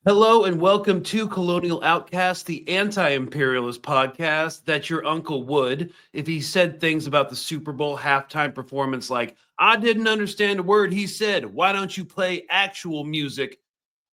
Hello and welcome to Colonial Outcast, the anti-imperialist podcast that your uncle would if he said things about the Super Bowl halftime performance like, I didn't understand a word he said. Why don't you play actual music?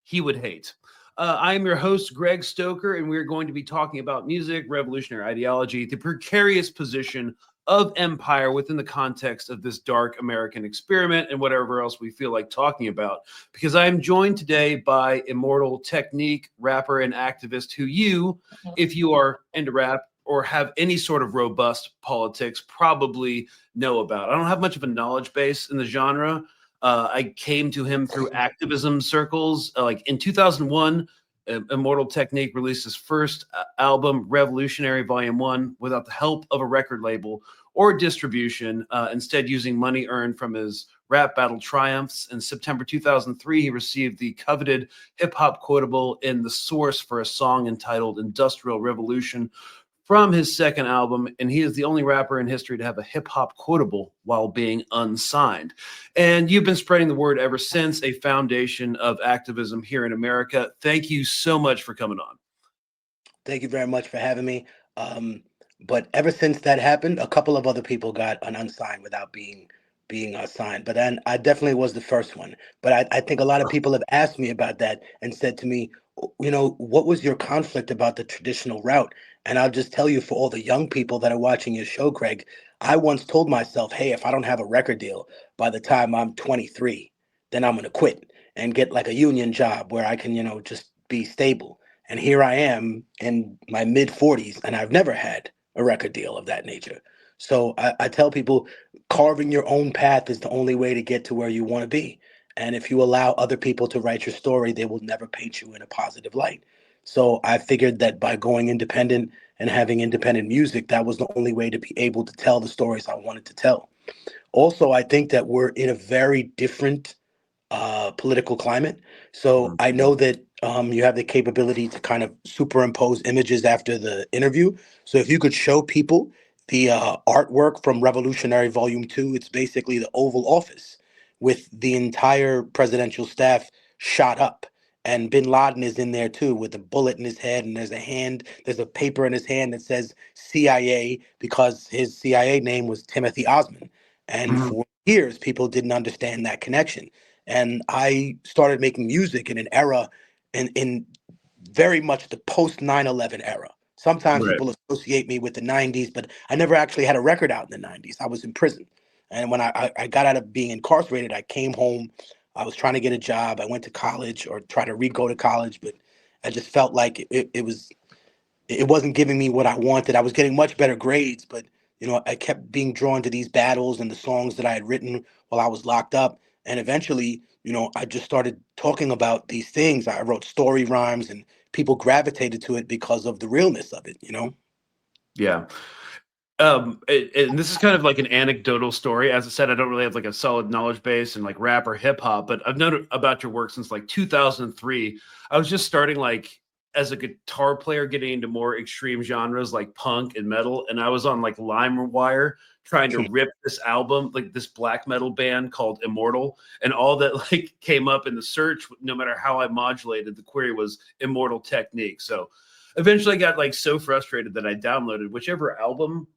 He would hate. I am your host, Greg Stoker, and we're going to be talking about music, revolutionary ideology, the precarious position of empire within the context of this dark American experiment, and whatever else we feel like talking about. Because I am joined today by Immortal Technique, rapper and activist who if you are into rap or have any sort of robust politics, probably know about. I don't have much of a knowledge base in the genre. I came to him through activism circles. Like in 2001, Immortal Technique released his first album, Revolutionary Volume 1, without the help of a record label or distribution, instead using money earned from his rap battle triumphs. In September 2003, he received the coveted hip-hop quotable in The Source for a song entitled Industrial Revolution from his second album, and he is the only rapper in history to have a hip-hop quotable while being unsigned. And you've been spreading the word ever since, a foundation of activism here in America. Thank you so much for coming on. Thank you very much for having me. But ever since that happened, a couple of other people got an unsigned without being signed. But then I definitely was the first one. But I think a lot of people have asked me about that and said to me, what was your conflict about the traditional route? And I'll just tell you, for all the young people that are watching your show, Craig, I once told myself, hey, if I don't have a record deal by the time I'm 23, then I'm going to quit and get like a union job where I can, just be stable. And here I am in my mid 40s, and I've never had a record deal of that nature. So I tell people, carving your own path is the only way to get to where you want to be. And if you allow other people to write your story, they will never paint you in a positive light. So I figured that by going independent and having independent music, that was the only way to be able to tell the stories I wanted to tell. Also, I think that we're in a very different political climate. So I know that you have the capability to kind of superimpose images after the interview. So if you could show people the artwork from Revolutionary Volume 2, it's basically the Oval Office with the entire presidential staff shot up. And bin Laden is in there too with a bullet in his head, and there's a paper in his hand that says CIA because his CIA name was Timothy Osman. And for years, people didn't understand that connection. And I started making music in an era in very much the post 9/11 era. Sometimes Right. people associate me with the 90s, but I never actually had a record out in the 90s. I was in prison. And when I got out of being incarcerated, I came home. I was trying to get a job. I went to college or try to re-go to college, but I just felt like it wasn't giving me what I wanted. I was getting much better grades, but I kept being drawn to these battles and the songs that I had written while I was locked up. And eventually, I just started talking about these things. I wrote story rhymes, and people gravitated to it because of the realness of it. Yeah. And this is kind of like an anecdotal story. As I said, I don't really have like a solid knowledge base in like rap or hip hop, but I've known about your work since like 2003. I was just starting like as a guitar player, getting into more extreme genres like punk and metal, and I was on like LimeWire trying to rip this album, like this black metal band called Immortal, and all that like came up in the search, no matter how I modulated, the query was Immortal Technique. So eventually I got like so frustrated that I downloaded whichever album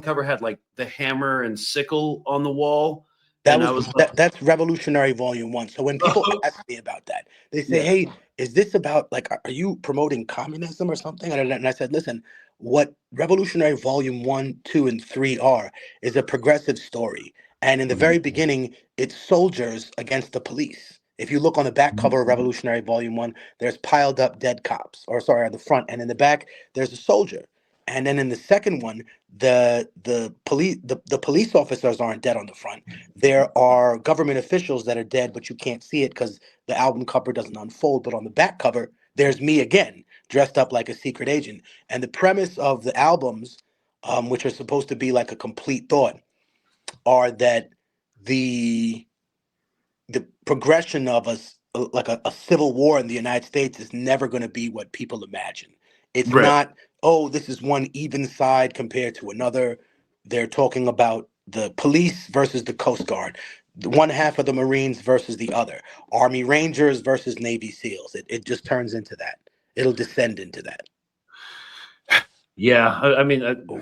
cover had like the hammer and sickle on the wall. And I was like, That's Revolutionary Volume 1. So when people ask me about that, they say, yeah, "Hey, is this about like are you promoting communism or something?" And I said, "Listen, what Revolutionary Volume 1, 2, and 3 are is a progressive story. And in the very beginning, it's soldiers against the police. If you look on the back cover of Revolutionary Volume 1, there's piled up dead cops, or sorry, on the front, and in the back, there's a soldier. And then in the second one, the police officers aren't dead on the front. There are government officials that are dead, but you can't see it because the album cover doesn't unfold. But on the back cover, there's me again, dressed up like a secret agent. And the premise of the albums, which are supposed to be like a complete thought, are that the the progression of us like a civil war in the United States is never going to be what people imagine. It's right. not, oh, this is one even side compared to another. They're talking about the police versus the Coast Guard, one half of the Marines versus the other, Army Rangers versus Navy SEALs. It just turns into that. It'll descend into that. Yeah, I mean, Oh,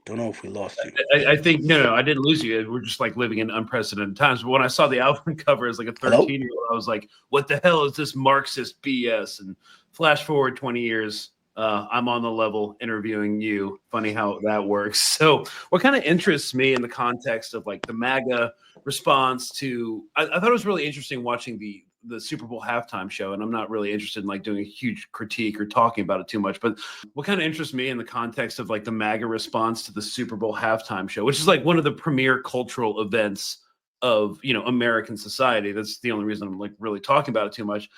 don't know if we lost you. I think no, I didn't lose you. We're just like living in unprecedented times. But when I saw the album cover as like a Hello? 13-year-old, I was like, "What the hell is this Marxist BS?" And flash forward 20 years, I'm on the level interviewing you. Funny how that works. So, what kind of interests me in the context of like the MAGA response to? I thought it was really interesting watching the Super Bowl halftime show, and I'm not really interested in like doing a huge critique or talking about it too much, but what kind of interests me in the context of like the MAGA response to the Super Bowl halftime show, which is like one of the premier cultural events of American society. That's the only reason I'm like really talking about it too much.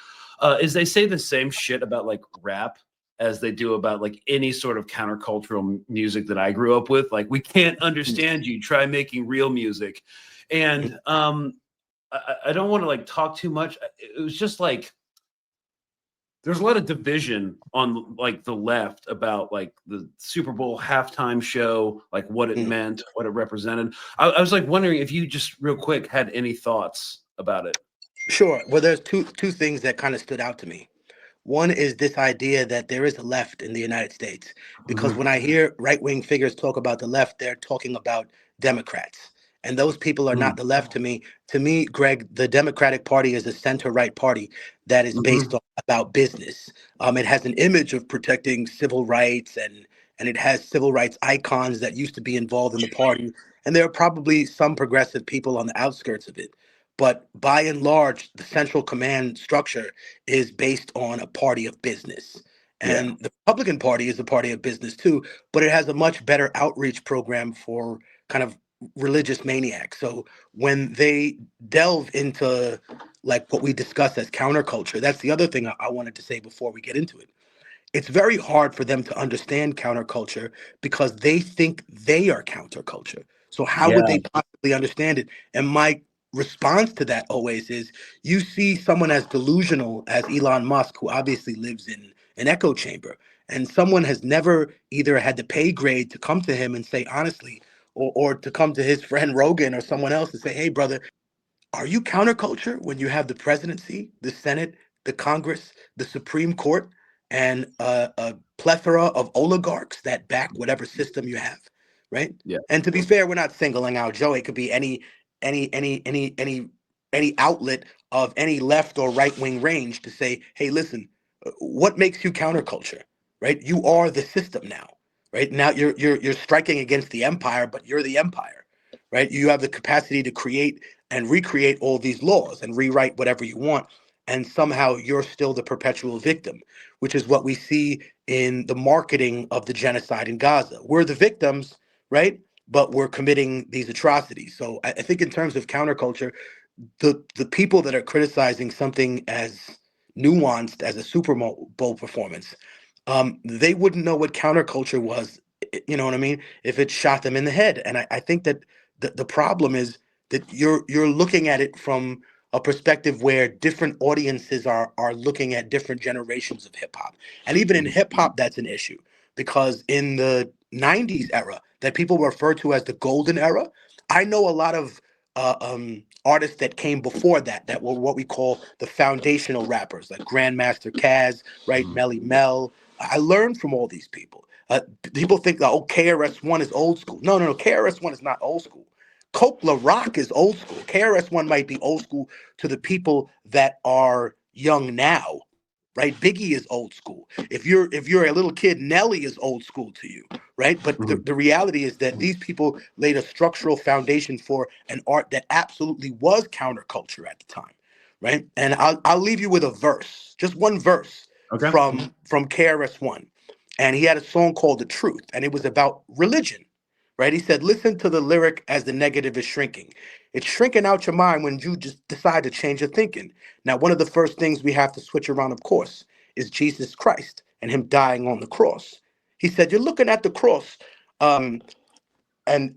Is they say the same shit about like rap as they do about like any sort of countercultural music that I grew up with. Like, we can't understand you. Try making real music, and I don't want to like talk too much. It was just like there's a lot of division on like the left about like the Super Bowl halftime show, like what it meant, what it represented. I was like wondering if you just real quick had any thoughts about it. Sure. Well, there's two things that kind of stood out to me. One is this idea that there is a left in the United States, because Mhm. when I hear right-wing figures talk about the left, they're talking about Democrats. And those people are not Mhm. the left to me. To me, Greg, the Democratic Party is a center-right party that is based Mhm. on about business. It has an image of protecting civil rights, and it has civil rights icons that used to be involved in the party. And there are probably some progressive people on the outskirts of it. But by and large, the central command structure is based on a party of business. Yeah. And the Republican Party is a party of business too, but it has a much better outreach program for kind of religious maniacs. So when they delve into like what we discuss as counterculture, that's the other thing I wanted to say before we get into it. It's very hard for them to understand counterculture because they think they are counterculture. So how would Yeah. they possibly understand it? And my response to that always is, you see someone as delusional as Elon Musk, who obviously lives in an echo chamber, and someone has never either had the pay grade to come to him and say honestly, or to come to his friend Rogan or someone else and say, hey brother, are you counterculture when you have the presidency, the Senate, the Congress, the Supreme Court, and a plethora of oligarchs that back whatever system you have, right? Yeah. And to be fair, we're not singling out Joe. It could be any outlet of any left or right wing range to say, hey, listen, what makes you counterculture, right? You are the system now, right? Now you're striking against the empire, but you're the empire, right? You have the capacity to create and recreate all these laws and rewrite whatever you want. And somehow you're still the perpetual victim, which is what we see in the marketing of the genocide in Gaza. We're the victims, right? But we're committing these atrocities. So I think in terms of counterculture, the people that are criticizing something as nuanced as a Super Bowl performance, they wouldn't know what counterculture was. You know what I mean? If it shot them in the head, and I think that the problem is that you're looking at it from a perspective where different audiences are looking at different generations of hip hop, and even in Mhm. hip hop, that's an issue because in the '90s era that people refer to as the golden era, I know a lot of artists that came before that that were what we call the foundational rappers, like Grandmaster Caz, right, Mhm. Melly Mel. I learned from all these people. People think that, oh, KRS-One is old school. No. KRS-One is not old school. Coke La Rock is old school. KRS-One might be old school to the people that are young now, right? Biggie is old school. If you're a little kid, Nelly is old school to you, right? But the, Mhm. the reality is that these people laid a structural foundation for an art that absolutely was counterculture at the time, right? And I'll leave you with a verse, just one verse Okay. from KRS-One, and he had a song called "The Truth," and it was about religion, right? He said, "Listen to the lyric as the negative is shrinking. It's shrinking out your mind when you just decide to change your thinking. Now, one of the first things we have to switch around, of course, is Jesus Christ and him dying on the cross." He said, "You're looking at the cross, um, and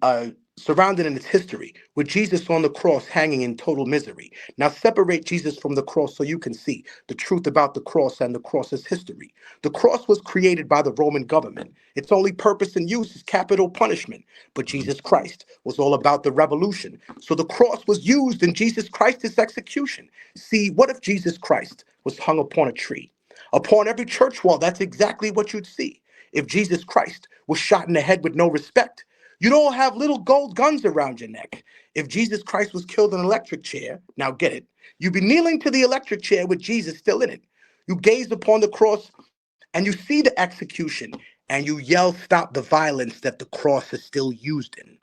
surrounded in its history, with Jesus on the cross hanging in total misery. Now separate Jesus from the cross so you can see the truth about the cross and the cross's history. The cross was created by the Roman government. Its only purpose and use is capital punishment. But Jesus Christ was all about the revolution. So the cross was used in Jesus Christ's execution. See, what if Jesus Christ was hung upon a tree? Upon every church wall, that's exactly what you'd see. If Jesus Christ was shot in the head with no respect, you don't have little gold guns around your neck. If Jesus Christ was killed in an electric chair, now get it, you'd be kneeling to the electric chair with Jesus still in it. You gaze upon the cross and you see the execution and you yell, stop the violence that the cross is still used in.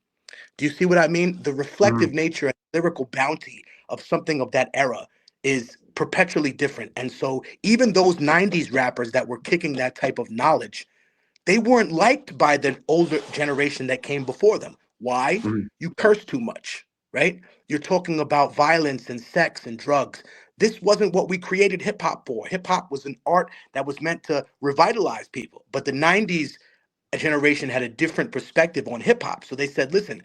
Do you see what I mean? The reflective nature and lyrical bounty of something of that era is perpetually different. And so even those 90s rappers that were kicking that type of knowledge, they weren't liked by the older generation that came before them. Why? Mhm. You curse too much, right? You're talking about violence and sex and drugs. This wasn't what we created hip hop for. Hip hop was an art that was meant to revitalize people. But the 90s generation had a different perspective on hip hop. So they said, listen,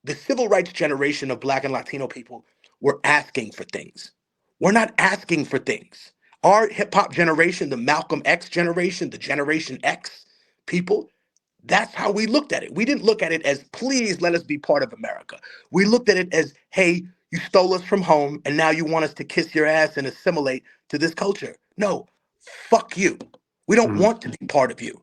the civil rights generation of Black and Latino people were asking for things. We're not asking for things. Our hip hop generation, the Malcolm X generation, the Generation X people, that's how we looked at it. We didn't look at it as, please let us be part of America. We looked at it as, hey, you stole us from home and now you want us to kiss your ass and assimilate to this culture. No, fuck you. We don't Mhm. want to be part of you.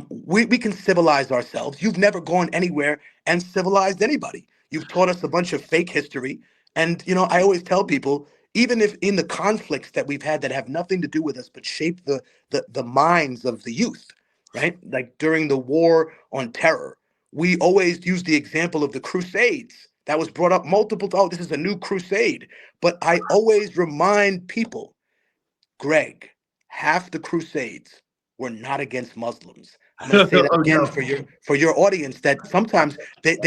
We can civilize ourselves. You've never gone anywhere and civilized anybody. You've taught us a bunch of fake history. And, I always tell people, even if in the conflicts that we've had that have nothing to do with us, but shape the minds of the youth, right? Like during the war on terror, we always use the example of the Crusades. That was brought up multiple times. Oh, this is a new crusade. But I always remind people, Greg, half the Crusades were not against Muslims. I'm going to say that Oh again no. for your audience. That sometimes they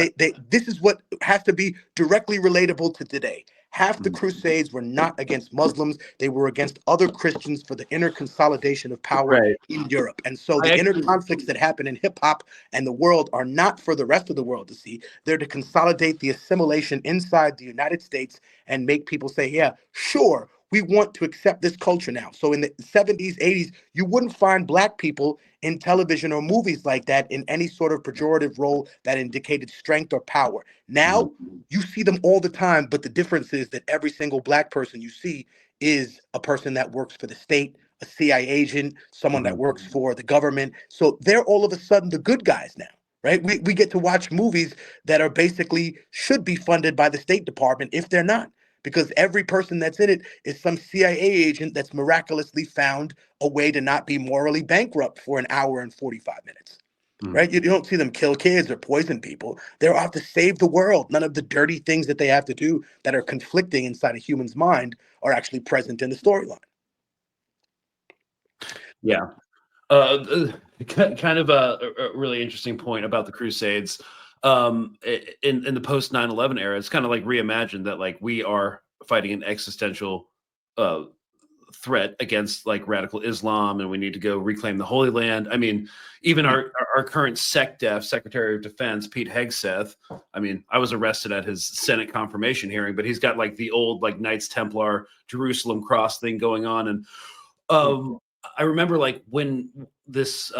this is what has to be directly relatable to today. Half the Mhm. Crusades were not against Muslims; they were against other Christians for the inner consolidation of power Right. in Europe. And so I the inner actually. conflicts that happen in hip hop and the world are not for the rest of the world to see. They're to consolidate the assimilation inside the United States and make people say, yeah, sure, we want to accept this culture now. So in the 70s, 80s, you wouldn't find Black people in television or movies like that in any sort of pejorative role that indicated strength or power. Mhm. Now you see them all the time, but the difference is that every single Black person you see is a person that works for the state, a CIA agent, someone that Mhm. works for the government. So they're all of a sudden the good guys now. Right? We get to watch movies that are basically should be funded by the State Department if they're not, because every person that's in it is some CIA agent that's miraculously found a way to not be morally bankrupt for an hour and 45 minutes. Mhm. Right? You don't see them kill kids or poison people. They're out to save the world. None of the dirty things that they have to do that are conflicting inside a human's mind are actually present in the storyline. Yeah. Kind of a really interesting point about the Crusades. In the post 9/11 era, it's kind of like reimagined that like we are fighting an existential uh, threat against like radical Islam, and we need to go reclaim the Holy Land. I mean, even Mhm. our current SecDef, Secretary of Defense, Pete Hegseth. I mean, I was arrested at his Senate confirmation hearing, but he's got like the old like Knights Templar Jerusalem cross thing going on, and um, I remember like when this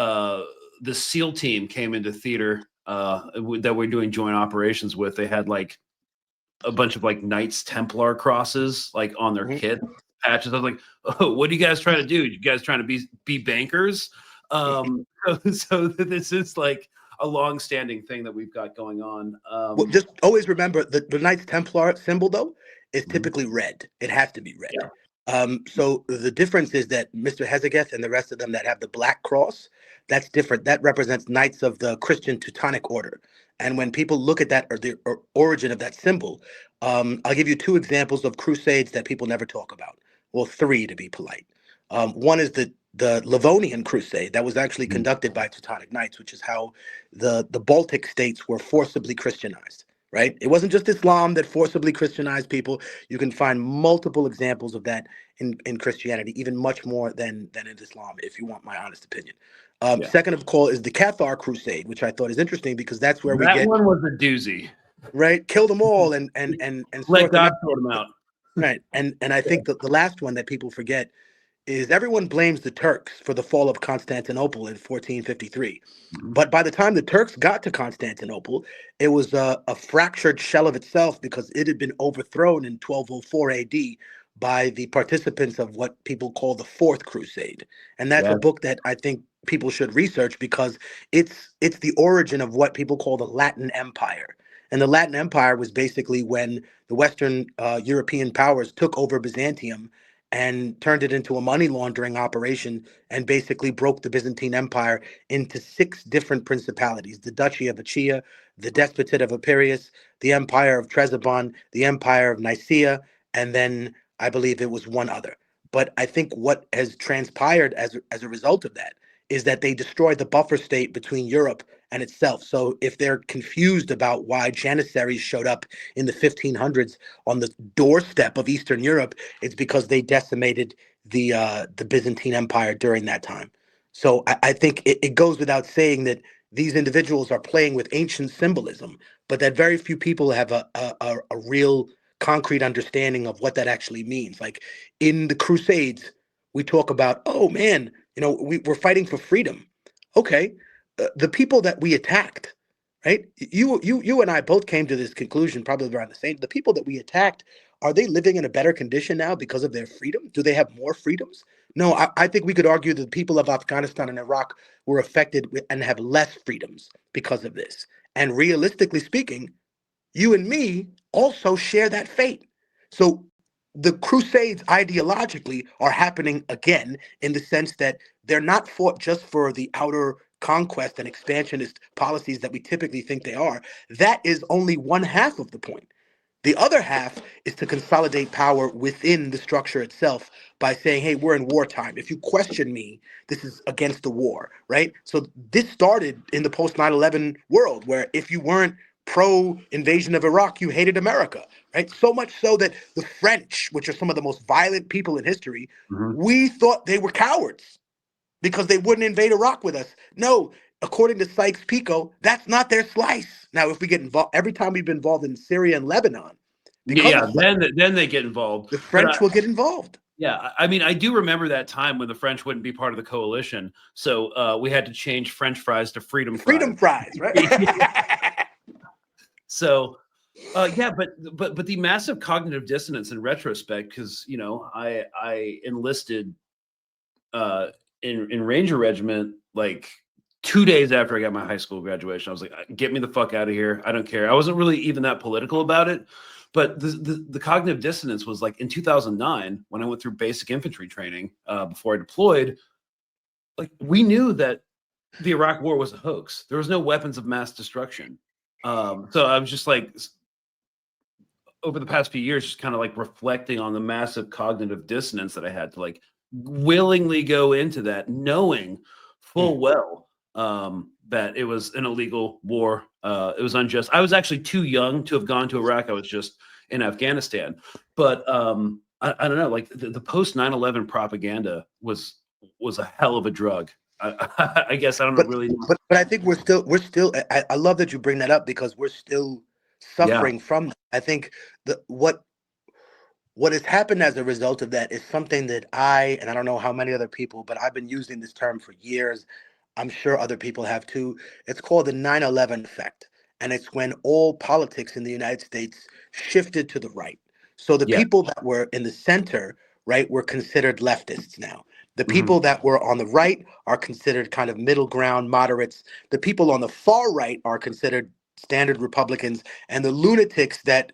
SEAL team came into theater that we're doing joint operations with. They had like a bunch of like Knights Templar crosses like on their Mhm. kit patches. I was like, oh, what are you guys trying to do? You guys trying to be bankers? So this is like a long-standing thing that we've got going on. Well, just always remember the Knights Templar symbol, though, is Mhm. typically red. It has to be red. Yeah. So the difference is that Mr. Hezekiah and the rest of them that have the black cross, that's different. That represents Knights of the Christian Teutonic Order. And when people look at that or the origin of that symbol, I'll give you two examples of crusades that people never talk about. Well, three to be polite. One is the Livonian Crusade that was actually Mhm. conducted by Teutonic Knights, which is how the Baltic states were forcibly Christianized. Right? It wasn't just Islam that forcibly Christianized people. You can find multiple examples of that in Christianity, even much more than in Islam, if you want my honest opinion. Yeah. Second of all is the Cathar Crusade, which I thought is interesting because that's where we That get one was a doozy. right? Kill them all and Let sort them God out. sort them out. Right. And I think that the last one that people forget is everyone blames the Turks for the fall of Constantinople in 1453. Mhm. But by the time the Turks got to Constantinople, it was a fractured shell of itself because it had been overthrown in 1204 AD by the participants of what people call the Fourth Crusade. And that's a Yeah. book that I think people should research because it's the origin of what people call the Latin Empire. And the Latin Empire was basically when the Western European powers took over Byzantium and turned it into a money laundering operation and basically broke the Byzantine Empire into 6 different principalities: the Duchy of Achaia, the Despotate of Epirus, the Empire of Trebizond, the Empire of Nicaea, and then I believe it was one other. But I think what has transpired as a result of that is that they destroyed the buffer state between Europe and itself. So if they're confused about why Janissaries showed up in the 1500s on the doorstep of Eastern Europe, it's because they decimated the Byzantine Empire during that time. So I think it goes without saying that these individuals are playing with ancient symbolism, but that very few people have a real concrete understanding of what that actually means. Like in the Crusades, we talk about, oh man, we're fighting for freedom. Okay, the people that we attacked, right? You and I both came to this conclusion probably around the same. The people that we attacked, are they living in a better condition now because of their freedom? Do they have more freedoms? No, I think we could argue that the people of Afghanistan and Iraq were affected and have less freedoms because of this. And realistically speaking, you and me also share that fate. So the Crusades ideologically are happening again in the sense that they're not fought just for the outer conquest and expansionist policies that we typically think they are. That is only one half of the point. The other half is to consolidate power within the structure itself by saying, hey, we're in wartime. If you question me, this is against the war, right? So this started in the post 9/11 world where if you weren't pro invasion of Iraq, you hated America, right? So much so that the French, which are some of the most violent people in history, Mhm. we thought they were cowards because they wouldn't invade Iraq with us. No, according to Sykes-Picot, that's not their slice. Now, if we get involved, every time we've been involved in Syria and Lebanon, Yeah, because yeah. of Then they get involved. the But French will get involved. yeah, I mean, I do remember that time when the French wouldn't be part of the coalition, so we had to change French fries to freedom fries. Freedom fries, right? So, yeah, but the massive cognitive dissonance in retrospect, because I enlisted in Ranger Regiment like 2 days after I got my high school graduation. I was like, get me the fuck out of here. I don't care. I wasn't really even that political about it. But the cognitive dissonance was like in 2009 when I went through basic infantry training before I deployed. Like we knew that the Iraq War was a hoax. There was no weapons of mass destruction. So I was just like, over the past few years, just kind of like reflecting on the massive cognitive dissonance that I had to like willingly go into that, knowing full well that it was an illegal war. It was unjust. I was actually too young to have gone to Iraq. I was just in Afghanistan. But I don't know, like the post 9/11 propaganda was a hell of a drug. I guess I don't know but really. but I think we're still. I love that you bring that up because we're still Yeah. suffering from that. I think the what has happened as a result of that is something that and I don't know how many other people, but I've been using this term for years. I'm sure other people have too. It's called the 9/11 effect. And it's when all politics in the United States shifted to the right. So the Yeah. people that were in the center, right, were considered leftists now. The Mhm. people that were on the right are considered kind of middle ground moderates. The people on the far right are considered standard Republicans. And the lunatics that,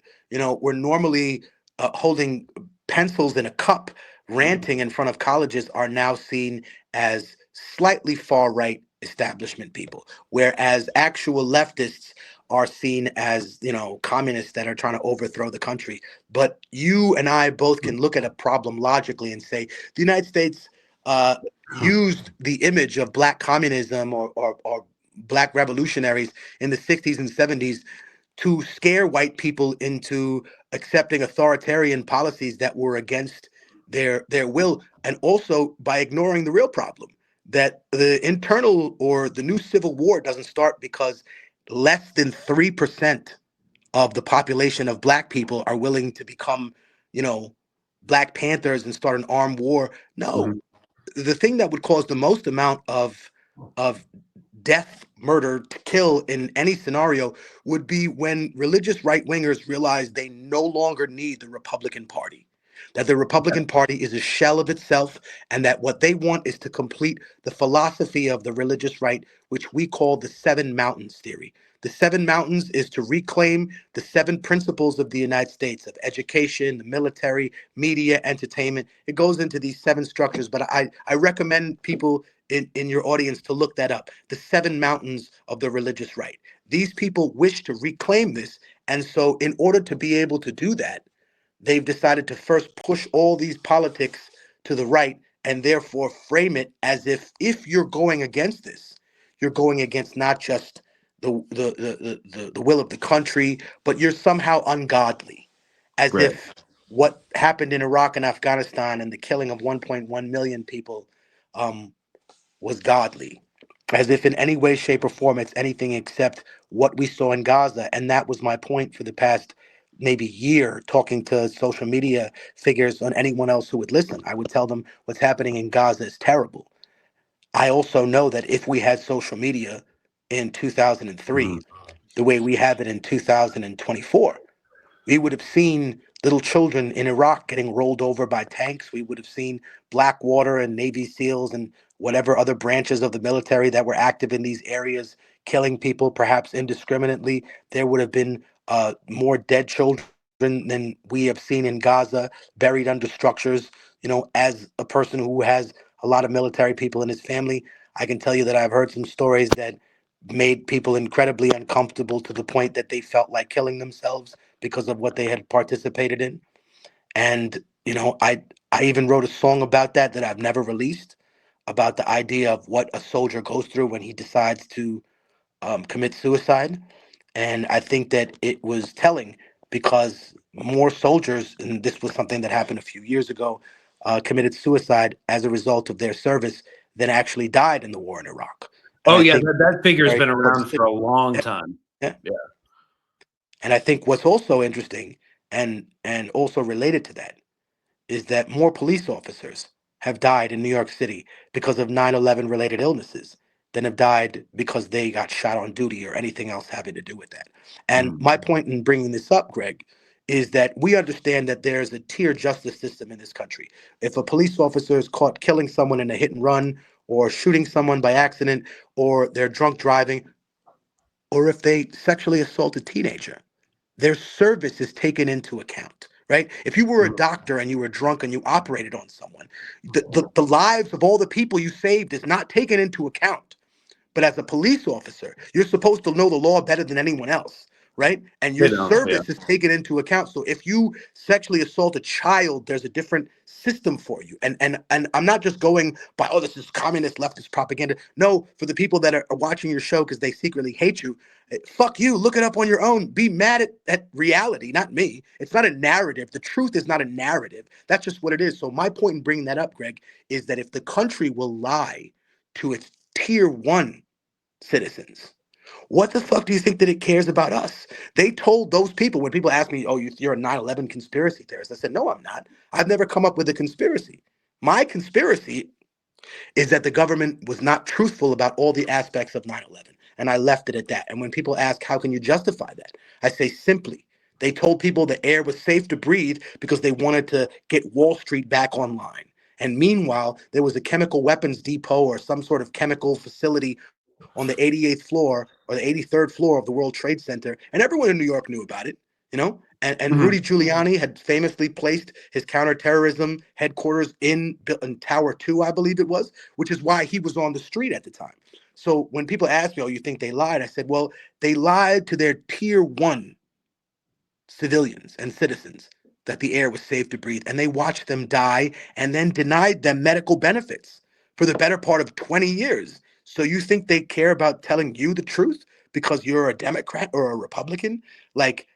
were normally holding pencils in a cup, ranting in front of colleges, are now seen as slightly far right establishment people, whereas actual leftists are seen as communists that are trying to overthrow the country. But you and I both can look at a problem logically and say the United States used the image of black communism or black revolutionaries in the 60s and 70s to scare white people into accepting authoritarian policies that were against their will, and also by ignoring the real problem that the internal or the new civil war doesn't start because less than 3% of the population of black people are willing to become, you know, Black Panthers and start an armed war. No, Mhm. the thing that would cause the most amount of death, murder, to kill in any scenario would be when religious right wingers realize they no longer need the Republican Party. That the Republican Party is a shell of itself, and that what they want is to complete the philosophy of the religious right, which we call the Seven Mountains theory. The Seven Mountains is to reclaim the seven principles of the United States of education, the military, media, entertainment. It goes into these seven structures, but I recommend people in your audience to look that up. The seven mountains of the religious right. These people wish to reclaim this. And so, in order to be able to do that, they've decided to first push all these politics to the right and therefore frame it as if you're going against this, you're going against not just the will of the country, but you're somehow ungodly, as Right. if what happened in Iraq and Afghanistan and the killing of 1.1 million people um, was godly, as if in any way, shape, or form it's anything except what we saw in Gaza. And that was my point for the past maybe year, talking to social media figures on anyone else who would listen. I would tell them what's happening in Gaza is terrible. I also know that if we had social media in 2003, Mhm. the way we have it in 2024, we would have seen little children in Iraq getting rolled over by tanks. We would have seen Blackwater and Navy SEALs and whatever other branches of the military that were active in these areas killing people, perhaps indiscriminately. There would have been more dead children than we have seen in Gaza, buried under structures. You know, as a person who has a lot of military people in his family, I can tell you that I've heard some stories that made people incredibly uncomfortable to the point that they felt like killing themselves because of what they had participated in. And I even wrote a song about that I've never released, about the idea of what a soldier goes through when he decides to commit suicide. And I think that it was telling because more soldiers, and this was something that happened a few years ago, committed suicide as a result of their service than actually died in the war in Iraq. And Oh I yeah, think that figure's very been difficult around to for a long yeah, time. yeah. Yeah. And I think what's also interesting and also related to that is that more police officers have died in New York City because of 9/11 related illnesses than have died because they got shot on duty or anything else having to do with that. And Mhm. my point in bringing this up, Greg, is that we understand that there's a tier justice system in this country. If a police officer is caught killing someone in a hit and run, or shooting someone by accident, or they're drunk driving, or if they sexually assault a teenager, their service is taken into account, right? If you were a Mhm. doctor and you were drunk and you operated on someone, the lives of all the people you saved is not taken into account. But as a police officer, you're supposed to know the law better than anyone else, right? And They your don't. Yeah. service is taken into account. So if you sexually assault a child, there's a different system for you. And I'm not just going by, oh, this is communist leftist propaganda. No, for the people that are watching your show because they secretly hate you, fuck you. Look it up on your own. Be mad at reality, not me. It's not a narrative. The truth is not a narrative. That's just what it is. So my point in bringing that up, Greg, is that if the country will lie to its tier one citizens, what the fuck do you think that it cares about us? They told those people, when people ask me, oh, you're a 9/11 conspiracy theorist, I said, no, I'm not. I've never come up with a conspiracy. My conspiracy is that the government was not truthful about all the aspects of 9/11. And I left it at that. And when people ask, how can you justify that? I say simply, they told people the air was safe to breathe because they wanted to get Wall Street back online. And meanwhile, there was a chemical weapons depot or some sort of chemical facility on the 88th floor or the 83rd floor of the World Trade Center. And everyone in New York knew about it, you know? And Mhm. Rudy Giuliani had famously placed his counterterrorism headquarters in Tower 2, I believe it was, which is why he was on the street at the time. So when people ask me, oh, you think they lied? I said, well, they lied to their tier one civilians and citizens that the air was safe to breathe, and they watched them die and then denied them medical benefits for the better part of 20 years. So you think they care about telling you the truth because you're a Democrat or a Republican? Like,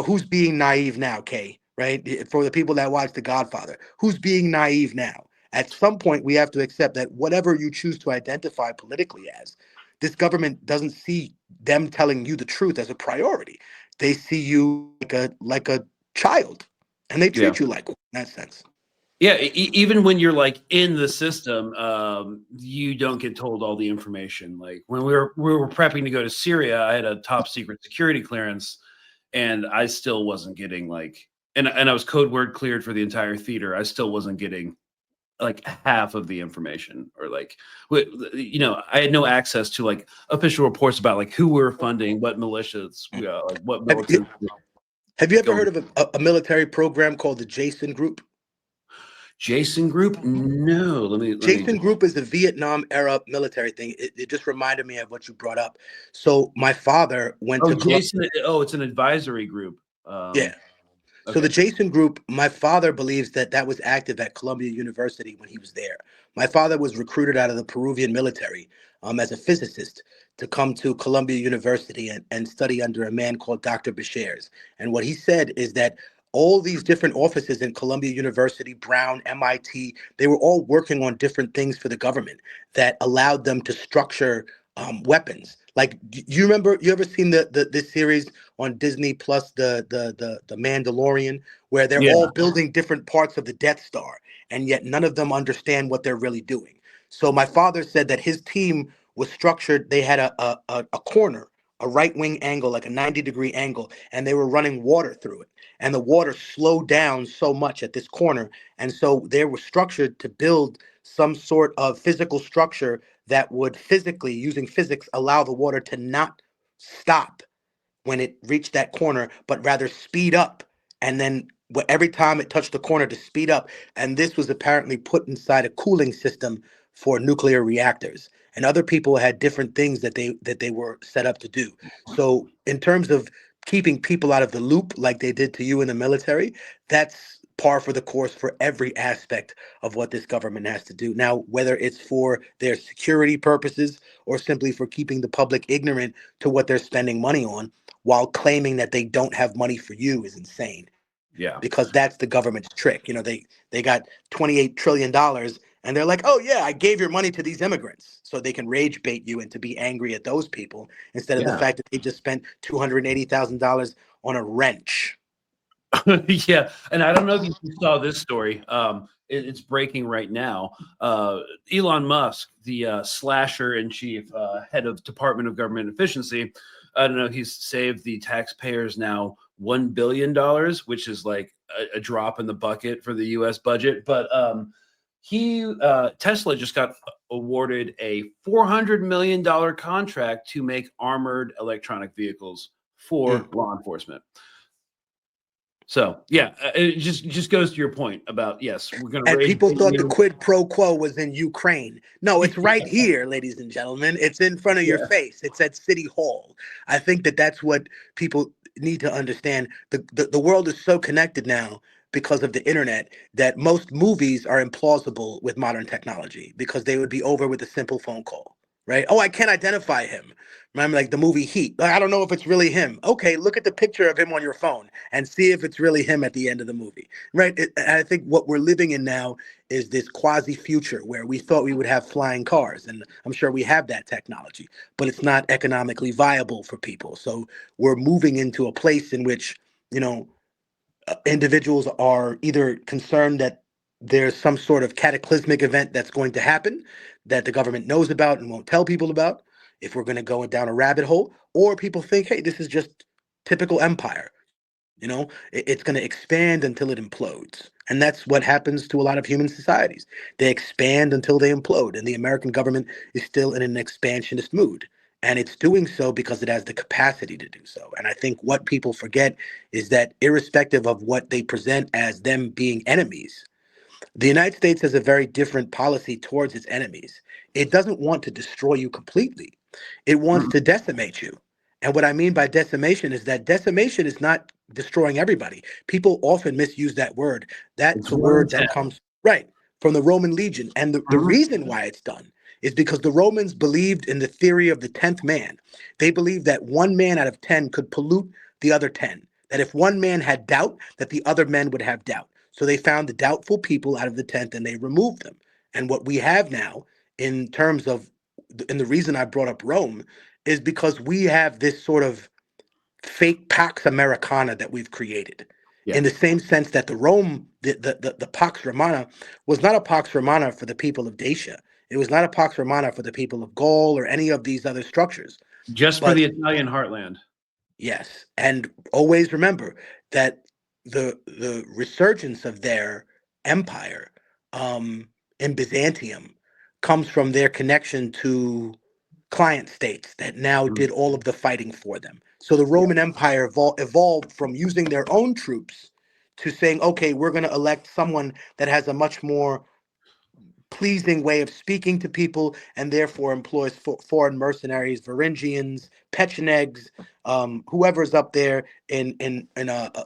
who's being naive now, Kay? Right? For the people that watch The Godfather, who's being naive now? At some point, we have to accept that whatever you choose to identify politically as, this government doesn't see them telling you the truth as a priority. they see you like a child, and they Yeah. treat you like one in that sense. Yeah, even when you're like in the system, you don't get told all the information. Like when we were prepping to go to Syria, I had a top secret security clearance, and I still wasn't getting like, and I was code word cleared for the entire theater. I still wasn't getting like half of the information, or like, I had no access to like official reports about like who we were funding, what militias, like what Have you, militants have you ever going. heard of a military program called the Jason Group? Jason Group? No, let me Jason just. Group is the Vietnam era military thing. It just reminded me of what you brought up. So my father went Oh, to Columbia. Jason. Oh, it's an advisory group. Yeah. So the Okay. Jason Group, my father believes that was active at Columbia University when he was there. My father was recruited out of the Peruvian military as a physicist to come to Columbia University and study under a man called Dr. Bashairs. And what he said is that all these different offices in Columbia University, Brown, MIT, they were all working on different things for the government that allowed them to structure weapons. Like, you remember, you ever seen the this series on Disney Plus, the Mandalorian, where they're Yeah. all building different parts of the Death Star, and yet none of them understand what they're really doing. So my father said that his team was structured. They had a corner, a right wing angle, like a 90-degree angle, and they were running water through it. And the water slowed down so much at this corner, and so they were structured to build some sort of physical structure that would physically, using physics, allow the water to not stop when it reached that corner, but rather speed up. And then every time it touched the corner to speed up. And this was apparently put inside a cooling system for nuclear reactors. And other people had different things that they were set up to do. So in terms of keeping people out of the loop, like they did to you in the military, that's par for the course for every aspect of what this government has to do. Now, whether it's for their security purposes or simply for keeping the public ignorant to what they're spending money on, while claiming that they don't have money for you, is insane, Yeah. because that's the government's trick. They got $28 trillion, and they're like, oh yeah, I gave your money to these immigrants, so they can rage bait you and to be angry at those people instead of the Yeah. fact that they just spent $280,000 on a wrench. Yeah. And I don't know if you saw this story. It's breaking right now. Elon Musk, the slasher in chief, head of Department of Government Efficiency, I don't know, he's saved the taxpayers now $1 billion, which is like a drop in the bucket for the US budget. But Tesla just got awarded a $400 million contract to make armored electronic vehicles for Mm. law enforcement. So yeah, it just goes to your point about, yes, we're going to And raise people thought the you. quid pro quo was in Ukraine. No, it's right here, ladies and gentlemen. It's in front of your Yeah, face. It's at City Hall. I think that that's what people need to understand. The world is so connected now because of the internet that most movies are implausible with modern technology, because they would be over with a simple phone call, right? Oh, I can't identify him. Remember, like the movie Heat. I don't know if it's really him. Okay, look at the picture of him on your phone and see if it's really him at the end of the movie, right? I think what we're living in now is this quasi future where we thought we would have flying cars, and I'm sure we have that technology, but it's not economically viable for people. So we're moving into a place in which, you know, individuals are either concerned that there's some sort of cataclysmic event that's going to happen that the government knows about and won't tell people about, if we're going to go down a rabbit hole, or people think, hey, this is just typical empire. It's going to expand until it implodes. And that's what happens to a lot of human societies. They expand until they implode. And the American government is still in an expansionist mood. And it's doing so because it has the capacity to do so. And I think what people forget is that, irrespective of what they present as them being enemies, the United States has a very different policy towards its enemies. It doesn't want to destroy you completely, it wants mm, to decimate you. And what I mean by decimation is that decimation is not destroying everybody. People often misuse that word. That's it's a one in word that 10. comes right from the Roman legion. And the Mhm. reason why it's done is because the Romans believed in the theory of the 10th man. They believed that one man out of 10 could pollute the other 10. That if one man had doubt, that the other men would have doubt. So they found the doubtful people out of the 10th and they removed them. And what we have now, in terms of, and the reason I brought up Rome, is because we have this sort of fake Pax Americana that we've created. Yeah. In the same sense that the Pax Romana was not a Pax Romana for the people of Dacia. It was not a Pax Romana for the people of Gaul or any of these other structures. Just for But the Italian heartland. yes, and always remember that the resurgence of their empire in Byzantium comes from their connection to client states that now Mhm. did all of the fighting for them. So the Yeah. Roman Empire evolved from using their own troops to saying, okay, we're going to elect someone that has a much more pleasing way of speaking to people, and therefore employs foreign mercenaries, Varangians, Pechenegs, whoever's up there in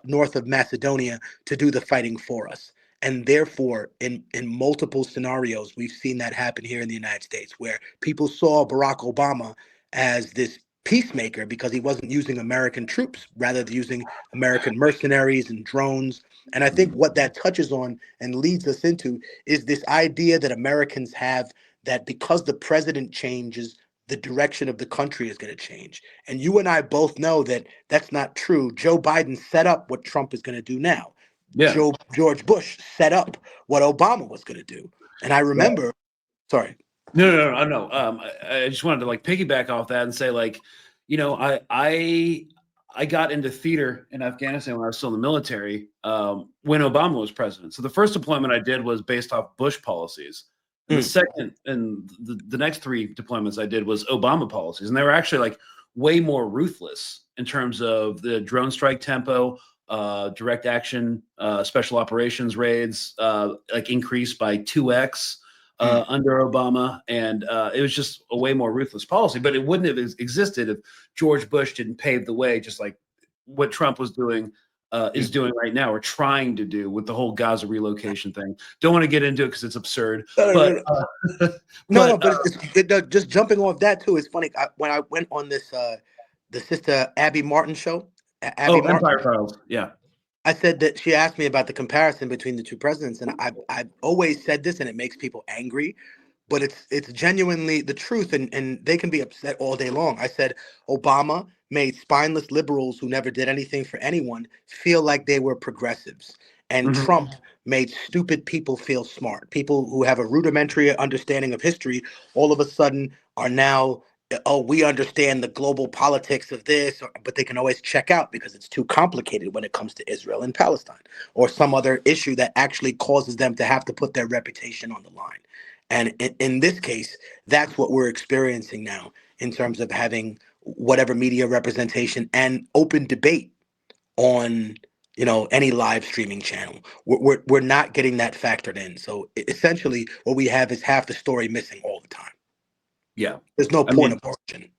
north of Macedonia to do the fighting for us. And therefore, in multiple scenarios, we've seen that happen here in the United States, where people saw Barack Obama as this peacemaker because he wasn't using American troops, rather than using American mercenaries and drones. And I think what that touches on and leads us into is this idea that Americans have, that because the president changes, the direction of the country is going to change. And you and I both know that that's not true. Joe Biden set up what Trump is going to do now. Yeah. George Bush set up what Obama was going to do. And I Yeah. remember, sorry. No. I just wanted to like piggyback off that and say, like, you know, I got into theater in Afghanistan when I was still in the military, when Obama was president. So the first deployment I did was based off Bush policies. And the Mm. second and the next three deployments I did was Obama policies. And they were actually like way more ruthless in terms of the drone strike tempo, direct action, special operations raids, like increased by 2x under Obama, and it was just a way more ruthless policy. But it wouldn't have existed if George Bush didn't pave the way, just like what Trump was doing, is doing right now, or trying to do with the whole Gaza relocation thing. Don't want to get into it because it's absurd. No, no, But no, no. No, but just jumping off that too. It's funny when I went on this the sister Abby Martin show. Abby Martin. Empire Files, yeah. I said that she asked me about the comparison between the two presidents, and I've always said this, and it makes people angry, but it's genuinely the truth, and they can be upset all day long. I said Obama made spineless liberals who never did anything for anyone feel like they were progressives, and Mhm. Trump made stupid people feel smart. People who have a rudimentary understanding of history all of a sudden are now, oh, we understand the global politics of this, but they can always check out because it's too complicated when it comes to Israel and Palestine or some other issue that actually causes them to have to put their reputation on the line. And in this case, that's what we're experiencing now in terms of having whatever media representation and open debate on any live streaming channel. We're not getting that factored in. So essentially, what we have is half the story missing all the time. Yeah. There's no I point mean, of origin,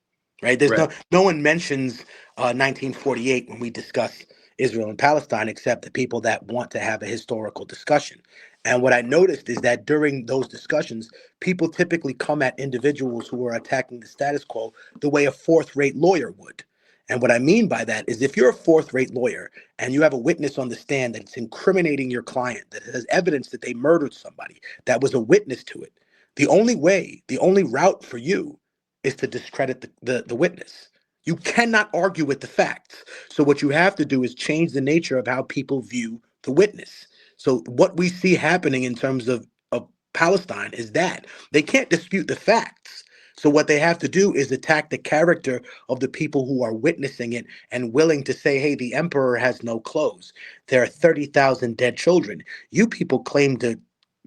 right? There's right. no one mentions 1948 when we discuss Israel and Palestine, except the people that want to have a historical discussion. And what I noticed is that during those discussions, people typically come at individuals who are attacking the status quo the way a fourth-rate lawyer would. And what I mean by that is if you're a fourth-rate lawyer and you have a witness on the stand that's incriminating your client, that has evidence that they murdered somebody, that was a witness to it, the only way, the only route for you is to discredit the witness. You cannot argue with the facts. So what you have to do is change the nature of how people view the witness. So what we see happening in terms of Palestine is that they can't dispute the facts. So what they have to do is attack the character of the people who are witnessing it and willing to say, hey, the emperor has no clothes. There are 30,000 dead children. You people claim to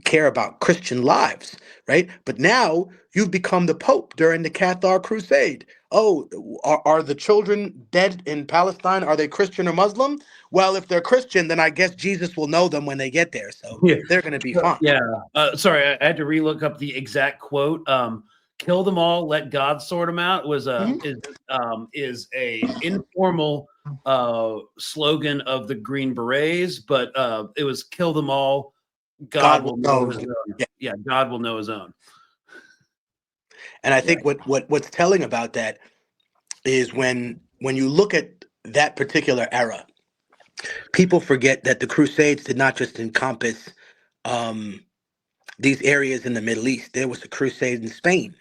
care about Christian lives, right? But now you've become the Pope during the Cathar Crusade. Oh, are the children dead in Palestine? Are they Christian or Muslim? Well, if they're Christian, then I guess Jesus will know them when they get there. So Yeah. they're going to be fine. Yeah. Sorry, I had to relook up the exact quote. Kill them all, let God sort them out was is a informal slogan of the Green Berets, but it was kill them all, God will know his own. Yeah. Yeah, God will know his own. And I think what's telling about that is when you look at that particular era, people forget that the Crusades did not just encompass these areas in the Middle East. There was a crusade in Spain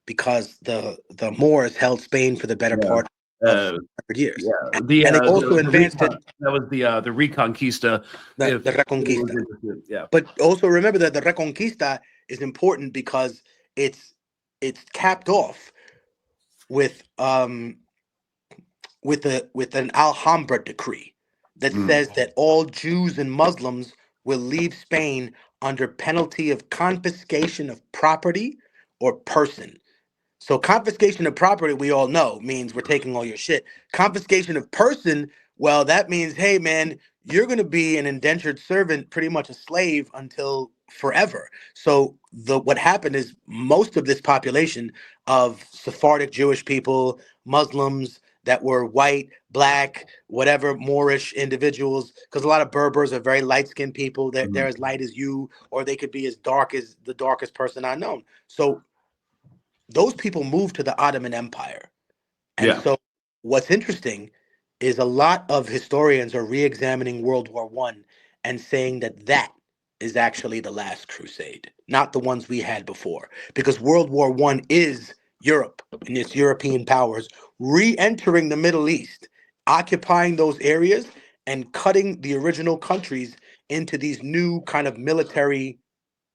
because the Moors held Spain for the better Yeah. part of years. Yeah, And they also advanced it, that was the Reconquista. If the Reconquista. yeah. But also remember that the Reconquista is important because it's capped off with with an Alhambra decree that says that all Jews and Muslims will leave Spain under penalty of confiscation of property or person. So confiscation of property, we all know, means we're taking all your shit. Confiscation of person, well, that means, hey man, you're gonna be an indentured servant, pretty much a slave until forever. So what happened is most of this population of Sephardic Jewish people, Muslims that were white, black, whatever, Moorish individuals, because a lot of Berbers are very light-skinned people. They're as light as you, or they could be as dark as the darkest person I know. So those people moved to the Ottoman Empire. And Yeah. so what's interesting is a lot of historians are re-examining World War One and saying that that is actually the last crusade, not the ones we had before. Because World War One is Europe and its European powers re-entering the Middle East, occupying those areas and cutting the original countries into these new kind of military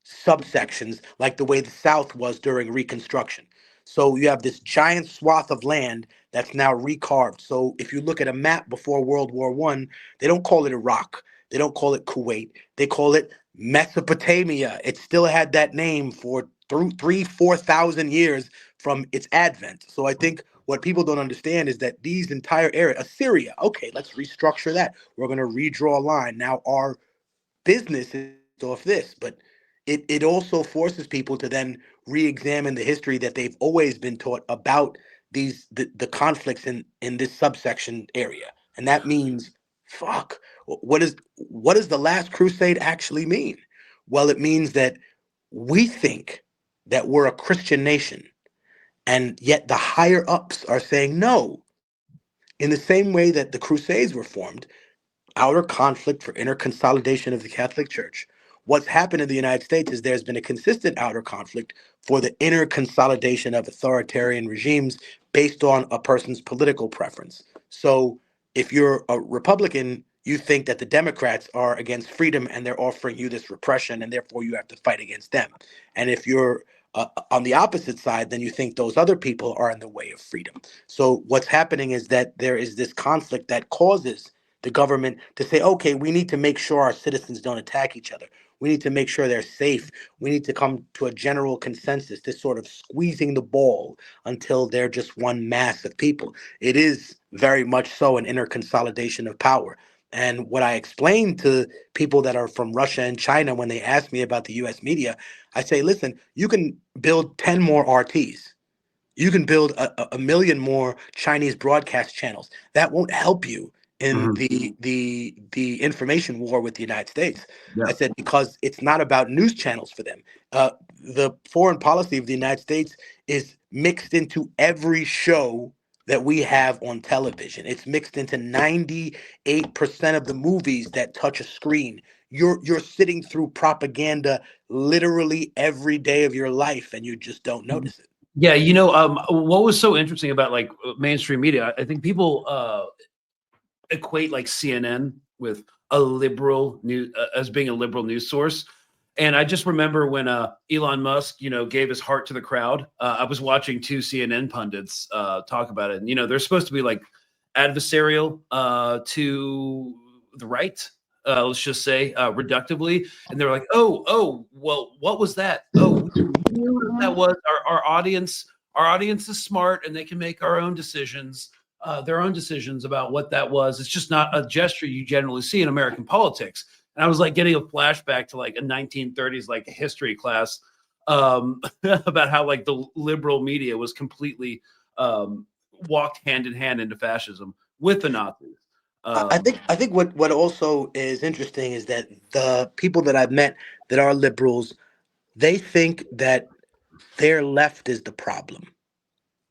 subsections, like the way the South was during Reconstruction. So you have this giant swath of land that's now recarved. So if you look at a map before World War One, they don't call it Iraq, they don't call it Kuwait, they call it Mesopotamia. It still had that name for through 4,000 years from its advent. So I think what people don't understand is that these entire area, Assyria, okay, let's restructure that. We're going to redraw a line. Now our business is off this, but it also forces people to then re-examine the history that they've always been taught about the conflicts in this subsection area. And that means, fuck, what does the last crusade actually mean? Well, it means that we think that we're a Christian nation, and yet the higher ups are saying no. In the same way that the crusades were formed, outer conflict for inner consolidation of the Catholic Church. What's happened in the United States is there's been a consistent outer conflict for the inner consolidation of authoritarian regimes based on a person's political preference. So if you're a Republican, you think that the Democrats are against freedom and they're offering you this repression, and therefore you have to fight against them. And if you're on the opposite side, then you think those other people are in the way of freedom. So what's happening is that there is this conflict that causes the government to say, okay, we need to make sure our citizens don't attack each other. We need to make sure they're safe. We need to come to a general consensus, this sort of squeezing the ball until they're just one mass of people. It is very much so an inner consolidation of power. And what I explain to people that are from Russia and China when they ask me about the US media, I say, listen, you can build 10 more RTs. You can build a million more Chinese broadcast channels. That won't help you in Mhm. the information war with the United States. I Yeah. said because it's not about news channels for them. The foreign policy of the United States is mixed into every show that we have on television. It's mixed into 98% of the movies that touch a screen. You're sitting through propaganda literally every day of your life, and you just don't notice it. Yeah, what was so interesting about like mainstream media? I think people equate like CNN with a liberal news as being a liberal news source. And I just remember when Elon Musk, gave his heart to the crowd. I was watching two CNN pundits talk about it, and they're supposed to be like adversarial to the right. Let's just say reductively, and they're like, "Oh, well, what was that? Oh, we knew what that was. Our audience is smart, and they can make their own decisions about what that was. It's just not a gesture you generally see in American politics." And I was like getting a flashback to like a 1930s like history class about how like the liberal media was completely walked hand in hand into fascism with the Nazis. I think what also is interesting is that the people that I've met that are liberals, they think that their left is the problem.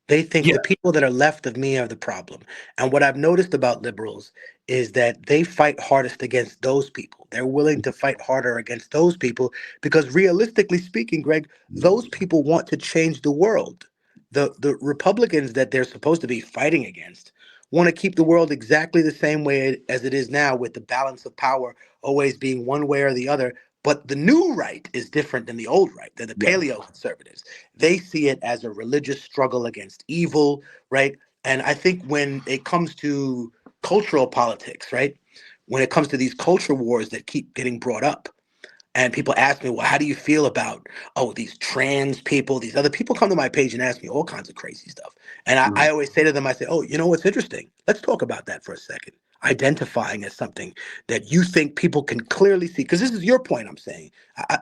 They think Yeah. the people that are left of me are the problem. And what I've noticed about liberals is that they fight hardest against those people. They're willing to fight harder against those people because realistically speaking, Greg, those people want to change the world. The Republicans that they're supposed to be fighting against want to keep the world exactly the same way as it is now, with the balance of power always being one way or the other. But the new right is different than the old right. They're the paleo conservatives. They see it as a religious struggle against evil, right? And I think when it comes to cultural politics, right? When it comes to these culture wars that keep getting brought up, and people ask me, well, how do you feel about, oh, these trans people, these other people come to my page and ask me all kinds of crazy stuff. And I always say to them, I say, oh, you know what's interesting? Let's talk about that for a second. Identifying as something that you think people can clearly see, because this is your point, I'm saying.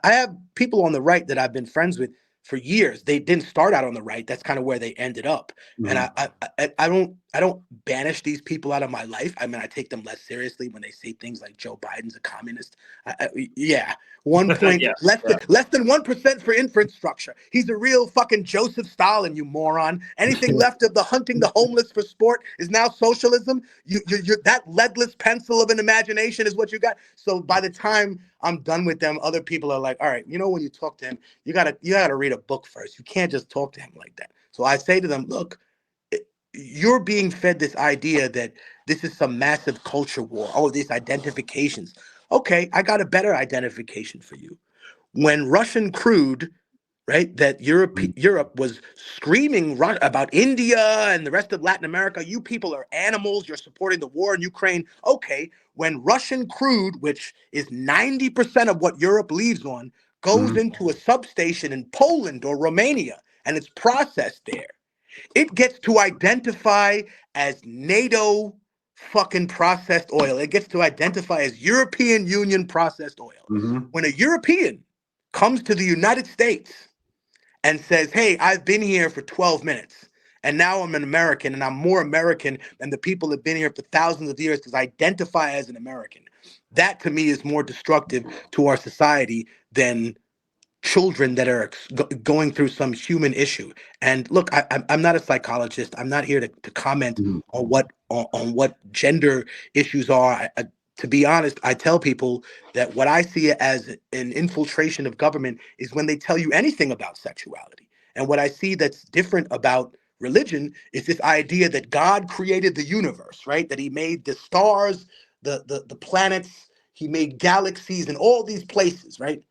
I have people on the right that I've been friends with for years. They didn't start out on the right. That's kind of where they ended up. And I don't banish these people out of my life. I mean, I take them less seriously when they say things like Joe Biden's a communist. Yeah, 1 point Yes, less than 1% for infrastructure. He's a real fucking Joseph Stalin, you moron. Anything left of the hunting the homeless for sport is now socialism. You that leadless pencil of an imagination is what you got. So by the time I'm done with them, other people are like, all right, when you talk to him, you gotta read a book first. You can't just talk to him like that. So I say to them, look, you're being fed this idea that this is some massive culture war. Oh, these identifications. Okay, I got a better identification for you. When Russian crude, right, that Europe was screaming about India and the rest of Latin America, you people are animals, you're supporting the war in Ukraine. Okay, when Russian crude, which is 90% of what Europe leaves on, goes into a substation in Poland or Romania and it's processed there, it gets to identify as NATO fucking processed oil. It gets to identify as European Union processed oil. When a European comes to the United States and says, hey, I've been here for 12 minutes and now I'm an American and I'm more American than the people that have been here for thousands of years because I identify as an American, that to me is more destructive to our society than children that are going through some human issue. And look, I'm not a psychologist. I'm not here to comment on what gender issues are. To be honest, I tell people that what I see as an infiltration of government is when they tell you anything about sexuality. And what I see that's different about religion is this idea that God created the universe, right? That he made the stars, the planets, he made galaxies and all these places, right?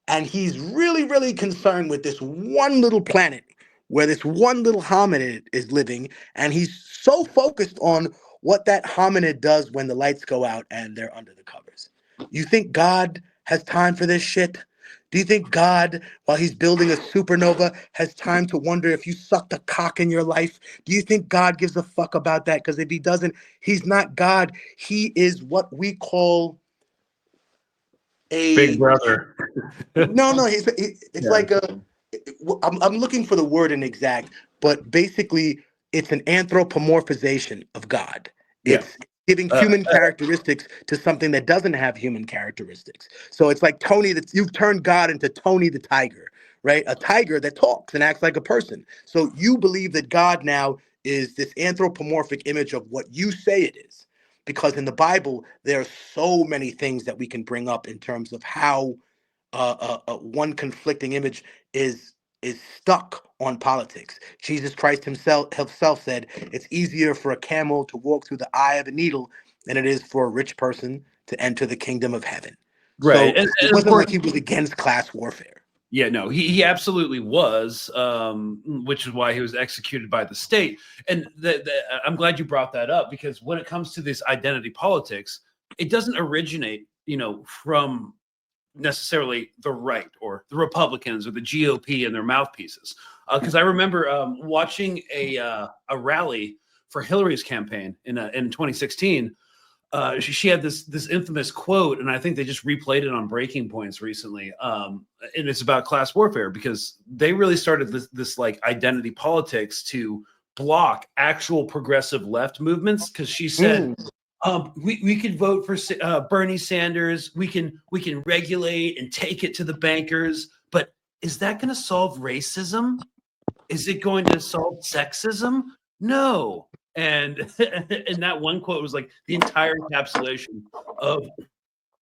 And he's really, really concerned with this one little planet where this one little hominid is living. And he's so focused on what that hominid does when the lights go out and they're under the covers. You think God has time for this shit? Do you think God, while he's building a supernova, has time to wonder if you sucked a cock in your life? Do you think God gives a fuck about that? Because if he doesn't, he's not God. He is what we call Big a brother. no, it's like I'm looking for the word inexact, but basically it's an anthropomorphization of God. Yeah. It's giving human characteristics to something that doesn't have human characteristics. So it's like Tony, that you've turned God into Tony the tiger, right? A tiger that talks and acts like a person. So you believe that God now is this anthropomorphic image of what you say it is. Because in the Bible, there are so many things that we can bring up in terms of how one conflicting image is stuck on politics. Jesus Christ himself said it's easier for a camel to walk through the eye of a needle than it is for a rich person to enter the kingdom of heaven. Right. So And it of wasn't course, like he was against class warfare. yeah, no, he absolutely was, which is why he was executed by the state. And I'm glad you brought that up, because when it comes to this identity politics, it doesn't originate, from necessarily the right or the Republicans or the GOP and their mouthpieces. Because I remember watching a rally for Hillary's campaign in 2016. She had this infamous quote, and I think they just replayed it on Breaking Points recently. And it's about class warfare, because they really started this like identity politics to block actual progressive left movements. Because she said, we could vote for Bernie Sanders. We can regulate and take it to the bankers. But is that going to solve racism? Is it going to solve sexism? No. And and that one quote was like the entire encapsulation of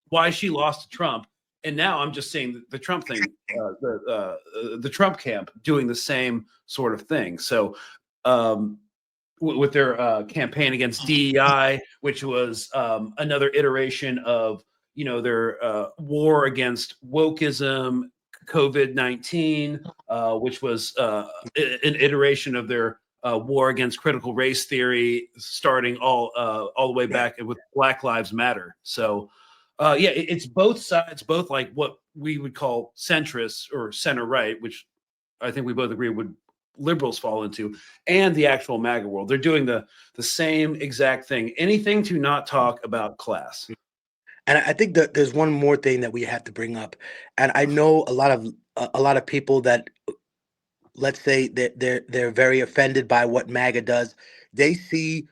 why she lost to Trump. And now I'm just saying the Trump thing, the Trump camp doing the same sort of thing. So with their campaign against DEI, which was another iteration of their war against wokeism, COVID-19, which was an iteration of their war against critical race theory, starting all the way back with Black Lives Matter. So, yeah, it's both sides, both like what we would call centrist or center right, which I think we both agree would liberals fall into, and the actual MAGA world. They're doing the same exact thing. Anything to not talk about class. And I think that there's one more thing that we have to bring up. And I know a lot of people that, let's say that they're very offended by what MAGA does. They see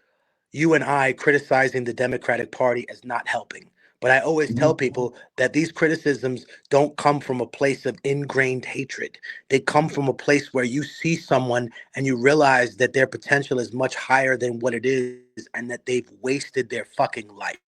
you and I criticizing the Democratic Party as not helping. But I always tell people that these criticisms don't come from a place of ingrained hatred. They come from a place where you see someone and you realize that their potential is much higher than what it is and that they've wasted their fucking life.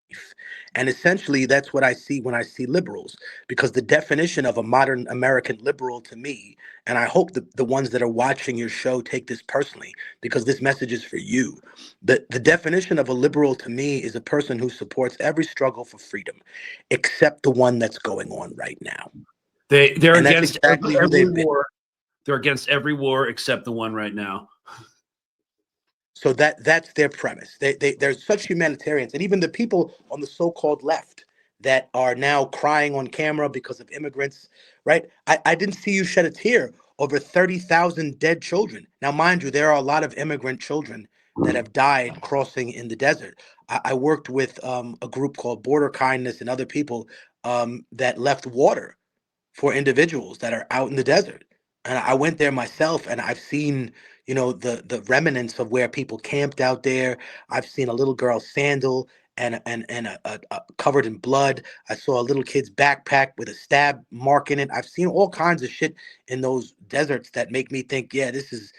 And essentially, that's what I see when I see liberals, because the definition of a modern American liberal to me, and I hope the ones that are watching your show take this personally, because this message is for you. The definition of a liberal to me is a person who supports every struggle for freedom, except the one that's going on right now. They're And that's against exactly who every they've been. war. They're against every war except the one right now. So that's their premise. They're such humanitarians, and even the people on the so-called left that are now crying on camera because of immigrants, right? I didn't see you shed a tear over 30,000 dead children. Now, mind you, there are a lot of immigrant children that have died crossing in the desert. I worked with a group called Border Kindness and other people that left water for individuals that are out in the desert. And I went there myself, and I've seen, the remnants of where people camped out there. I've seen a little girl's sandal and a covered in blood. I saw a little kid's backpack with a stab mark in it. I've seen all kinds of shit in those deserts that make me think, yeah, this is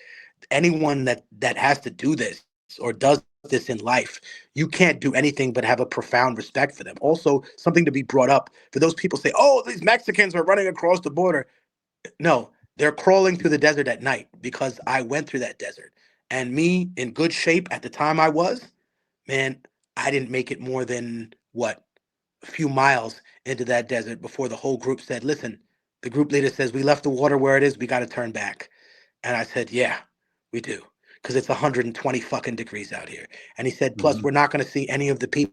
anyone that has to do this or does this in life. You can't do anything but have a profound respect for them. Also, something to be brought up for those people say, oh, these Mexicans are running across the border. No, they're crawling through the desert at night, because I went through that desert. And me, in good shape at the time I was, man, I didn't make it more than what, a few miles into that desert before the whole group said, listen, the group leader says, we left the water where it is, we got to turn back. And I said, yeah, we do. Because it's 120 fucking degrees out here. And he said, plus, we're not going to see any of the people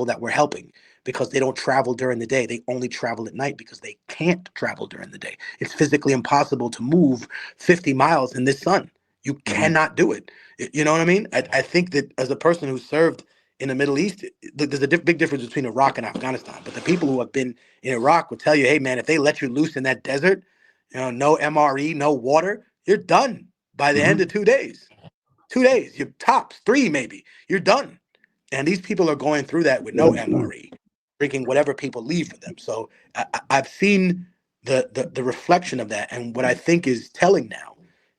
that we're helping, because they don't travel during the day. They only travel at night because they can't travel during the day. It's physically impossible to move 50 miles in this sun. You cannot do it. You know what I mean? I think that as a person who served in the Middle East, there's a big difference between Iraq and Afghanistan. But the people who have been in Iraq will tell you, hey, man, if they let you loose in that desert, no MRE, no water, you're done by the end of 2 days. 2 days, your tops, 3 maybe, you're done. And these people are going through that with no MRE, drinking whatever people leave for them. So I've seen the reflection of that. And what I think is telling now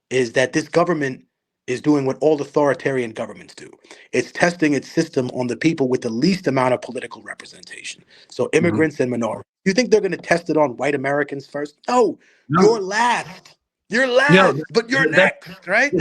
is that this government is doing what all authoritarian governments do. It's testing its system on the people with the least amount of political representation. So immigrants and minorities. You think they're going to test it on white Americans first? No, you're No, last. You're no, last, but you're that next, right?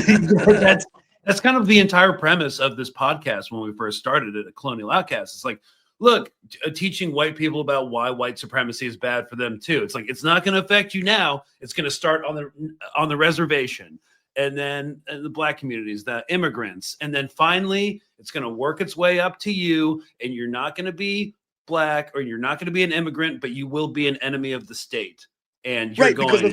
that's kind of the entire premise of this podcast when we first started it at Colonial Outcast. It's like, look, teaching white people about why white supremacy is bad for them too. It's like, it's not going to affect you now. It's going to start on the reservation, and then the black communities, the immigrants, and then finally it's going to work its way up to you. And you're not going to be black, or you're not going to be an immigrant, but you will be an enemy of the state. And you're Right, because going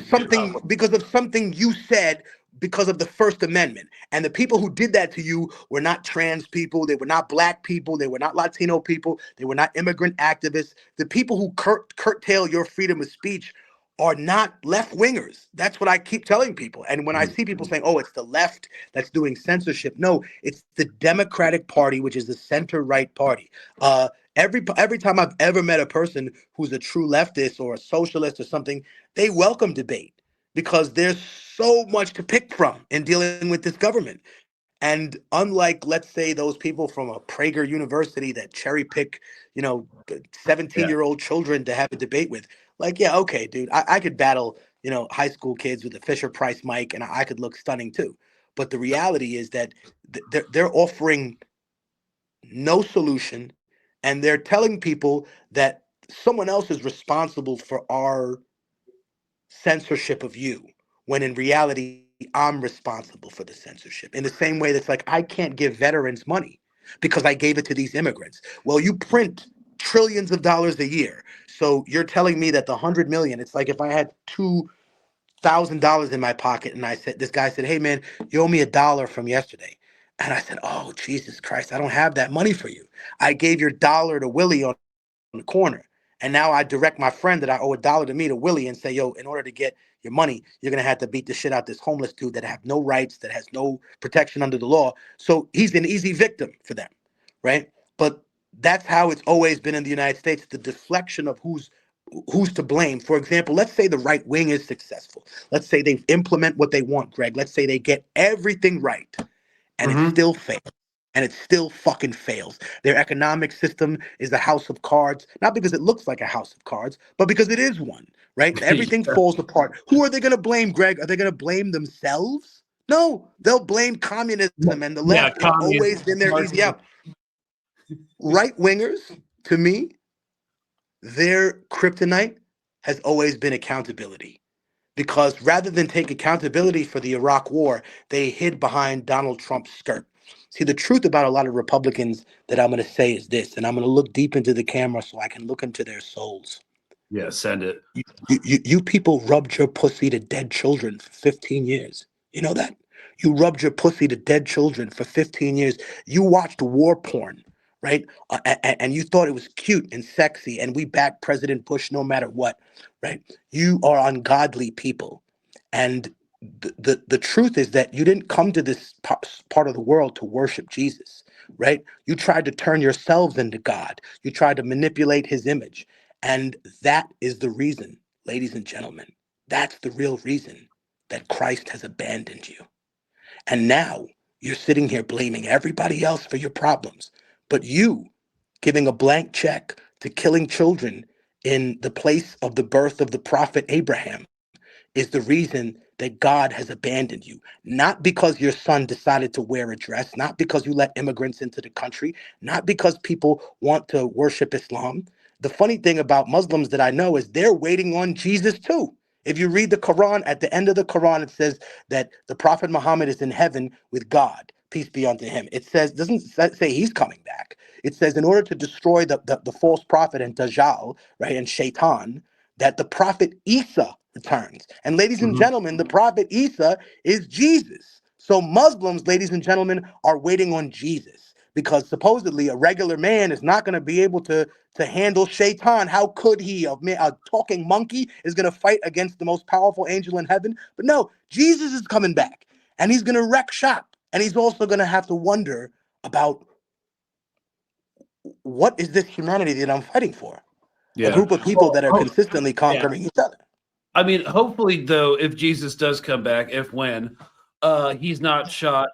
of something you said, because of the First Amendment. And the people who did that to you were not trans people, they were not black people, they were not Latino people, they were not immigrant activists. The people who curtail your freedom of speech are not left wingers. That's what I keep telling people. And when I see people saying, oh, it's the left that's doing censorship, no, it's the Democratic Party, which is the center right party. Every time I've ever met a person who's a true leftist or a socialist or something, they welcome debate, because there's so much to pick from in dealing with this government. And unlike, let's say, those people from a Prager university that cherry pick, 17-year-old children to have a debate with, like, yeah, okay, dude, I could battle, high school kids with a Fisher Price mic, and I could look stunning too. But the reality is that they're offering no solution, and they're telling people that someone else is responsible for our censorship of you, when in reality I'm responsible for the censorship. In the same way that's like, I can't give veterans money because I gave it to these immigrants. Well, you print trillions of dollars a year, so you're telling me that the 100 million, it's like if I had $2,000 in my pocket, and I said, this guy said, hey man, you owe me $1 from yesterday. And I said, oh Jesus Christ, I don't have that money for you. I gave your dollar to Willie on the corner. And now I direct my friend that I owe $1 to me to Willie and say, yo, in order to get your money, you're gonna have to beat the shit out this homeless dude that have no rights, that has no protection under the law. So he's an easy victim for them, right? But that's how it's always been in the United States, the deflection of who's to blame. For example, let's say the right wing is successful. Let's say they implement what they want, Greg. Let's say they get everything right, and it Mm-hmm. still fails. And it still fucking fails. Their economic system is a house of cards, not because it looks like a house of cards, but because it is one, right? Everything falls apart. Who are they going to blame, Greg? Are they going to blame themselves? No, they'll blame communism, and the Yeah, left has communism, always been their easy Marxism. out. Right wingers, to me, their kryptonite has always been accountability, because rather than take accountability for the Iraq war, they hid behind Donald Trump's skirt. See, the truth about a lot of Republicans that I'm going to say is this, and I'm going to look deep into the camera so I can look into their souls. Yeah, send it. You people rubbed your pussy to dead children for 15 years. You know that? You rubbed your pussy to dead children for 15 years. You watched war porn, right? And you thought it was cute and sexy, and we backed President Bush no matter what, right? You are ungodly people. And the truth is that you didn't come to this part of the world to worship Jesus, right? You tried to turn yourselves into God. You tried to manipulate his image. And that is the reason, ladies and gentlemen, that's the real reason that Christ has abandoned you. And now you're sitting here blaming everybody else for your problems, but you giving a blank check to killing children in the place of the birth of the prophet Abraham is the reason that God has abandoned you. Not because your son decided to wear a dress, not because you let immigrants into the country, not because people want to worship Islam. The funny thing about Muslims that I know is they're waiting on Jesus too. If you read the Quran, at the end of the Quran, it says that the Prophet Muhammad is in heaven with God. Peace be unto him. It says, doesn't say he's coming back. It says, in order to destroy the false prophet and Dajjal, right, and Shaitan, that the prophet Isa returns. And ladies and Mm-hmm. gentlemen, the prophet Isa is Jesus. So Muslims, ladies and gentlemen, are waiting on Jesus, because supposedly a regular man is not going to be able to handle Shaitan. How could he? A talking monkey is going to fight against the most powerful angel in heaven? But no, Jesus is coming back, and he's going to wreck shop. And he's also going to have to wonder about, what is this humanity that I'm fighting for? A Yeah. group of people Well, that are consistently yeah. conquering each other. I mean, hopefully, though, if Jesus does come back, if when, he's not shot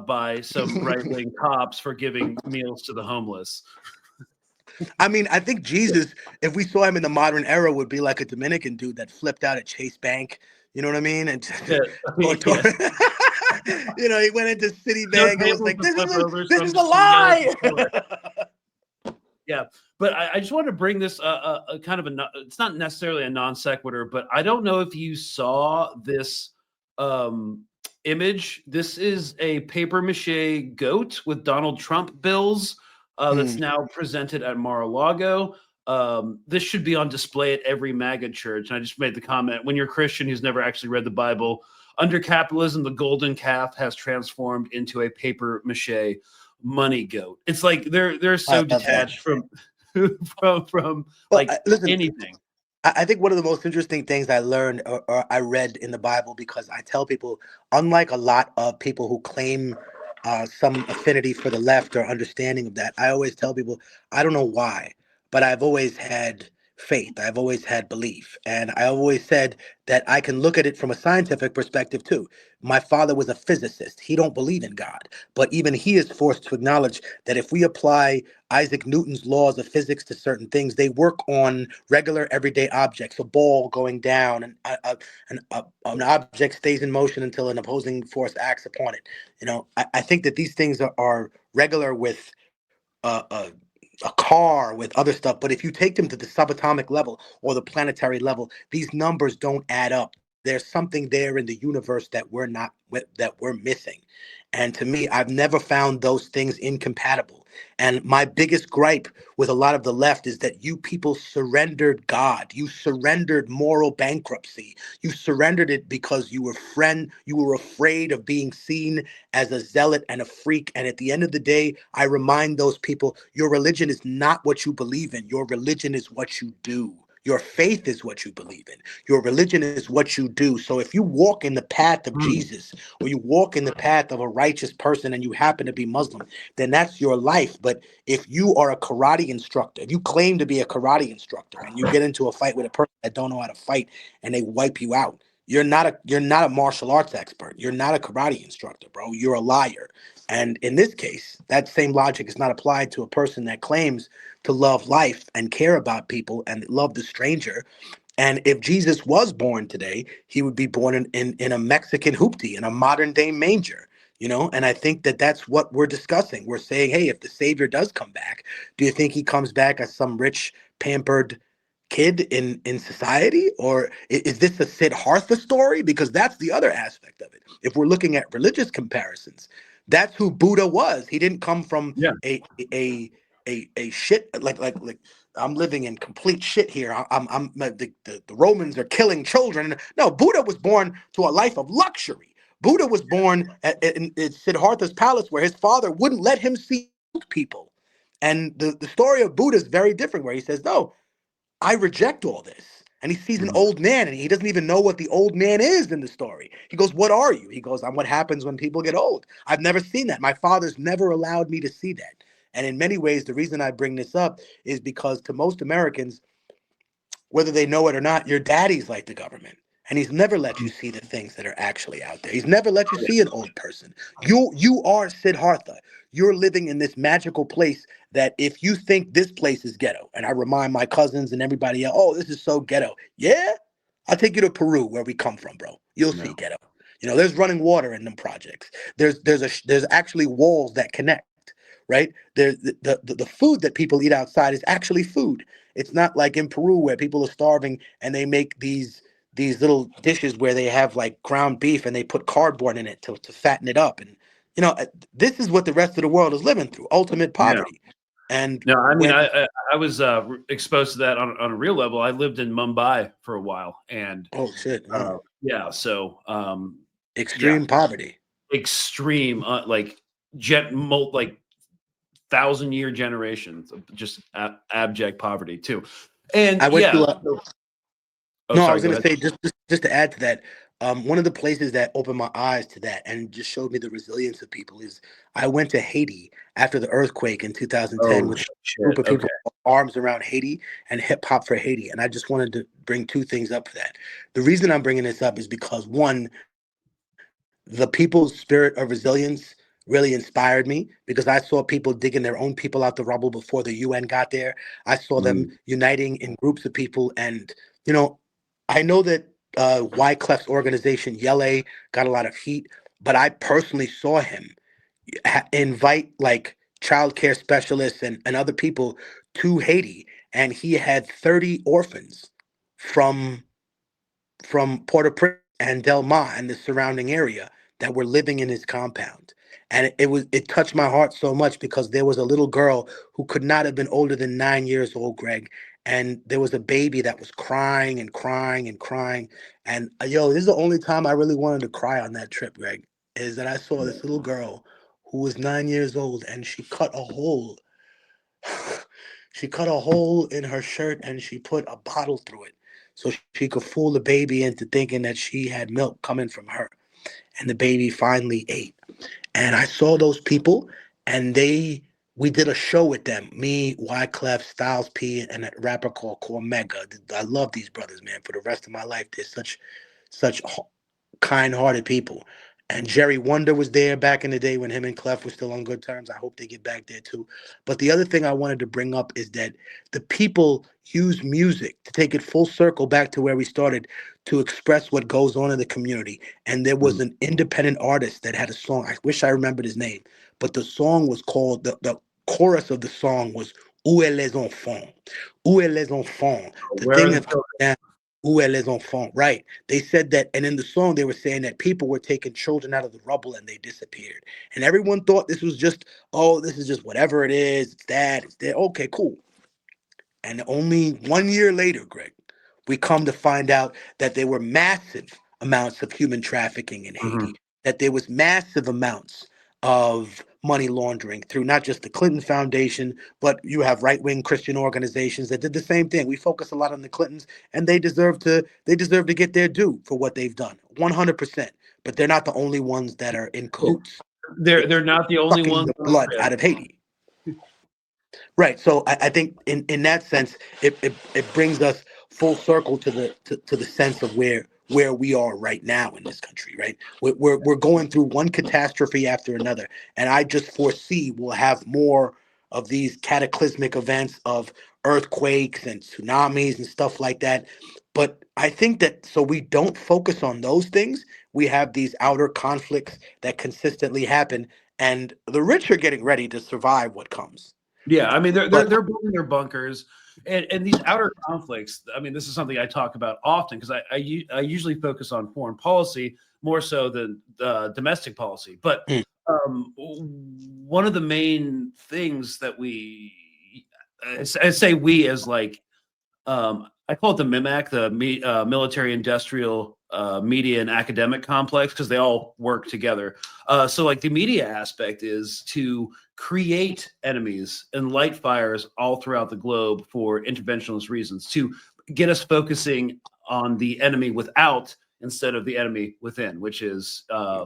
by some right wing cops for giving meals to the homeless. I mean, I think Jesus, if we saw him in the modern era, would be like a Dominican dude that flipped out at Chase Bank. You know what I mean? And Yeah, I or, mean, yeah. he went into No Citibank and was tables like, to flip over, so this I'm is a just going to yell at the lie." killer. Yeah, but I just want to bring this a kind of it's not necessarily a non sequitur, but I don't know if you saw this um, image. This is a paper mache goat with Donald Trump bills that's Hmm. now presented at Mar-a-Lago. This should be on display at every MAGA church. And I just made the comment, when you're a Christian who's never actually read the Bible, under capitalism, the golden calf has transformed into a paper mache money goat. It's like they're I so love that. detached from from Well, like listen, anything. I think one of the most interesting things I learned, or I read in the Bible, because I tell people, unlike a lot of people who claim some affinity for the left or understanding of that, I always tell people, I don't know why, but I've always had faith. I've always had belief. And I always said that I can look at it from a scientific perspective too. My father was a physicist. He don't believe in God, but even he is forced to acknowledge that if we apply Isaac Newton's laws of physics to certain things, they work on regular everyday objects. A ball going down, and an object stays in motion until an opposing force acts upon it. I think that these things are regular with uh, uh, a car, with other stuff. But if you take them to the subatomic level or the planetary level, these numbers don't add up. There's something there in the universe that we're missing. And to me, I've never found those things incompatible. And my biggest gripe with a lot of the left is that you people surrendered God. You surrendered moral bankruptcy. You surrendered it because you were afraid of being seen as a zealot and a freak. And at the end of the day, I remind those people, your religion is not what you believe in. Your religion is what you do. Your faith is what you believe in. Your religion is what you do. So if you walk in the path of Hmm. Jesus, or you walk in the path of a righteous person and you happen to be Muslim, then that's your life. But if you are a karate instructor, if you claim to be a karate instructor and you get into a fight with a person that don't know how to fight and they wipe you out, you're not a martial arts expert. You're not a karate instructor, bro. You're a liar. And in this case, that same logic is not applied to a person that claims to love life and care about people and love the stranger. And if Jesus was born today, he would be born in a Mexican hoopty, in a modern day manger, And I think that that's what we're discussing. We're saying, hey, if the Savior does come back, do you think he comes back as some rich, pampered kid in society? Or is this a Siddhartha story? Because that's the other aspect of it. If we're looking at religious comparisons, that's who Buddha was. He didn't come from Yeah. a shit like I'm living in complete shit here. The Romans are killing children. No, Buddha was born to a life of luxury. Buddha was born in Siddhartha's palace where his father wouldn't let him see people. And the story of Buddha is very different, where he says, no, I reject all this. And he sees an Mhm. old man and he doesn't even know what the old man is in the story. He goes, what are you? He goes, I'm what happens when people get old. I've never seen that. My father's never allowed me to see that. And in many ways, the reason I bring this up is because to most Americans, whether they know it or not, your daddy's like the government. And he's never let you see the things that are actually out there. He's never let you see an old person. You are Siddhartha. You're living in this magical place that if you think this place is ghetto, and I remind my cousins and everybody else, oh, this is so ghetto. Yeah? I'll take you to Peru, where we come from, bro. You'll see No. ghetto. There's running water in them projects. There's actually walls that connect, right? The food that people eat outside is actually food. It's not like in Peru where people are starving and they make these little dishes where they have like ground beef and they put cardboard in it to fatten it up. And this is what the rest of the world is living through: ultimate Yeah. poverty. And No, I mean, when I was exposed to that on a real level. I lived in Mumbai for a while, and oh shit, yeah, so yeah, extreme poverty. extreme, like like 1,000-year generations of just abject poverty too. And I went yeah, to oh, No, I sorry, was go gonna ahead. say just to add to that, one of the places that opened my eyes to that and just showed me the resilience of people is I went to Haiti after the earthquake in 2010 Oh with a group shit. of Okay. people, arms around Haiti and hip hop for Haiti. And I just wanted to bring two things up for that. The reason I'm bringing this up is because one, the people's spirit of resilience really inspired me because I saw people digging their own people out the rubble before the UN got there. I saw them Mm, uniting in groups of people. And, you know, I know that Wyclef's organization, Yele, got a lot of heat, but I personally saw him invite like child care specialists and other people to Haiti. And he had 30 orphans from Port-au-Prince and Del Mar and the surrounding area that were living in his compound. And it touched my heart so much because there was a little girl who could not have been older than 9 years old, Greg. And there was a baby that was crying and crying and crying. And yo, this is the only time I really wanted to cry on that trip, Greg, is that I saw this little girl who was 9 years old and she cut a hole. She cut a hole in her shirt and she put a bottle through it so she could fool the baby into thinking that she had milk coming from her. And the baby finally ate. And I saw those people and they we did a show with them. Me, Wyclef, Styles P, and a rapper called Cormega. I love these brothers, man. For the rest of my life, they're such kind-hearted people. And Jerry Wonder was there back in the day when him and Clef were still on good terms. I hope they get back there too. But the other thing I wanted to bring up is that the people use music to take it full circle back to where we started, to express what goes on in the community. And there was an independent artist that had a song. I wish I remembered his name, but the song was called, the chorus of the song was Où est les enfants? Où est les enfants? The Where are thing the has come down. Où est les enfants? Right. They said that, and in the song they were saying that people were taking children out of the rubble and they disappeared. And everyone thought this was just, oh, this is just whatever it is. It's that. It's that. Okay, cool. And only 1 year later, Greg, we come to find out that there were massive amounts of human trafficking in Haiti, that there was massive amounts of money laundering through not just the Clinton Foundation, but you have right-wing Christian organizations that did the same thing. We focus a lot on the Clintons, and they deserve to get their due for what they've done, 100%. But they're not the only ones that are in cahoots. They're not the only Sucking ones the on blood the out of Haiti. Right. So I think in that sense, it brings us full circle to the sense of where we are right now in this country. Right. We're going through one catastrophe after another, and I just foresee we'll have more of these cataclysmic events of earthquakes and tsunamis and stuff like that. But I think that so we don't focus on those things, we have these outer conflicts that consistently happen, and the rich are getting ready to survive what comes. Yeah, I mean But they're building their bunkers, and these outer conflicts. I mean, this is something I talk about often because I usually focus on foreign policy more so than domestic policy. But mm, one of the main things that I say we as like I call it the MIMAC, the military industrial media and academic complex, because they all work together. So like the media aspect is to create enemies and light fires all throughout the globe for interventionist reasons, to get us focusing on the enemy without instead of the enemy within, which is a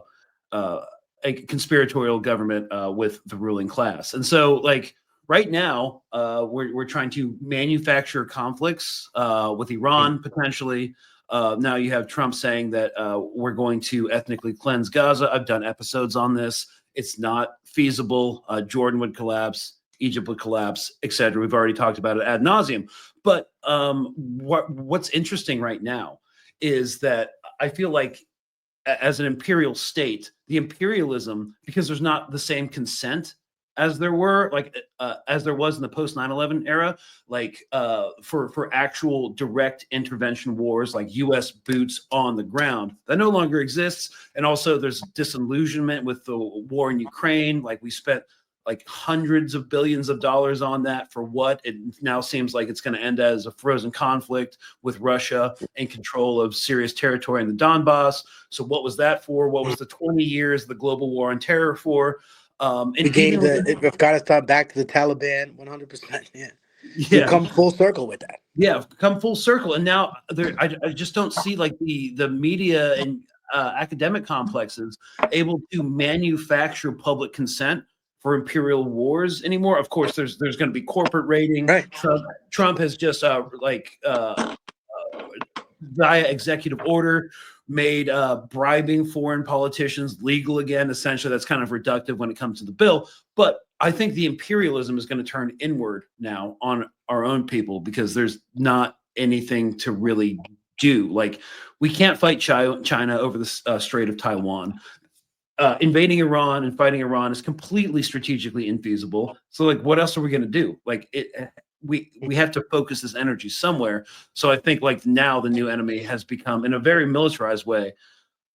conspiratorial government with the ruling class. And so like right now, we're trying to manufacture conflicts with mm, Iran potentially. Now you have Trump saying that we're going to ethnically cleanse Gaza. I've done episodes on this. It's not feasible. Jordan would collapse. Egypt would collapse, etc. We've already talked about it ad nauseum. But what's interesting right now is that I feel like as an imperial state, the imperialism, because there's not the same consent as there were, like as there was in the post 9/11 era, like for actual direct intervention wars, like U.S. boots on the ground, that no longer exists. And also, there's disillusionment with the war in Ukraine. Like we spent like hundreds of billions of dollars on that for what it now seems like it's going to end as a frozen conflict with Russia in control of serious territory in the Donbass. So what was that for? What mm. was the 20 years of the global war on terror for? We And gave even the within, Afghanistan back to the Taliban 100%. Yeah. We've yeah, come full circle with that. yeah, come full circle. And now I just don't see like the media and academic complexes able to manufacture public consent for imperial wars anymore. Of course, there's going to be corporate raiding. Right. Trump has just via executive order made bribing foreign politicians legal again. Essentially, that's kind of reductive when it comes to the bill. But I think the imperialism is going to turn inward now on our own people because there's not anything to really do. Like we can't fight China over the Strait of Taiwan. Invading Iran and fighting Iran is completely strategically infeasible. So like, what else are we going to do? Like we have to focus this energy somewhere. So I think like now the new enemy has become in a very militarized way,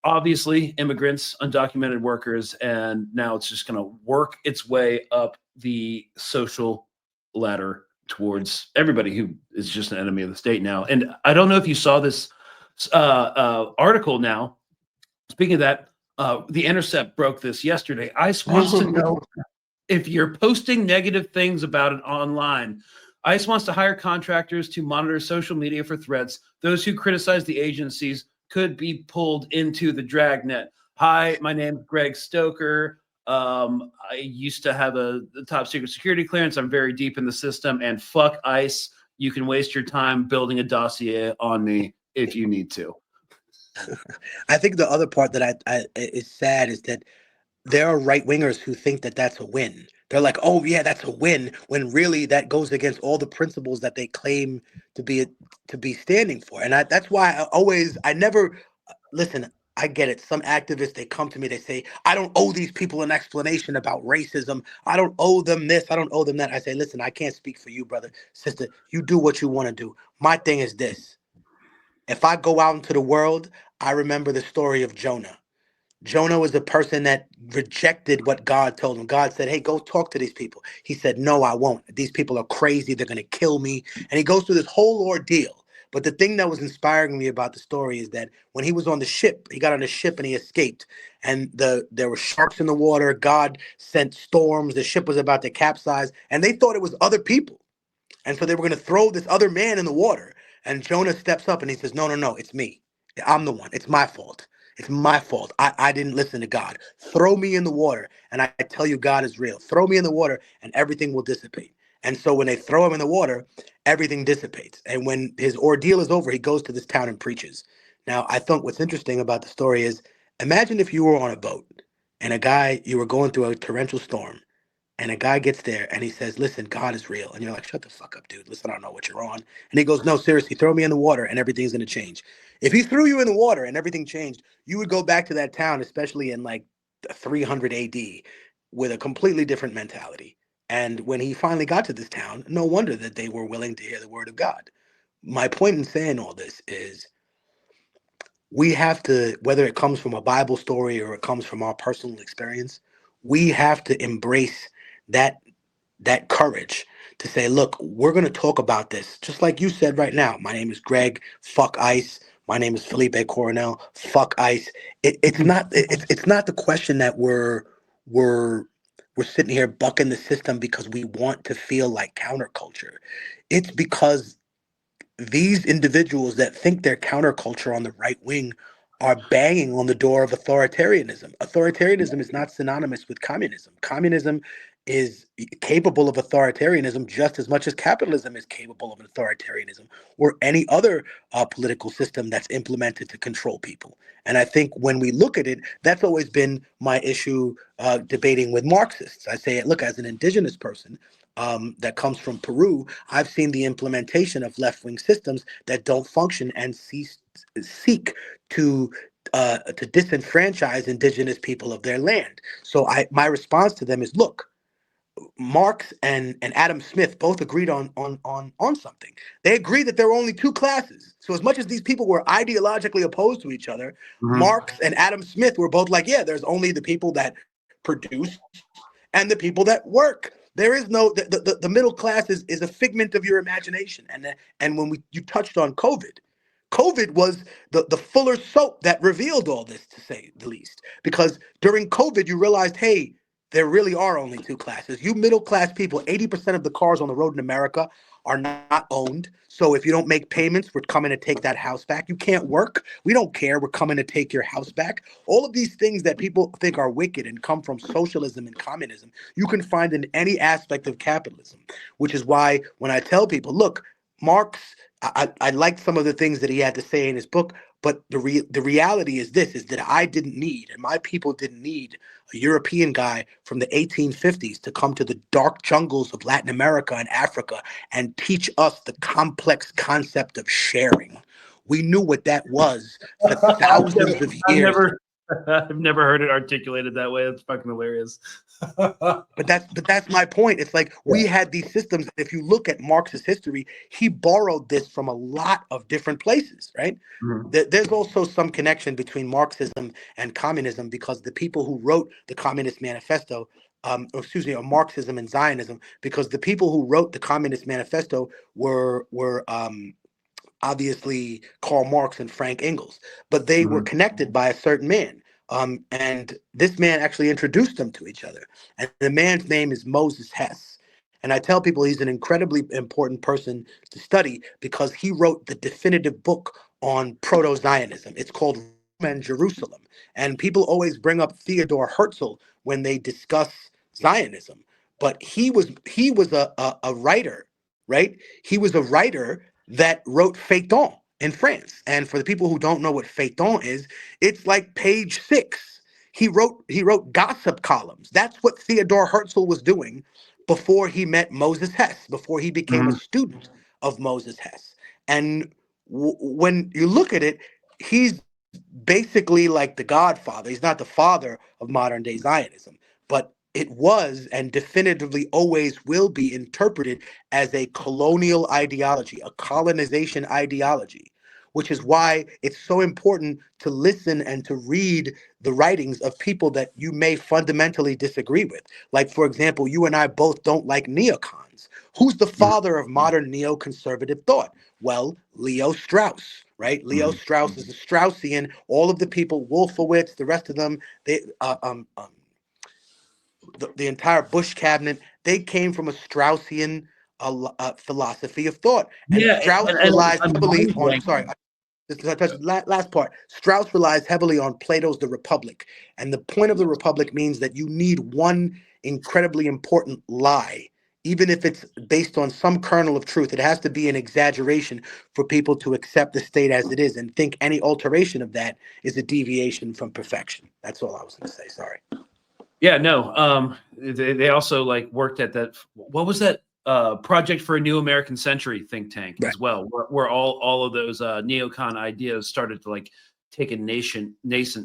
obviously immigrants, undocumented workers, and now it's just going to work its way up the social ladder towards everybody who is just an enemy of the state now. And I don't know if you saw this article now. Speaking of that, The Intercept broke this yesterday. ICE wants to know if you're posting negative things about it online. ICE wants to hire contractors to monitor social media for threats. Those who criticize the agencies could be pulled into the dragnet. Hi, my name is Greg Stoker. I used to have a top secret security clearance. I'm very deep in the system, and fuck ICE. You can waste your time building a dossier on me if you need to. I think the other part that I is sad is that there are right wingers who think that that's a win. They're like, "Oh yeah, that's a win," when really that goes against all the principles that they claim to be standing for. And that's why I never listen. I get it. Some activists, they come to me, they say, "I don't owe these people an explanation about racism. I don't owe them this. I don't owe them that." I say, "Listen, I can't speak for you, brother, sister. You do what you want to do. My thing is this: if I go out into the world, I remember the story of Jonah. Jonah was the person that rejected what God told him. God said, "Hey, go talk to these people." He said, "No, I won't. These people are crazy. They're going to kill me." And he goes through this whole ordeal. But the thing that was inspiring me about the story is that when he was on the ship, he got on the ship and he escaped. And there were sharks in the water. God sent storms. The ship was about to capsize. And they thought it was other people. And so they were going to throw this other man in the water. And Jonah steps up and he says, "No, no, no, it's me. I'm the one. It's my fault. It's my fault. I didn't listen to God. Throw me in the water, and I tell you God is real. Throw me in the water, and everything will dissipate." And so when they throw him in the water, everything dissipates. And when his ordeal is over, he goes to this town and preaches. Now, I think what's interesting about the story is, imagine if you were on a boat and you were going through a torrential storm, and a guy gets there and he says, "Listen, God is real." And you're like, "Shut the fuck up, dude. Listen, I don't know what you're on." And he goes, "No, seriously, throw me in the water and everything's going to change." If he threw you in the water and everything changed, you would go back to that town, especially in like 300 AD, with a completely different mentality. And when he finally got to this town, no wonder that they were willing to hear the word of God. My point in saying all this is we have to, whether it comes from a Bible story or it comes from our personal experience, we have to embrace that courage to say, "Look, we're going to talk about this." Just like you said right now, my name is Greg, fuck ICE. My name is Felipe Coronel, fuck ICE. It's not the question that we're we're sitting here bucking the system because we want to feel like counterculture. It's because these individuals that think they're counterculture on the right wing are banging on the door of authoritarianism. Authoritarianism is not synonymous with communism. Communism is capable of authoritarianism just as much as capitalism is capable of authoritarianism or any other political system that's implemented to control people. And I think when we look at it, that's always been my issue debating with Marxists. I say, look, as an indigenous person, that comes from Peru, I've seen the implementation of left-wing systems that don't function and seek to disenfranchise indigenous people of their land. So my response to them is, look, Marx and Adam Smith both agreed on something. They agreed that there were only two classes. So as much as these people were ideologically opposed to each other, Marx and Adam Smith were both like, yeah, there's only the people that produce and the people that work. There is no the middle class is a figment of your imagination. And when you touched on COVID, COVID was the fuller soap that revealed all this, to say the least. Because during COVID, you realized, hey, there really are only two classes. You middle class people, 80% of the cars on the road in America are not owned. So if you don't make payments, we're coming to take that house back. You can't work. We don't care. We're coming to take your house back. All of these things that people think are wicked and come from socialism and communism, you can find in any aspect of capitalism, which is why when I tell people, look, Marx, I liked some of the things that he had to say in his book, but the reality is this, is that I didn't need, and my people didn't need, a European guy from the 1850s to come to the dark jungles of Latin America and Africa and teach us the complex concept of sharing. We knew what that was for thousands of I've years. never, I've never heard it articulated that way. That's fucking hilarious. But that's my point. It's like we had these systems. If you look at Marx's history, he borrowed this from a lot of different places, right? There's also some connection between Marxism and communism because the people who wrote the Communist Manifesto, or Marxism and Zionism, because the people who wrote the Communist Manifesto were obviously Karl Marx and Frank Engels, but they were connected by a certain man. And this man actually introduced them to each other. And the man's name is Moses Hess. And I tell people he's an incredibly important person to study because he wrote the definitive book on Proto-Zionism. It's called Rome and Jerusalem. And people always bring up Theodore Herzl when they discuss Zionism. But he was a writer, right? He was a writer that wrote Feuilleton in France. And for the people who don't know what Feuilleton is, it's like page 6. He wrote gossip columns. That's what Theodore Herzl was doing before he met Moses Hess, before he became a Mhm. student of Moses Hess. And when you look at it, he's basically like the godfather. He's not the father of modern day Zionism, but it was and definitively always will be interpreted as a colonial ideology, a colonization ideology, which is why it's so important to listen and to read the writings of people that you may fundamentally disagree with. Like, for example, you and I both don't like neocons. Who's the Mhm. father of modern neoconservative thought? Well, Leo Strauss, right? Leo Mhm. Strauss is a Straussian. All of the people, Wolfowitz, the rest of them, the entire Bush cabinet, they came from a Straussian philosophy of thought. And Yeah, Strauss and relies I'm heavily mind on, blank. sorry, just to touch last part. Strauss relies heavily on Plato's The Republic. And the point of the Republic means that you need one incredibly important lie. Even if it's based on some kernel of truth, it has to be an exaggeration for people to accept the state as it is and think any alteration of that is a deviation from perfection. That's all I was going to say. Sorry. Yeah, no. They also like worked at that. What was that project for a new American century think tank Right. as well, where all of those neocon ideas started to like take a nascent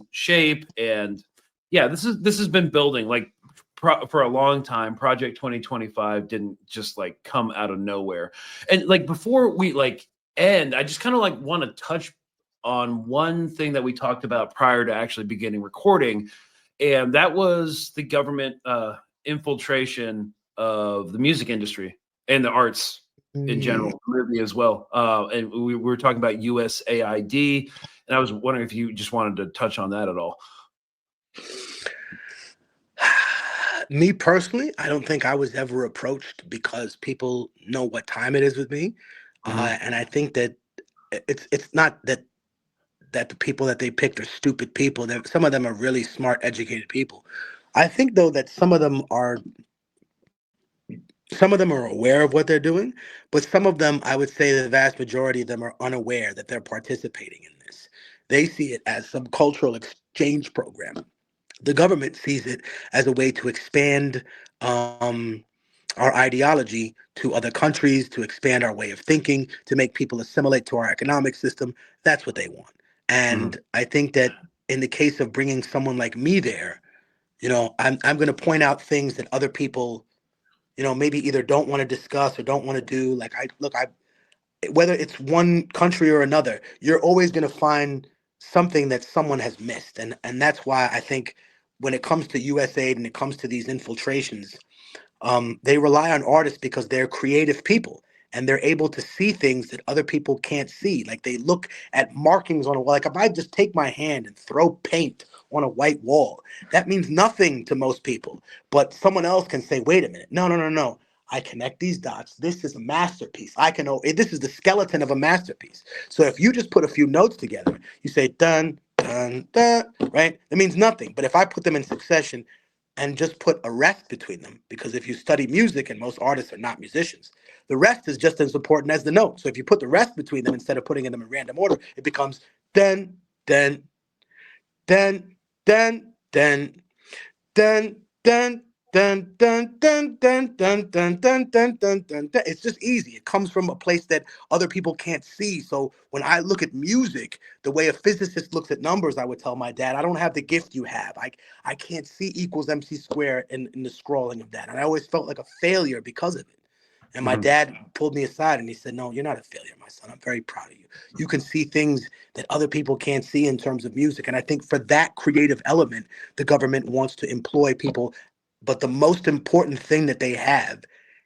shape. And yeah, this has been building like for a long time. Project 2025 didn't just like come out of nowhere. And like before we like end, I just kind of like want to touch on one thing that we talked about prior to actually beginning recording, and that was the government infiltration of the music industry and the arts in Mm, general, movie as well. And we were talking about USAID, and I was wondering if you just wanted to touch on that at all. Me personally, I don't think I was ever approached because people know what time it is with me, Mhm. and I think that it's not that the people that they picked are stupid people. That some of them are really smart, educated people. I think though that some of them are aware of what they're doing, but some of them, I would say, the vast majority of them are unaware that they're participating in this. They see it as some cultural exchange program. The government sees it as a way to expand um, our ideology to other countries, to expand our way of thinking, to make people assimilate to our economic system. That's what they want. Mhm. And I think that in the case of bringing someone like me there, I'm going to point out things that other people, maybe either don't want to discuss or don't want to do. Like I whether it's one country or another, you're always going to find something that someone has missed, and that's why I think when it comes to USAID and it comes to these infiltrations, they rely on artists because they're creative people and they're able to see things that other people can't see. Like they look at markings on a wall. Like if I just take my hand and throw paint on a white wall, that means nothing to most people. But someone else can say, wait a minute, no, no, no, no. I connect these dots. This is a masterpiece. This is the skeleton of a masterpiece. So if you just put a few notes together, you say dun, dun, dun, right? It means nothing. But if I put them in succession, and just put a rest between them, because if you study music, and most artists are not musicians, the rest is just as important as the note. So if you put the rest between them instead of putting them in random order, it becomes then then then then then then then dun dun dun dun dun dun dun dun dun dun. It's just easy. It comes from a place that other people can't see. So when I look at music, the way a physicist looks at numbers, I would tell my dad, I don't have the gift you have. I can't see equals MC squared in the scrolling of that. And I always felt like a failure because of it. And my Mhm. dad pulled me aside and he said, no, you're not a failure, my son. I'm very proud of you. You can see things that other people can't see in terms of music. And I think for that creative element, the government wants to employ people. But the most important thing that they have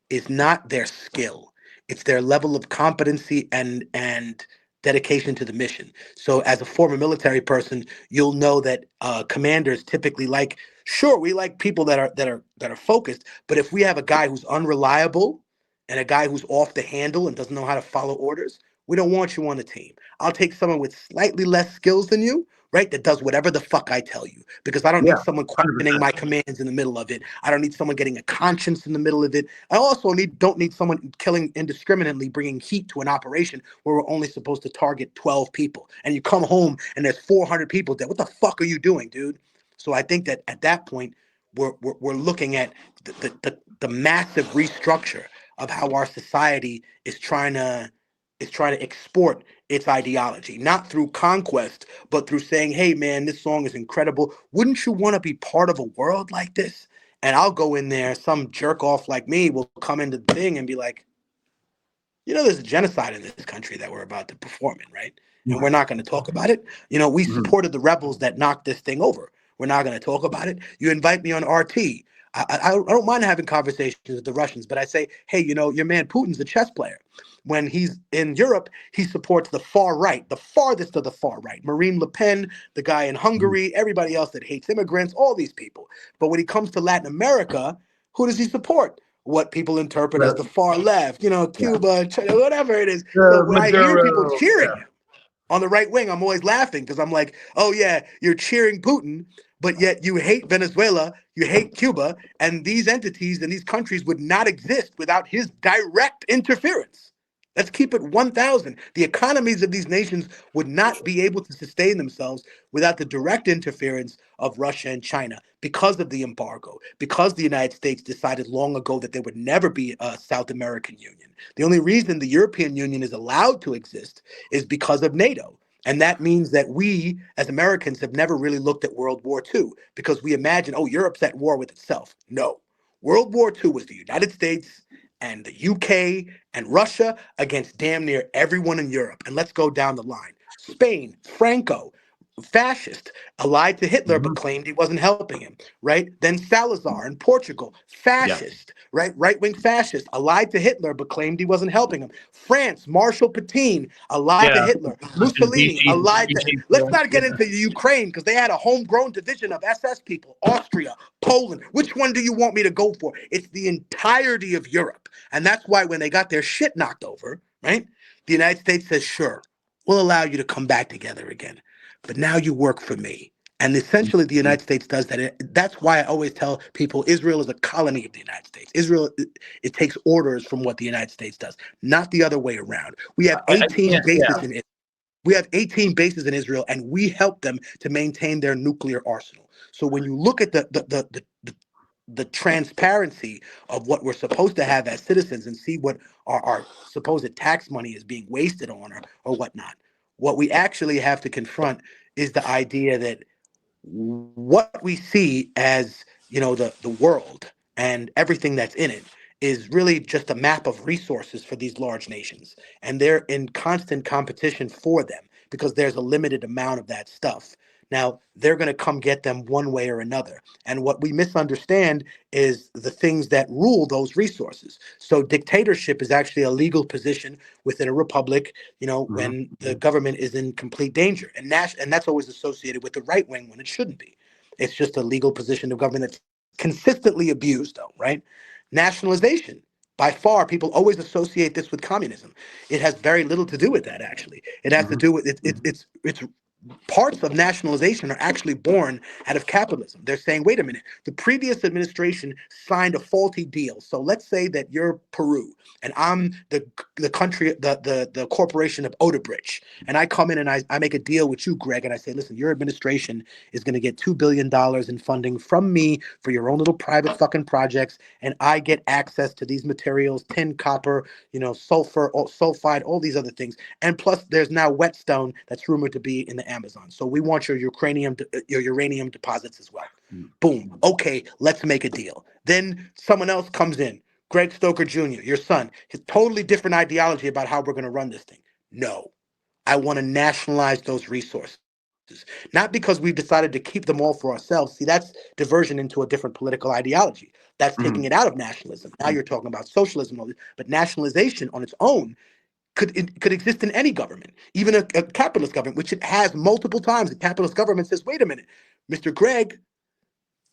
is not their skill. It's their level of competency and dedication to the mission. So as a former military person, you'll know that commanders typically like, sure, we like people that are focused, but if we have a guy who's unreliable and a guy who's off the handle and doesn't know how to follow orders, we don't want you on the team. I'll take someone with slightly less skills than you, right? That does whatever the fuck I tell you, because I don't Yeah, need someone questioning 100%. my commands in the middle of it. I don't need someone getting a conscience in the middle of it. I also don't need someone killing indiscriminately, bringing heat to an operation where we're only supposed to target 12 people. And you come home and there's 400 people dead. What the fuck are you doing, dude? So I think that at that point, we're looking at the massive restructure of how our society is trying to export its ideology, not through conquest, but through saying, hey man, this song is incredible. Wouldn't you want to be part of a world like this? And I'll go in there, some jerk off like me will come into the thing and be like, there's a genocide in this country that we're about to perform in, right? And we're not going to talk about it. We Mhm. supported the rebels that knocked this thing over. We're not going to talk about it. You invite me on RT. I don't mind having conversations with the Russians, but I say, hey, your man Putin's a chess player. When he's in Europe, he supports the far right, the farthest of the far right. Marine Le Pen, the guy in Hungary, everybody else that hates immigrants, all these people. But when he comes to Latin America, who does he support? What people interpret as the far left, Yeah. Cuba, China, whatever it is. So when I hear people Maduro. cheering Yeah. him on the right wing, I'm always laughing because I'm like, oh yeah, you're cheering Putin, but yet you hate Venezuela, you hate Cuba, and these entities and these countries would not exist without his direct interference. Let's keep it 1,000. The economies of these nations would not be able to sustain themselves without the direct interference of Russia and China because of the embargo, because the United States decided long ago that there would never be a South American Union. The only reason the European Union is allowed to exist is because of NATO. And that means that we, as Americans, have never really looked at World War II because we imagine, oh, Europe's at war with itself. No. World War II was the United States and the UK and Russia against damn near everyone in Europe. And let's go down the line. Spain, Franco, fascist, allied to Hitler, but Mhm. claimed he wasn't helping him, right? Then Salazar in Portugal, Yeah. fascist, right? Right-wing fascist, allied to Hitler, but claimed he wasn't helping him. France, Marshal Pétain, allied to Yeah. Hitler. And Mussolini, allied to... Let's not get Yeah. into Ukraine, because they had a homegrown division of SS people, Austria, Poland. Which one do you want me to go for? It's the entirety of Europe. And that's why when they got their shit knocked over, right? The United States says, sure, we'll allow you to come back together again. But now you work for me. And essentially, the United States does that. That's why I always tell people Israel is a colony of the United States. Israel, it takes orders from what the United States does, not the other way around. We have I 18 can't. Yeah. bases in it. We have 18 bases in Israel, and we help them to maintain their nuclear arsenal. So when you look at the transparency of what we're supposed to have as citizens and see what our supposed tax money is being wasted on or whatnot, what we actually have to confront is the idea that what we see as the world and everything that's in it is really just a map of resources for these large nations, and they're in constant competition for them because there's a limited amount of that stuff. Now they're going to come get them one way or another, and what we misunderstand is the things that rule those resources. So dictatorship is actually a legal position within a republic, Mhm. when the government is in complete danger. And that's always associated with the right wing when it shouldn't be. It's just a legal position of government that's consistently abused, though, right? Nationalization. By far, people always associate this with communism. It has very little to do with that, actually. It has to Mhm. do with it's parts of nationalization are actually born out of capitalism. They're saying, wait a minute, the previous administration signed a faulty deal. So let's say that you're Peru and I'm the country, the corporation of Odebrecht. And I come in and I make a deal with you, Greg, and I say, listen, your administration is going to get $2 billion in funding from me for your own little private fucking projects. And I get access to these materials, tin, copper, sulfur, sulfide, all these other things. And plus, there's now whetstone that's rumored to be in the Amazon. So we want your uranium deposits as well. Boom. Okay, let's make a deal. Then someone else comes in, Greg Stoker Jr., your son, his totally different ideology about how we're going to run this thing. No, I want to nationalize those resources. Not because we've decided to keep them all for ourselves. See, that's diversion into a different political ideology. That's taking Mhm. it out of nationalism. Now you're talking about socialism, but nationalization on its own could exist in any government, even a capitalist government, which it has multiple times. The capitalist government says, wait a minute, Mr. Gregg,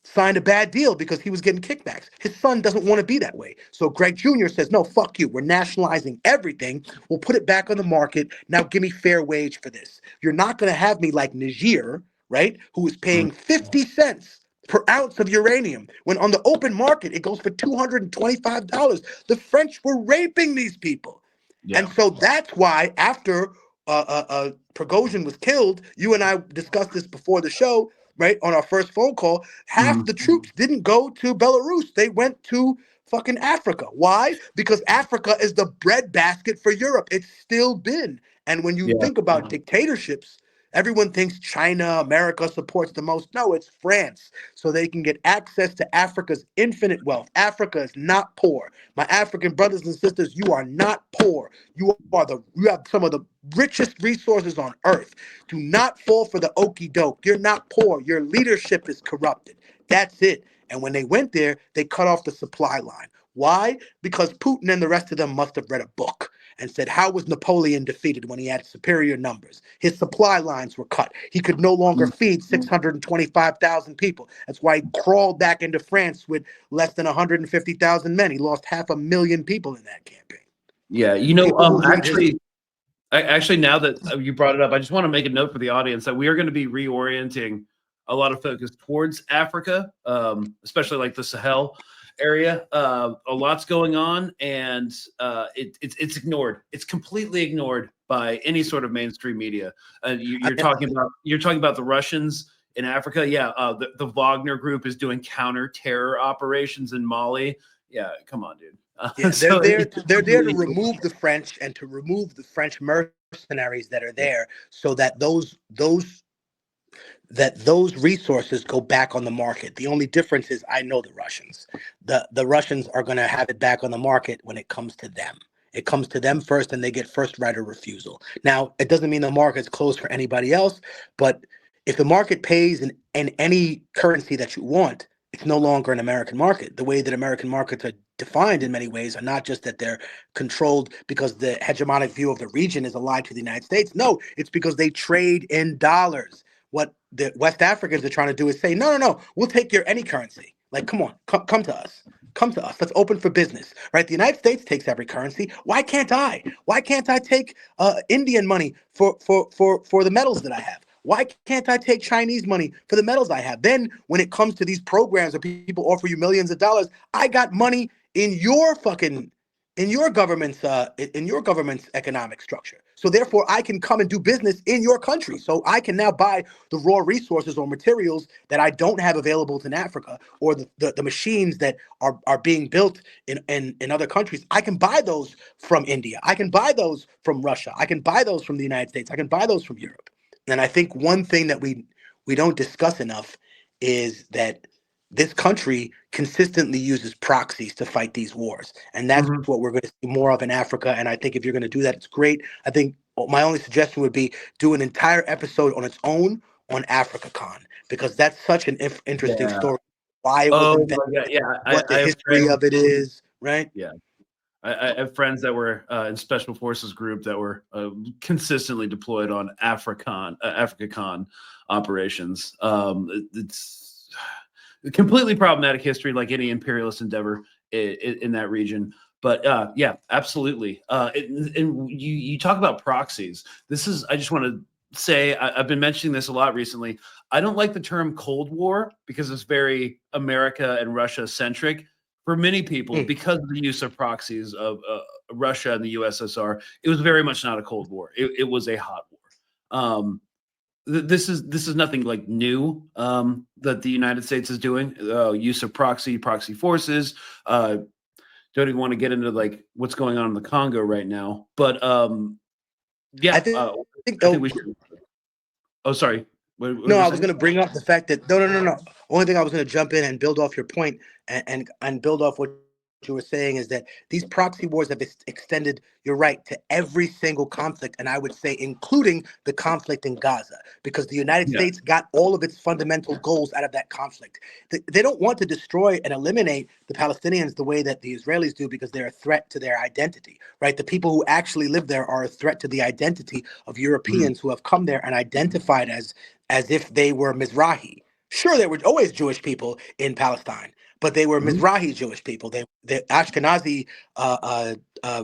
signed a bad deal because he was getting kickbacks. His son doesn't want to be that way. So Greg Jr. says, no, fuck you. We're nationalizing everything. We'll put it back on the market. Now give me fair wage for this. You're not going to have me like Niger, right, who is paying 50 cents per ounce of uranium when on the open market it goes for $225. The French were raping these people. Yeah. And so that's why after Prigozhin was killed, you and I discussed this before the show, right, on our first phone call, half the troops didn't go to Belarus. They went to fucking Africa. Why? Because Africa is the breadbasket for Europe. It's still been. And when you Yeah. think about dictatorships, everyone thinks China, America supports the most. No, it's France. So they can get access to Africa's infinite wealth. Africa is not poor. My African brothers and sisters, you are not poor. You have some of the richest resources on earth. Do not fall for the okey doke. You're not poor. Your leadership is corrupted. That's it. And when they went there, they cut off the supply line. Why? Because Putin and the rest of them must have read a book and said, how was Napoleon defeated when he had superior numbers? His supply lines were cut. He could no longer feed 625,000 people. That's why he crawled back into France with less than 150,000 men. He lost 500,000 people in that campaign. Yeah, actually, now that you brought it up, I just want to make a note for the audience that we are going to be reorienting a lot of focus towards Africa, especially like the Sahel area. A lot's going on, and it's ignored. It's completely ignored by any sort of mainstream media. You're talking about the Russians in Africa. Yeah, the Wagner Group is doing counter-terror operations in Mali. Yeah, come on, dude. Yeah, they're there to remove the French and to remove the French mercenaries that are there, so that those resources go back on the market. The only difference is I know the Russians. The Russians are going to have it back on the market when it comes to them. It comes to them first, and they get first right of refusal. Now, it doesn't mean the market's closed for anybody else, but if the market pays in any currency that you want, it's no longer an American market. The way that American markets are defined in many ways are not just that they're controlled because the hegemonic view of the region is allied to the United States. No, it's because they trade in dollars. What the West Africans are trying to do is say, no, we'll take your any currency. Like, come on, come to us. Come to us. Let's open for business, right? The United States takes every currency. Why can't I? Why can't I take Indian money for the metals that I have? Why can't I take Chinese money for the metals I have? Then when it comes to these programs where people offer you millions of dollars, I got money in your government's economic structure. So therefore I can come and do business in your country. So I can now buy the raw resources or materials that I don't have available in Africa, or the machines that are being built in other countries. I can buy those from India. I can buy those from Russia. I can buy those from the United States. I can buy those from Europe. And I think one thing that we don't discuss enough is that this country consistently uses proxies to fight these wars. And that's what we're going to see more of in Africa. And I think if you're going to do that, it's great. I think my only suggestion would be do an entire episode on its own on AfricaCon, because that's such an interesting story. Why it was invented, what the history of it is, right? Yeah. I have friends that were in Special Forces group that were consistently deployed on AfricaCon operations. It's completely problematic history, like any imperialist endeavor in that region. But yeah, absolutely. And you talk about proxies. I just want to say, I've been mentioning this a lot recently. I don't like the term Cold War because it's very America and Russia centric. For many people, because of the use of proxies of Russia and the USSR, it was very much not a Cold War. It was a hot war. This is nothing like new that the United States is doing. Use of proxy forces. Don't even want to get into like what's going on in the Congo right now. But yeah, I think we should. Oh, sorry. No, I was going to bring up the fact that no. Only thing I was going to jump in and build off your point and build off what you were saying is that these proxy wars have extended, you're right, to every single conflict, and I would say including the conflict in Gaza, because the United States got all of its fundamental goals out of that conflict. They don't want to destroy and eliminate the Palestinians the way that the Israelis do, because they're a threat to their identity, right? The people who actually live there are a threat to the identity of Europeans who have come there and identified as if they were Mizrahi. Sure, there were always Jewish people in Palestine, but they were Mhm. Mizrahi Jewish people. The Ashkenazi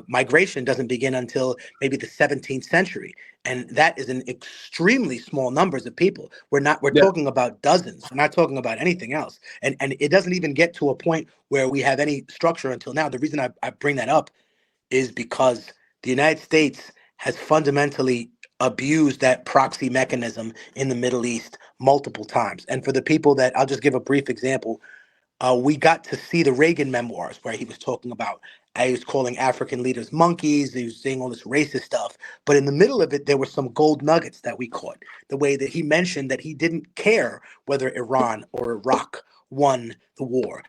migration doesn't begin until maybe the 17th century, and that is an extremely small numbers of people. We're Yeah. talking about dozens. We're not talking about anything else, and it doesn't even get to a point where we have any structure until now. The reason I bring that up is because the United States has fundamentally abused that proxy mechanism in the Middle East multiple times. And for the people that, I'll just give a brief example. We got to see the Reagan memoirs where he was talking about, he was calling African leaders monkeys, he was saying all this racist stuff. But in the middle of it, there were some gold nuggets that we caught. The way that he mentioned that he didn't care whether Iran or Iraq won the war,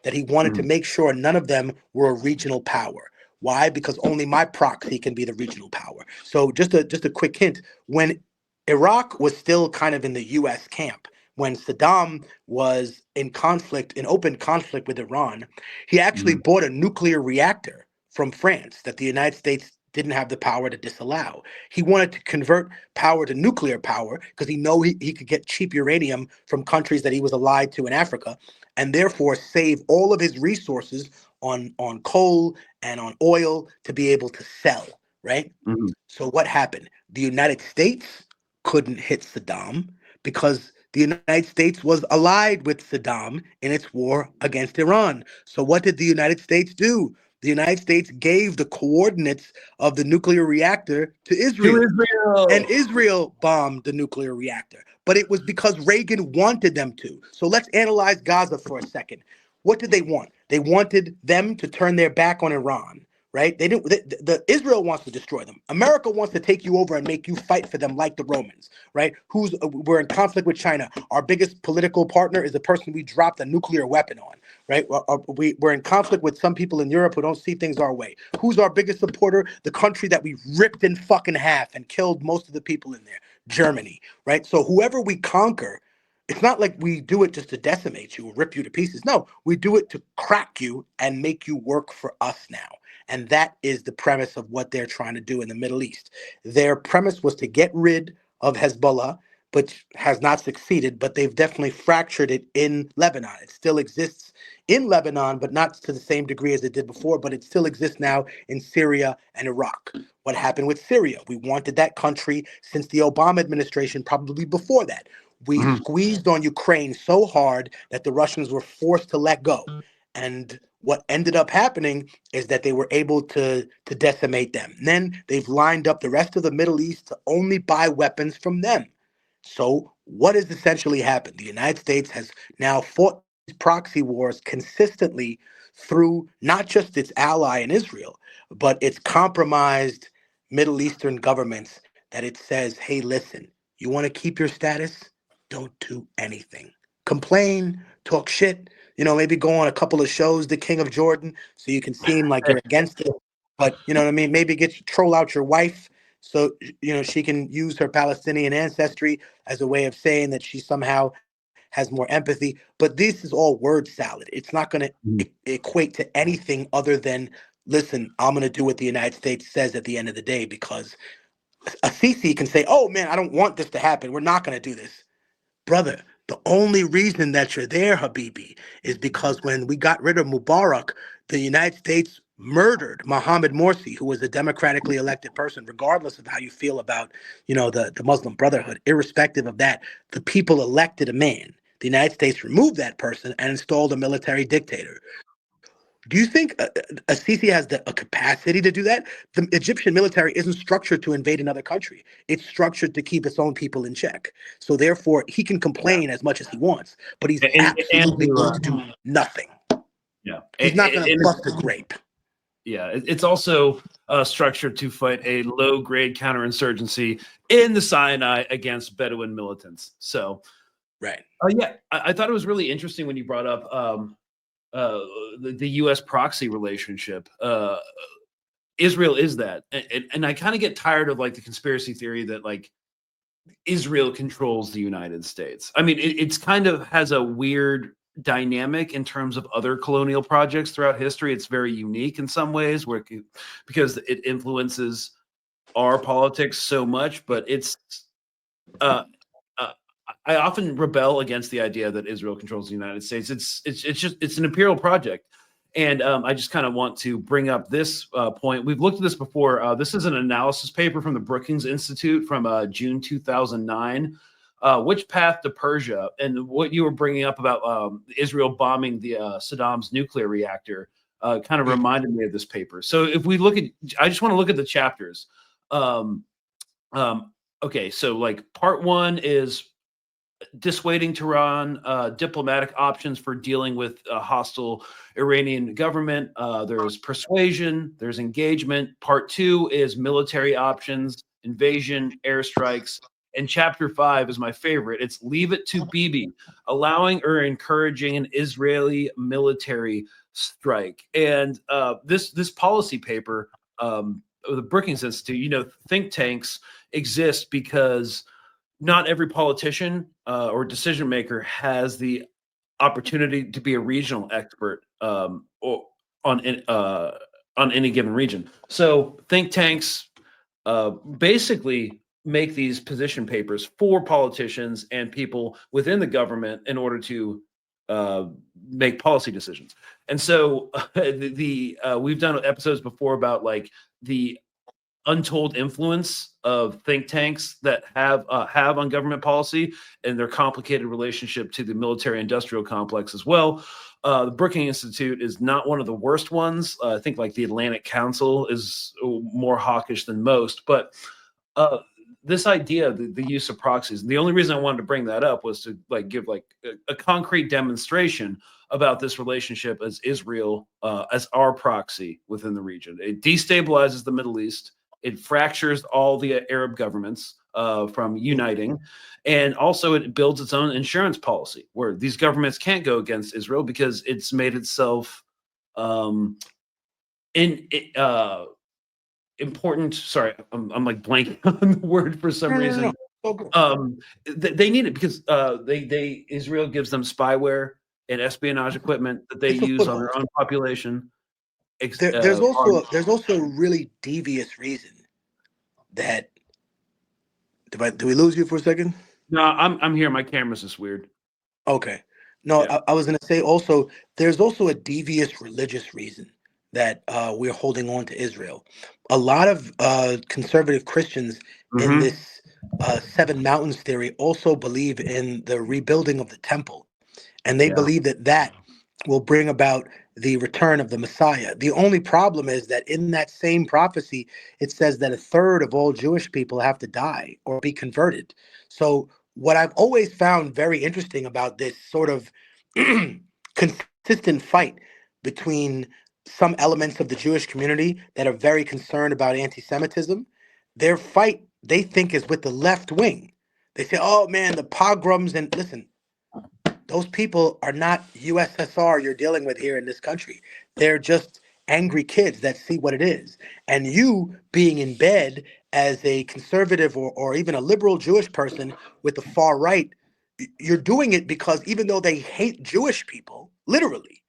that he wanted to Mhm. make sure none of them were a regional power. Why? Because only my proxy can be the regional power. So just a quick hint: when Iraq was still kind of in the U.S. camp, when Saddam was in conflict, in open conflict with Iran, he actually Mhm. bought a nuclear reactor from France that the United States didn't have the power to disallow. He wanted to convert power to nuclear power because he could get cheap uranium from countries that he was allied to in Africa, and therefore save all of his resources on coal and on oil to be able to sell, right? Mhm. So what happened? The United States couldn't hit Saddam because the United States was allied with Saddam in its war against Iran. So what did the United States do? The United States gave the coordinates of the nuclear reactor to To Israel, and Israel. Israel bombed the nuclear reactor. But it was because Reagan wanted them to. So let's analyze Gaza for a second. What did they want? They wanted them to turn their back on Iran, right? They didn't. Israel wants to destroy them. America wants to take you over and make you fight for them like the Romans, right? We're in conflict with China. Our biggest political partner is the person we dropped a nuclear weapon on, right? We're in conflict with some people in Europe who don't see things our way. Who's our biggest supporter? The country that we ripped in fucking half and killed most of the people in there, Germany, right? So whoever we conquer, it's not like we do it just to decimate you or rip you to pieces. No, we do it to crack you and make you work for us now. And that is the premise of what they're trying to do in the Middle East. Their premise was to get rid of Hezbollah, which has not succeeded, but they've definitely fractured it in Lebanon. It still exists in Lebanon, but not to the same degree as it did before, but it still exists now in Syria and Iraq. What happened with Syria? We wanted that country since the Obama administration, probably before that. We Mhm. squeezed on Ukraine so hard that the Russians were forced to let go. And what ended up happening is that they were able to decimate them. And then they've lined up the rest of the Middle East to only buy weapons from them. So what has essentially happened? The United States has now fought these proxy wars consistently through not just its ally in Israel, but its compromised Middle Eastern governments that it says, hey, listen, you want to keep your status? Don't do anything. Complain, talk shit, maybe go on a couple of shows, The King of Jordan, so you can seem like you're against it. But you know what I mean? Maybe troll out your wife so she can use her Palestinian ancestry as a way of saying that she somehow has more empathy. But this is all word salad. It's not going Mhm. to equate to anything other than, listen, I'm going to do what the United States says at the end of the day, because a Sisi can say, oh man, I don't want this to happen. We're not going to do this. Brother, the only reason that you're there, Habibi, is because when we got rid of Mubarak, the United States murdered Mohammed Morsi, who was a democratically elected person, regardless of how you feel about, the Muslim Brotherhood. Irrespective of that, the people elected a man. The United States removed that person and installed a military dictator. Do you think Sisi has a capacity to do that? The Egyptian military isn't structured to invade another country. It's structured to keep its own people in check. So therefore, he can Yeah. complain as much as he wants, but he's And absolutely to going to do nothing. yeah, He's not going to and bust a grape. yeah, it's also structured to fight a low-grade counterinsurgency in the Sinai against Bedouin militants. So, Right. yeah, I thought it was really interesting when you brought up uh, the U.S. proxy relationship. Israel is that, and I kind of get tired of like the conspiracy theory that like Israel controls the United States. I mean, it's kind of has a weird dynamic in terms of other colonial projects throughout history. It's very unique in some ways, because it influences our politics so much. But it's uh, uh, I often rebel against the idea that Israel controls the United States. It's an imperial project. And I just kind of want to bring up this point. We've looked at this before. This is an analysis paper from the Brookings Institute from June 2009. Which path to Persia? And what you were bringing up about Israel bombing the Saddam's nuclear reactor kind of reminded me of this paper. So if we look at, I just want to look at the chapters. Um, okay, so like part one is dissuading Tehran, diplomatic options for dealing with a hostile Iranian government. There's persuasion, there's engagement. Part two is military options, invasion, airstrikes. And chapter 5 is my favorite. It's leave it to Bibi, allowing or encouraging an Israeli military strike. And this policy paper, the Brookings Institute, think tanks exist because not every politician or decision maker has the opportunity to be a regional expert or on any given region. So think tanks basically make these position papers for politicians and people within the government in order to make policy decisions. And so we've done episodes before about like the untold influence of think tanks that have on government policy and their complicated relationship to the military industrial complex as well. The Brookings Institute is not one of the worst ones. I think like the Atlantic Council is more hawkish than most, but this idea, the use of proxies, the only reason I wanted to bring that up was to like give like a concrete demonstration about this relationship as Israel as our proxy within the region. It destabilizes the Middle East. It fractures all the Arab governments from uniting. And also it builds its own insurance policy where these governments can't go against Israel because it's made itself important. Sorry, I'm like blanking on the word for some reason. They need it because Israel gives them spyware and espionage equipment that they use on their own population. There's also a really devious reason that do we lose you for a second? No, I'm here. My camera's just weird. Okay. No, Yeah. I was going to say also there's also a devious religious reason that we're holding on to Israel. A lot of conservative Christians in this Seven Mountains theory also believe in the rebuilding of the temple, and they believe that will bring about the return of the Messiah. The only problem is that in that same prophecy, it says that a third of all Jewish people have to die or be converted. So what I've always found very interesting about this sort of consistent fight between some elements of the Jewish community that are very concerned about anti-Semitism, their fight they think is with the left wing. They say, oh man, the pogroms, and listen, those people are not USSR you're dealing with here in this country. They're just angry kids that see what it is. And you being in bed as a conservative or even a liberal Jewish person with the far right, you're doing it because even though they hate Jewish people, literally,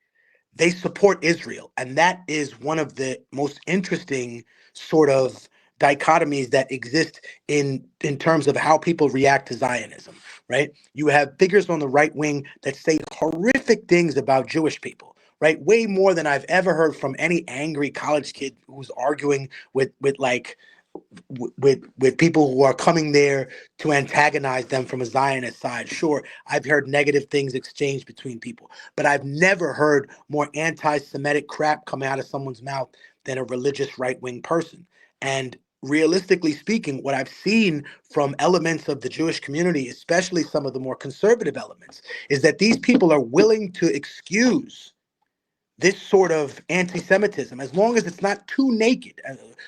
they support Israel. And that is one of the most interesting sort of dichotomies that exist in terms of how people react to Zionism, right? You have figures on the right wing that say horrific things about Jewish people, right? Way more than I've ever heard from any angry college kid who's arguing with people who are coming there to antagonize them from a Zionist side. Sure, I've heard negative things exchanged between people, but I've never heard more anti-Semitic crap come out of someone's mouth than a religious right-wing person. And realistically speaking, what I've seen from elements of the Jewish community, especially some of the more conservative elements, is that these people are willing to excuse this sort of anti-Semitism, as long as it's not too naked.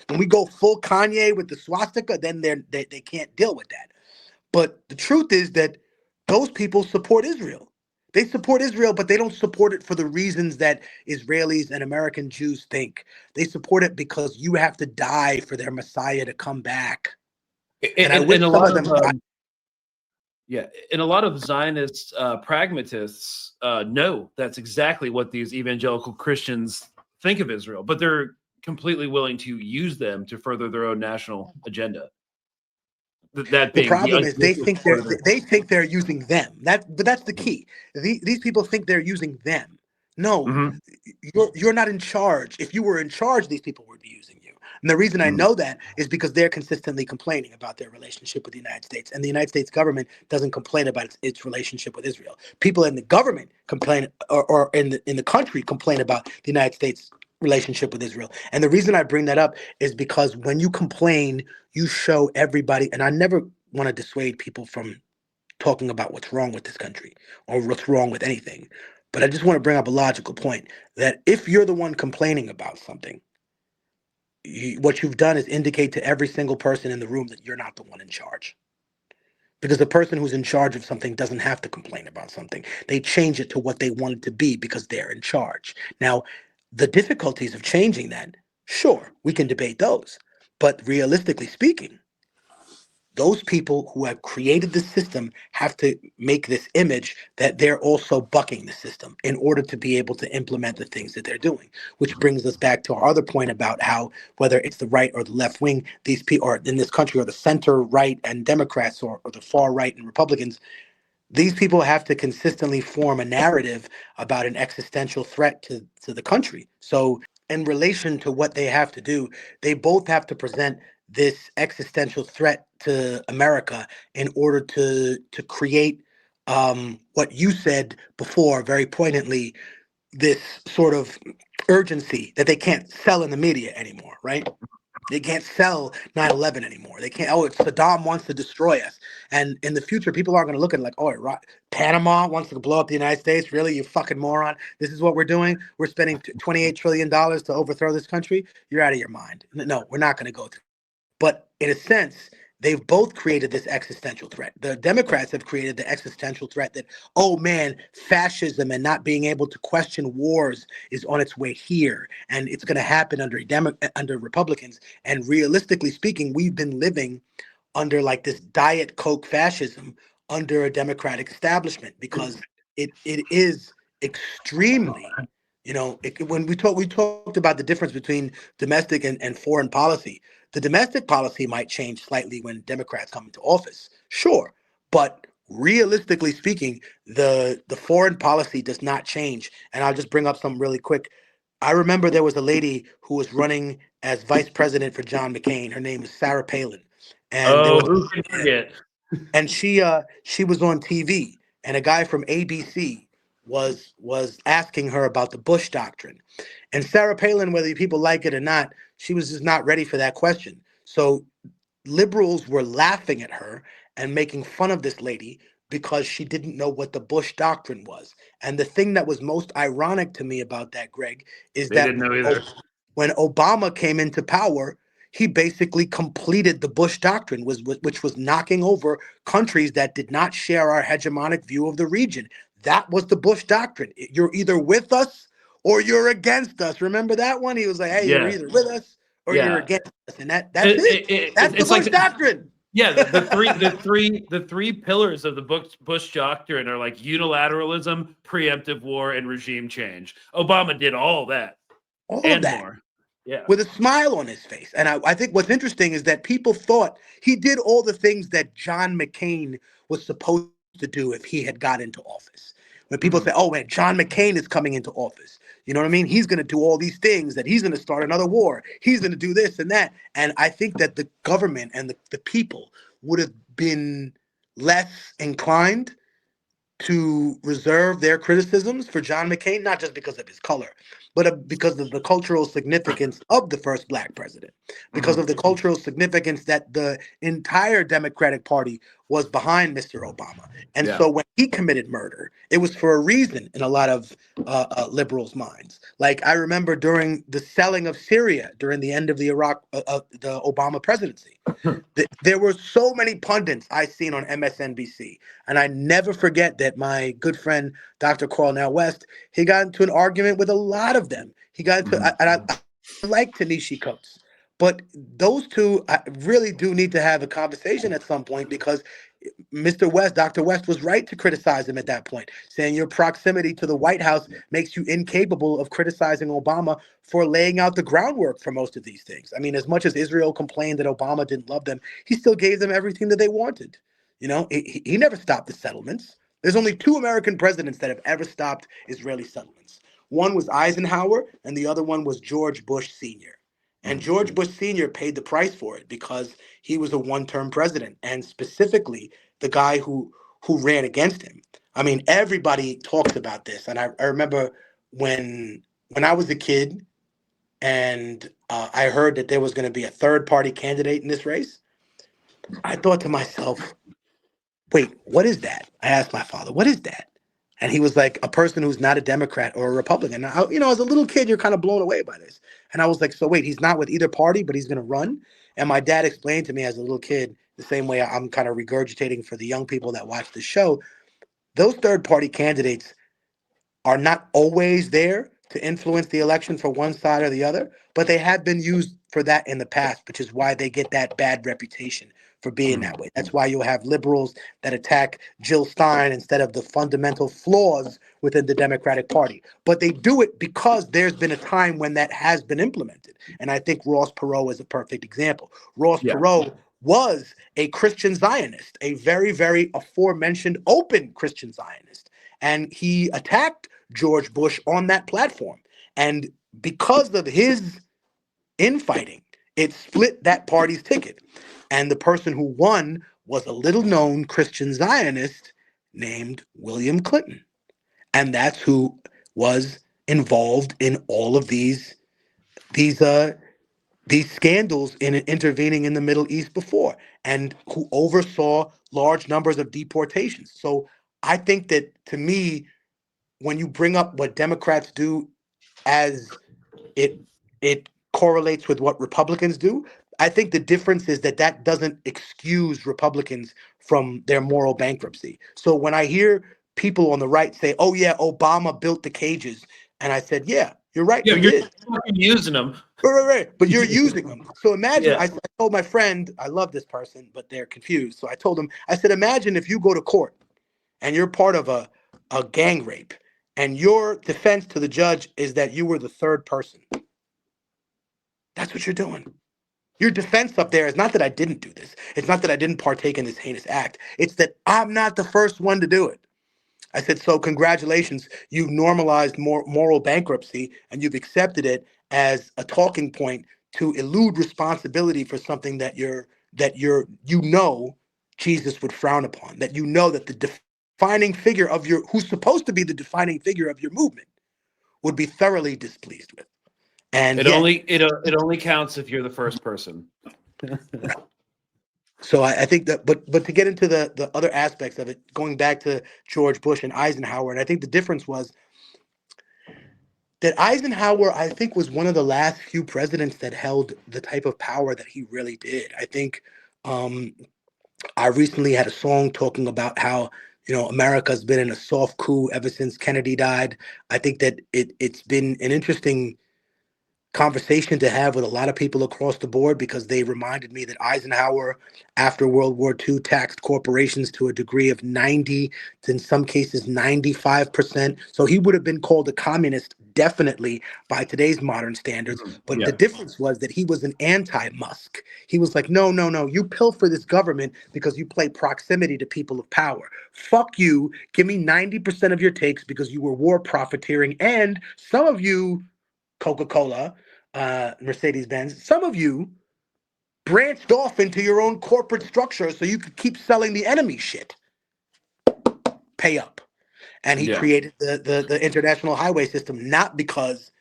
When we go full Kanye with the swastika, then they can't deal with that. But the truth is that those people support Israel. They support Israel, but they don't support it for the reasons that Israelis and American Jews think. They support it because you have to die for their Messiah to come back. And I wish some of them. Yeah, and a lot of Zionist pragmatists know that's exactly what these evangelical Christians think of Israel, but they're completely willing to use them to further their own national agenda. That The being the problem is unconditional support of the. they think they're using them. But that's the key. These people think they're using them. No, Mhm. you're not in charge. If you were in charge, these people would be using you. And the reason I Mhm. know that is because they're consistently complaining about their relationship with the United States, and the United States government doesn't complain about its relationship with Israel. People in the government complain, or in the country complain about the United States relationship with Israel. And the reason I bring that up is because when you complain, you show everybody. And I never want to dissuade people from talking about what's wrong with this country or what's wrong with anything. But I just want to bring up a logical point that if you're the one complaining about something, what you've done is indicate to every single person in the room that you're not the one in charge. Because the person who's in charge of something doesn't have to complain about something. They change it to what they want it to be because they're in charge. Now, the difficulties of changing that, sure, we can debate those. But realistically speaking, those people who have created the system have to make this image that they're also bucking the system in order to be able to implement the things that they're doing, which brings us back to our other point about how whether it's the right or the left wing, these people, or in this country, or the center right and Democrats, or the far right and Republicans, these people have to consistently form a narrative about an existential threat to the country. So, in relation to what they have to do, they both have to present this existential threat to America in order to create what you said before very poignantly, this sort of urgency that they can't sell in the media anymore, right? They can't sell 9/11 anymore. They can't, oh, it's Saddam wants to destroy us. And in the future, people are going to look at it like, oh, right, Panama wants to blow up the United States. Really, you fucking moron. This is what we're doing. We're spending $28 trillion to overthrow this country. You're out of your mind. No, we're not going to go through. But in a sense, they've both created this existential threat. The Democrats have created the existential threat that, oh man, fascism and not being able to question wars is on its way here, and it's going to happen under Republicans. And realistically speaking, we've been living under like this diet coke fascism under a democratic establishment because it is extremely, when we talked about the difference between domestic and foreign policy. The domestic policy might change slightly when Democrats come into office, sure, but realistically speaking, the foreign policy does not change. And I'll just bring up some really quick. I remember there was a lady who was running as vice president for John McCain. Her name is Sarah Palin, and there Oh, was who can forget? and she was on TV, and a guy from ABC was asking her about the Bush doctrine. And Sarah Palin, whether people like it or not, she was just not ready for that question. So liberals were laughing at her and making fun of this lady because she didn't know what the Bush doctrine was. And the thing that was most ironic to me about that, Greg, is They that didn't know either. when Obama came into power, he basically completed the Bush doctrine, which was knocking over countries that did not share our hegemonic view of the region. That was the Bush doctrine. You're either with us or you're against us. Remember that one? He was like, "Hey, you're Yeah, either with us or you're yeah. against us," and that's it. That's the It's like Bush doctrine. yeah, the three pillars of the Bush doctrine are like unilateralism, preemptive war, and regime change. Obama did all that All of and that more. Yeah. with a smile on his face. And I think what's interesting is that people thought he did all the things that John McCain was supposed to do if he had got into office. When people Mhm. say, oh man, John McCain is coming into office, you know what I mean? He's going to do all these things, that he's going to start another war. He's going to do this and that. And I think that the government and the people would have been less inclined to reserve their criticisms for John McCain, not just because of his color, but because of the cultural significance of the first black president, because Mhm. of the cultural significance that the entire Democratic Party was behind Mr. Obama. And Yeah. so when he committed murder, it was for a reason in a lot of liberals' minds. Like I remember during the selling of Syria during the end of the the Obama presidency, there were so many pundits I seen on MSNBC, and I never forget that my good friend Dr. Cornell West, he got into an argument with a lot of them. He got into, Mhm. and I like Tanishi Coates, but those two I really do need to have a conversation at some point because Mr. West, Dr. West was right to criticize him at that point, saying your proximity to the White House makes you incapable of criticizing Obama for laying out the groundwork for most of these things. I mean, as much as Israel complained that Obama didn't love them, he still gave them everything that they wanted. You know, he never stopped the settlements. There's only two American presidents that have ever stopped Israeli settlements. One was Eisenhower, and the other one was George Bush Sr. And George Bush Sr. paid the price for it because he was a one-term president, and specifically the guy who ran against him. I mean, everybody talks about this, and I remember when I was a kid, and I heard that there was going to be a third-party candidate in this race. I thought to myself, "Wait, what is that?" I asked my father, "What is that?" And he was like, "A person who's not a Democrat or a Republican." Now, you know, as a little kid, you're kind of blown away by this. And I was like, "So wait, he's not with either party, but he's going to run?" And my dad explained to me as a little kid, the same way I'm kind of regurgitating for the young people that watch the show, those third party candidates are not always there to influence the election for one side or the other, but they have been used for that in the past, which is why they get that bad reputation for being that way. That's why you'll have liberals that attack Jill Stein instead of the fundamental flaws within the Democratic Party. But they do it because there's been a time when that has been implemented. And I think Ross Perot is a perfect example. Ross Perot was a Christian Zionist, a very, very aforementioned open Christian Zionist. And he attacked George Bush on that platform. And because of his infighting, it split that party's ticket. And the person who won was a little known Christian Zionist named William Clinton. And that's who was involved in all of these scandals in intervening in the Middle East before, and who oversaw large numbers of deportations. So I think that, to me, when you bring up what Democrats do as it correlates with what Republicans do, I think the difference is that that doesn't excuse Republicans from their moral bankruptcy. So when I hear people on the right say, "Oh yeah, Obama built the cages," and I said, "Yeah, you're right, Yeah, he you're did." fucking using them. Right. But you're using them. So imagine, Yeah. I told my friend, I love this person, but they're confused. So I told him, I said, imagine if you go to court and you're part of a gang rape, and your defense to the judge is that you were the third person. That's what you're doing. Your defense up there is not that I didn't do this. It's not that I didn't partake in this heinous act. It's that I'm not the first one to do it. I said, so congratulations, you've normalized moral bankruptcy, and you've accepted it as a talking point to elude responsibility for something that Jesus would frown upon, that that the defining figure of who's supposed to be the defining figure of your movement would be thoroughly displeased with. And It yet, only counts if you're the first person. so I think that, but to get into the other aspects of it, going back to George Bush and Eisenhower, and I think the difference was that Eisenhower, I think, was one of the last few presidents that held the type of power that he really did. I think I recently had a song talking about how, America's been in a soft coup ever since Kennedy died. I think that it's been an interesting conversation to have with a lot of people across the board, because they reminded me that Eisenhower, after World War II, taxed corporations to a degree of 90, in some cases 95%. So he would have been called a communist, definitely, by today's modern standards. But the difference was that he was an anti-Musk. He was like, no, you pilfer this government because you play proximity to people of power. Fuck you. Give me 90% of your takes because you were war profiteering. And some of you, Coca-Cola, Mercedes-Benz, some of you branched off into your own corporate structure so you could keep selling the enemy shit. Pay up. And he created the international highway system, not because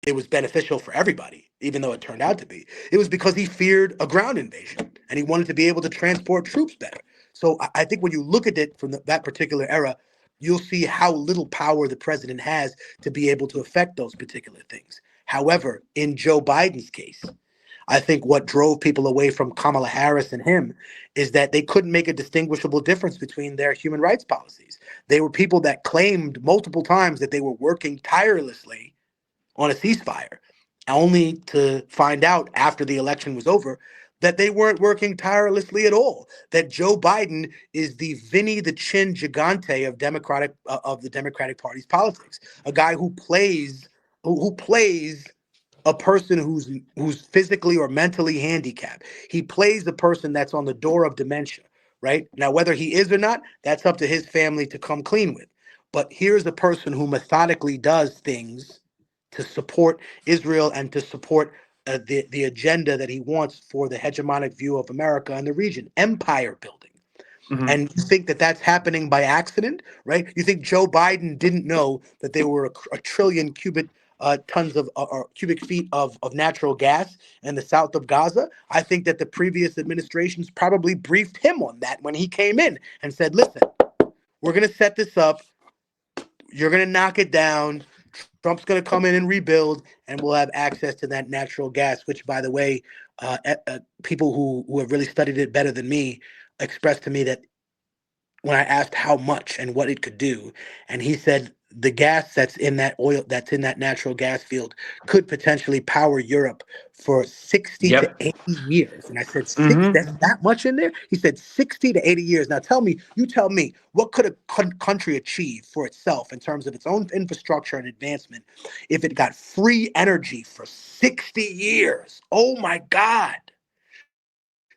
it was beneficial for everybody, even though it turned out to be. It was because he feared a ground invasion and he wanted to be able to transport troops better. So I think when you look at it from that particular era, you'll see how little power the president has to be able to affect those particular things. However, in Joe Biden's case, I think what drove people away from Kamala Harris and him is that they couldn't make a distinguishable difference between their human rights policies. They were people that claimed multiple times that they were working tirelessly on a ceasefire, only to find out after the election was over that they weren't working tirelessly at all. That Joe Biden is the Vinny the Chin Gigante of the Democratic Party's politics, a guy who plays a person who's physically or mentally handicapped. He plays the person that's on the door of dementia, right? Now, whether he is or not, that's up to his family to come clean with. But here's a person who methodically does things to support Israel and to support the agenda that he wants for the hegemonic view of America and the region, empire building. Mhm. And you think that that's happening by accident, right? You think Joe Biden didn't know that there were a trillion cubic tons of or cubic feet of natural gas in the south of Gaza? I think that the previous administrations probably briefed him on that when he came in and said, listen, we're going to set this up. You're going to knock it down. Trump's going to come in and rebuild, and we'll have access to that natural gas, which, by the way, people who have really studied it better than me expressed to me that when I asked how much and what it could do, and he said the gas that's in that natural gas field could potentially power Europe for 60 to Yep. 80 years. And I said, six, Hmm. that's that much in there? He said 60 to 80 years. Now you tell me, what could a country achieve for itself in terms of its own infrastructure and advancement if it got free energy for 60 years? Oh my God.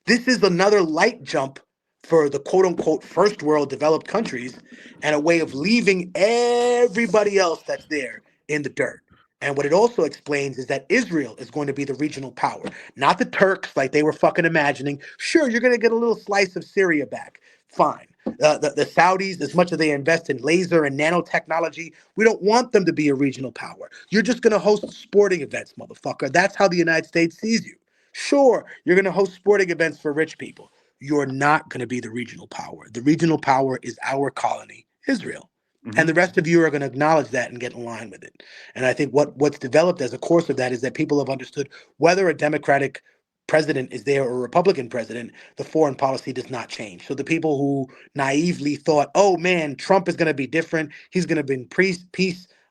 This is another light jump for the quote unquote first world developed countries and a way of leaving everybody else that's there in the dirt. And what it also explains is that Israel is going to be the regional power, not the Turks like they were fucking imagining. Sure, you're going to get a little slice of Syria back. Fine. The Saudis, as much as they invest in laser and nanotechnology, we don't want them to be a regional power. You're just going to host sporting events, motherfucker. That's how the United States sees you. Sure, you're going to host sporting events for rich people. You're not going to be the regional power. The regional power is our colony, Israel. And the Hmm. rest of you are going to acknowledge that and get in line with it. And I think what's developed as a course of that is that people have understood whether a Democratic president is there or a Republican president, the foreign policy does not change. So the people who naively thought, oh man, Trump is going to be different, he's going to bring peace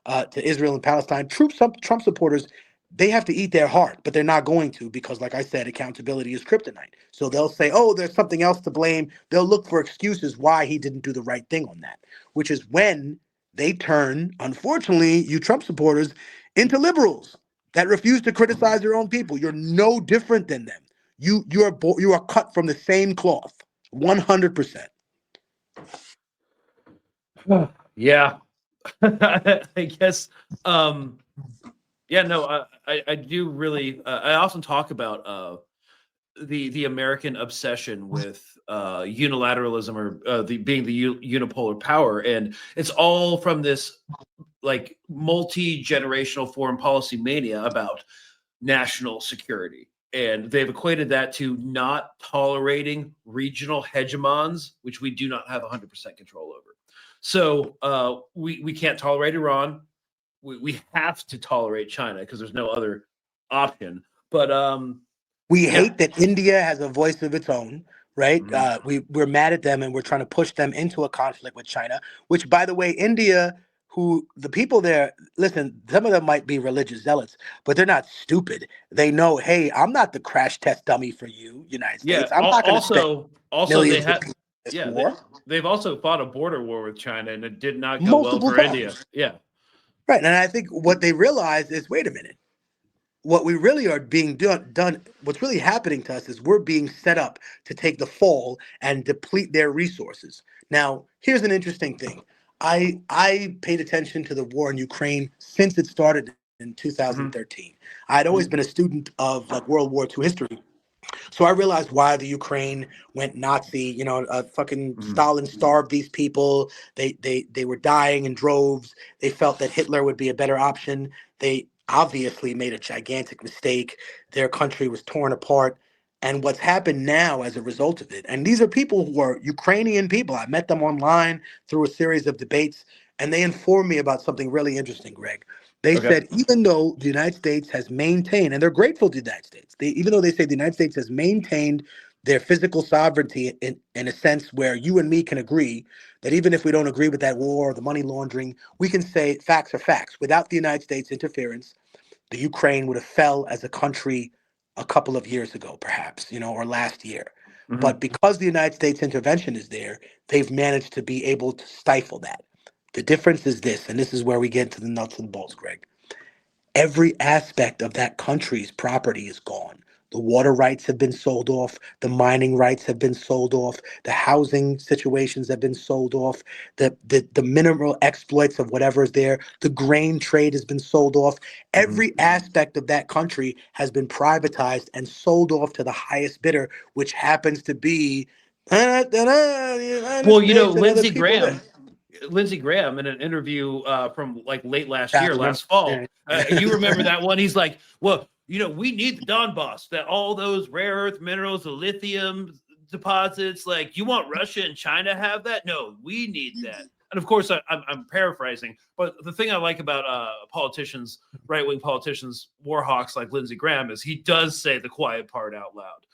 to Israel and Palestine. Trump supporters, they have to eat their heart, but they're not going to because, like I said, accountability is kryptonite. So they'll say, oh, there's something else to blame. They'll look for excuses why he didn't do the right thing on that, which is when they turn, unfortunately, you Trump supporters, into liberals that refuse to criticize their own people. You're no different than them. You are cut from the same cloth, 100%. Yeah. I guess. Um, yeah. No. I do really. I often talk about the American obsession with unilateralism or the being the unipolar power, and it's all from this like multi-generational foreign policy mania about national security. And they've equated that to not tolerating regional hegemons, which we do not have 100% control over. So we can't tolerate Iran. We have to tolerate China because there's no other option. But We yeah. hate that India has a voice of its own, right? Mhm. We're mad at them and we're trying to push them into a conflict with China, which, by the way, India, who the people there, listen, some of them might be religious zealots, but they're not stupid. They know, hey, I'm not the crash test dummy for you, United Yeah. States. I'm not going to spend Also, they millions of had. people in this Yeah, war. they've also fought a border war with China, and it did not go well Multiple for India. times. Yeah. Right. And I think what they realize is, wait a minute, what we really are being done, what's really happening to us is we're being set up to take the fall and deplete their resources. Now, here's an interesting thing. I paid attention to the war in Ukraine since it started in Hmm. 2013. I'd always been a student of like World War II history, so I realized why the Ukraine went Nazi. Fucking Hmm. Stalin starved these people. They were dying in droves. They felt that Hitler would be a better option. They obviously made a gigantic mistake. Their country was torn apart. And what's happened now as a result of it, and these are people who are Ukrainian people. I met them online through a series of debates, and they informed me about something really interesting, Greg. They Okay. said even though the United States has maintained, and they're grateful to the United States, even though they say the United States has maintained their physical sovereignty in a sense where you and me can agree that even if we don't agree with that war or the money laundering, we can say facts are facts. Without the United States interference, the Ukraine would have fell as a country a couple of years ago, perhaps, or last year. Hmm. But because the United States intervention is there, they've managed to be able to stifle that. The difference is this, and this is where we get to the nuts and bolts, Greg. Every aspect of that country's property is gone. The water rights have been sold off. The mining rights have been sold off. The housing situations have been sold off. The mineral exploits of whatever is there. The grain trade has been sold off. Hmm. Every aspect of that country has been privatized and sold off to the highest bidder, which happens to be the United Well, States and other people there. Lindsey Graham in an interview from like late last I year, remember. last fall. Yeah. You remember that one? He's like, well, we need the Donbass, that all those rare earth minerals, the lithium deposits. Like, you want Russia and China to have that? No, we need that. And of course, I'm paraphrasing, but the thing I like about politicians, right wing politicians, war hawks like Lindsey Graham, is he does say the quiet part out loud.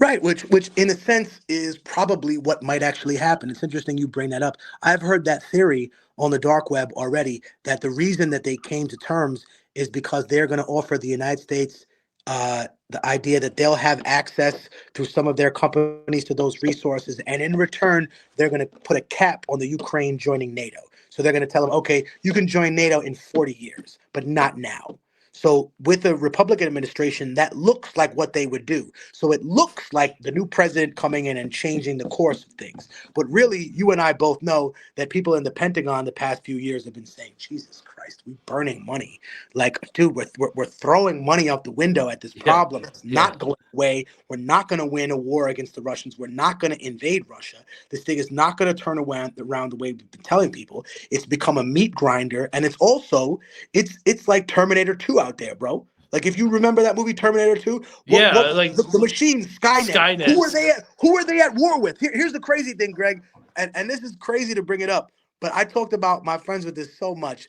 Right, which in a sense is probably what might actually happen. It's interesting you bring that up. I've heard that theory on the dark web already, that the reason that they came to terms is because they're going to offer the United States the idea that they'll have access through some of their companies to those resources, and in return, they're going to put a cap on the Ukraine joining NATO. So they're going to tell them, okay, you can join NATO in 40 years, but not now. So with the Republican administration, that looks like what they would do. So it looks like the new president coming in and changing the course of things. But really, you and I both know that people in the Pentagon the past few years have been saying, Jesus Christ, we're burning money. Like, dude, we're throwing money out the window at this Yeah, problem. It's yeah, not going away. We're not going to win a war against the Russians. We're not going to invade Russia. This thing is not going to turn around the way we've been telling people. It's become a meat grinder. And it's like Terminator 2 out there, bro. Like, if you remember that movie Terminator 2, yeah. what Like the machine Skynet, who are Skynet. they at? Who are they at war with? Here's the crazy thing, Greg, and this is crazy to bring it up, but I talked about my friends with this so much.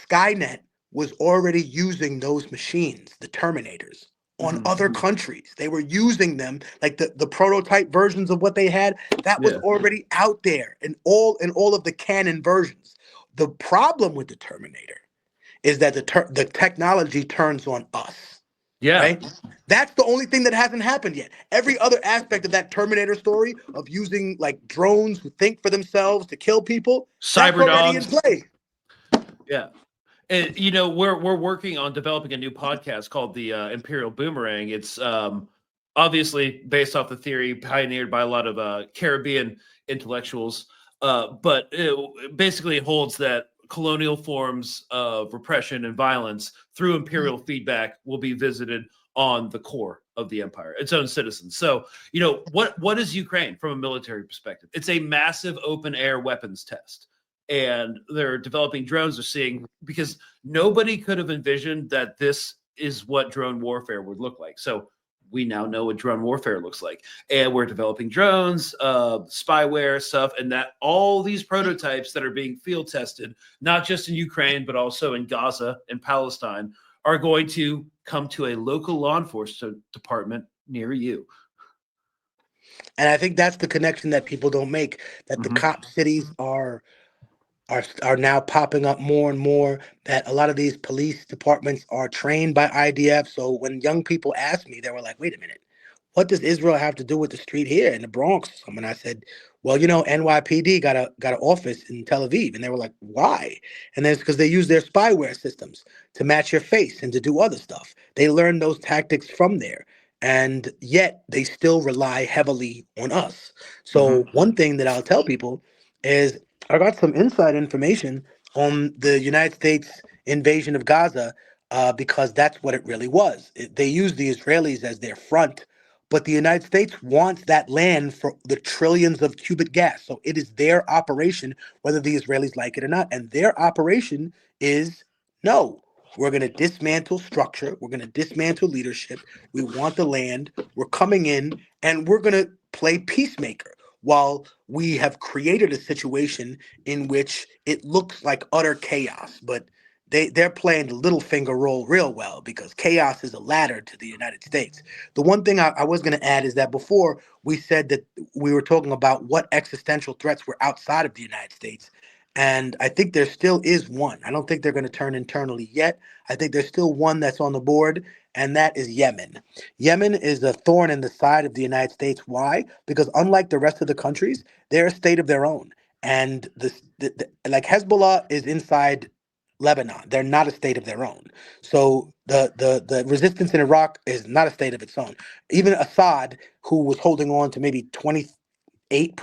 Skynet was already using those machines, the Terminators, on Hmm. other countries. They were using them, like the prototype versions of what they had, that was Yeah, already out there in all of the canon versions. The problem with the Terminator is that the technology turns on us, yeah. right? That's the only thing that hasn't happened yet. Every other aspect of that Terminator story of using like drones who think for themselves to kill people, that's Cyber already in dogs. play. Yeah. And, we're working on developing a new podcast called the Imperial Boomerang. It's obviously based off the theory pioneered by a lot of Caribbean intellectuals, but it basically holds that colonial forms of repression and violence through imperial feedback will be visited on the core of the empire, its own citizens. So, what is Ukraine from a military perspective? It's a massive open air weapons test, and they're developing drones. They're seeing, because nobody could have envisioned that this is what drone warfare would look like. So we now know what drone warfare looks like, and we're developing drones, spyware stuff, and that all these prototypes that are being field tested, not just in Ukraine but also in Gaza and Palestine, are going to come to a local law enforcement department near you. And I think that's the connection that people don't make, that the Hmm. cop cities are now popping up more and more, that a lot of these police departments are trained by IDF. So when young people asked me, they were like, wait a minute, what does Israel have to do with the street here in the Bronx or something? I said, well, NYPD got an office in Tel Aviv. And they were like, why? And then it's because they use their spyware systems to match your face and to do other stuff. They learn those tactics from there. And yet they still rely heavily on us. So Hmm. one thing that I'll tell people is, I got some inside information on the United States invasion of Gaza, because that's what it really was. They used the Israelis as their front, but the United States wants that land for the trillions of cubic gas. So it is their operation, whether the Israelis like it or not. And their operation is, no, we're going to dismantle structure. We're going to dismantle leadership. We want the land. We're coming in and we're going to play peacemaker, while we have created a situation in which it looks like utter chaos. But they're playing the little finger role real well, because chaos is a ladder to the United States. The one thing I was going to add is that before we said that we were talking about what existential threats were outside of the United States. And I think there still is one. I don't think they're going to turn internally yet. I think there's still one that's on the board, and that is Yemen. Yemen is a thorn in the side of the United States. Why? Because unlike the rest of the countries, they're a state of their own. And like Hezbollah is inside Lebanon. They're not a state of their own. So the resistance in Iraq is not a state of its own. Even Assad, who was holding on to maybe 8%,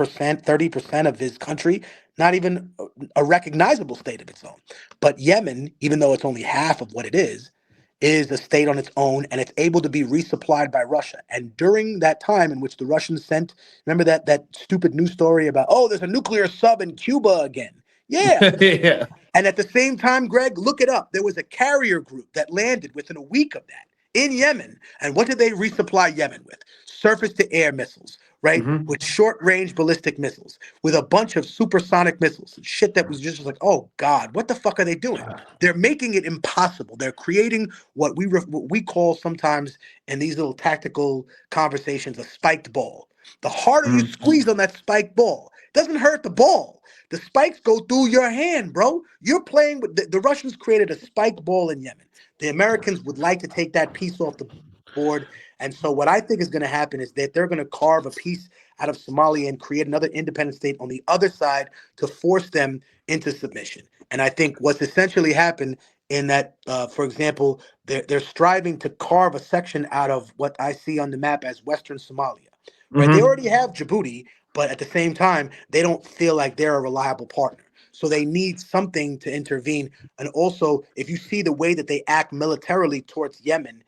30% of his country, not even a recognizable state of its own. But Yemen, even though it's only half of what it is a state on its own, and it's able to be resupplied by Russia. And during that time in which the Russians sent, remember that stupid news story about, oh, there's a nuclear sub in Cuba again. Yeah. Yeah. And at the same time, Greg, look it up. There was a carrier group that landed within a week of that in Yemen. And what did they resupply Yemen with? Surface to air missiles, right? Hmm. With short range ballistic missiles, with a bunch of supersonic missiles, shit that was just like, oh God, what the fuck are they doing? They're making it impossible. They're creating what we call sometimes in these little tactical conversations a spiked ball. The harder you Hmm. squeeze on that spiked ball, it doesn't hurt the ball. The spikes go through your hand, bro. You're playing with the Russians created a spiked ball in Yemen. The Americans would like to take that piece off the board. And so what I think is going to happen is that they're going to carve a piece out of Somalia and create another independent state on the other side to force them into submission. And I think what's essentially happened in that, for example, they're striving to carve a section out of what I see on the map as Western Somalia, right? They Hmm. already have Djibouti, but at the same time, they don't feel like they're a reliable partner. So they need something to intervene. And also, if you see the way that they act militarily towards Yemen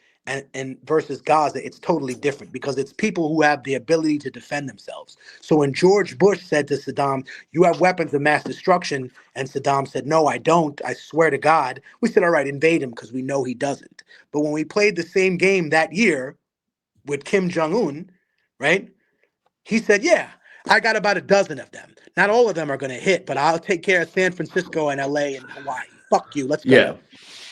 and versus Gaza, it's totally different because it's people who have the ability to defend themselves. So when George Bush said to Saddam, you have weapons of mass destruction, and Saddam said, no, I don't, I swear to God, we said, all right, invade him because we know he doesn't. But when we played the same game that year with Kim Jong-un, right? He said, yeah, I got about a dozen of them. Not all of them are going to hit, but I'll take care of San Francisco and LA and Hawaii. Fuck you. Let's go. Yeah.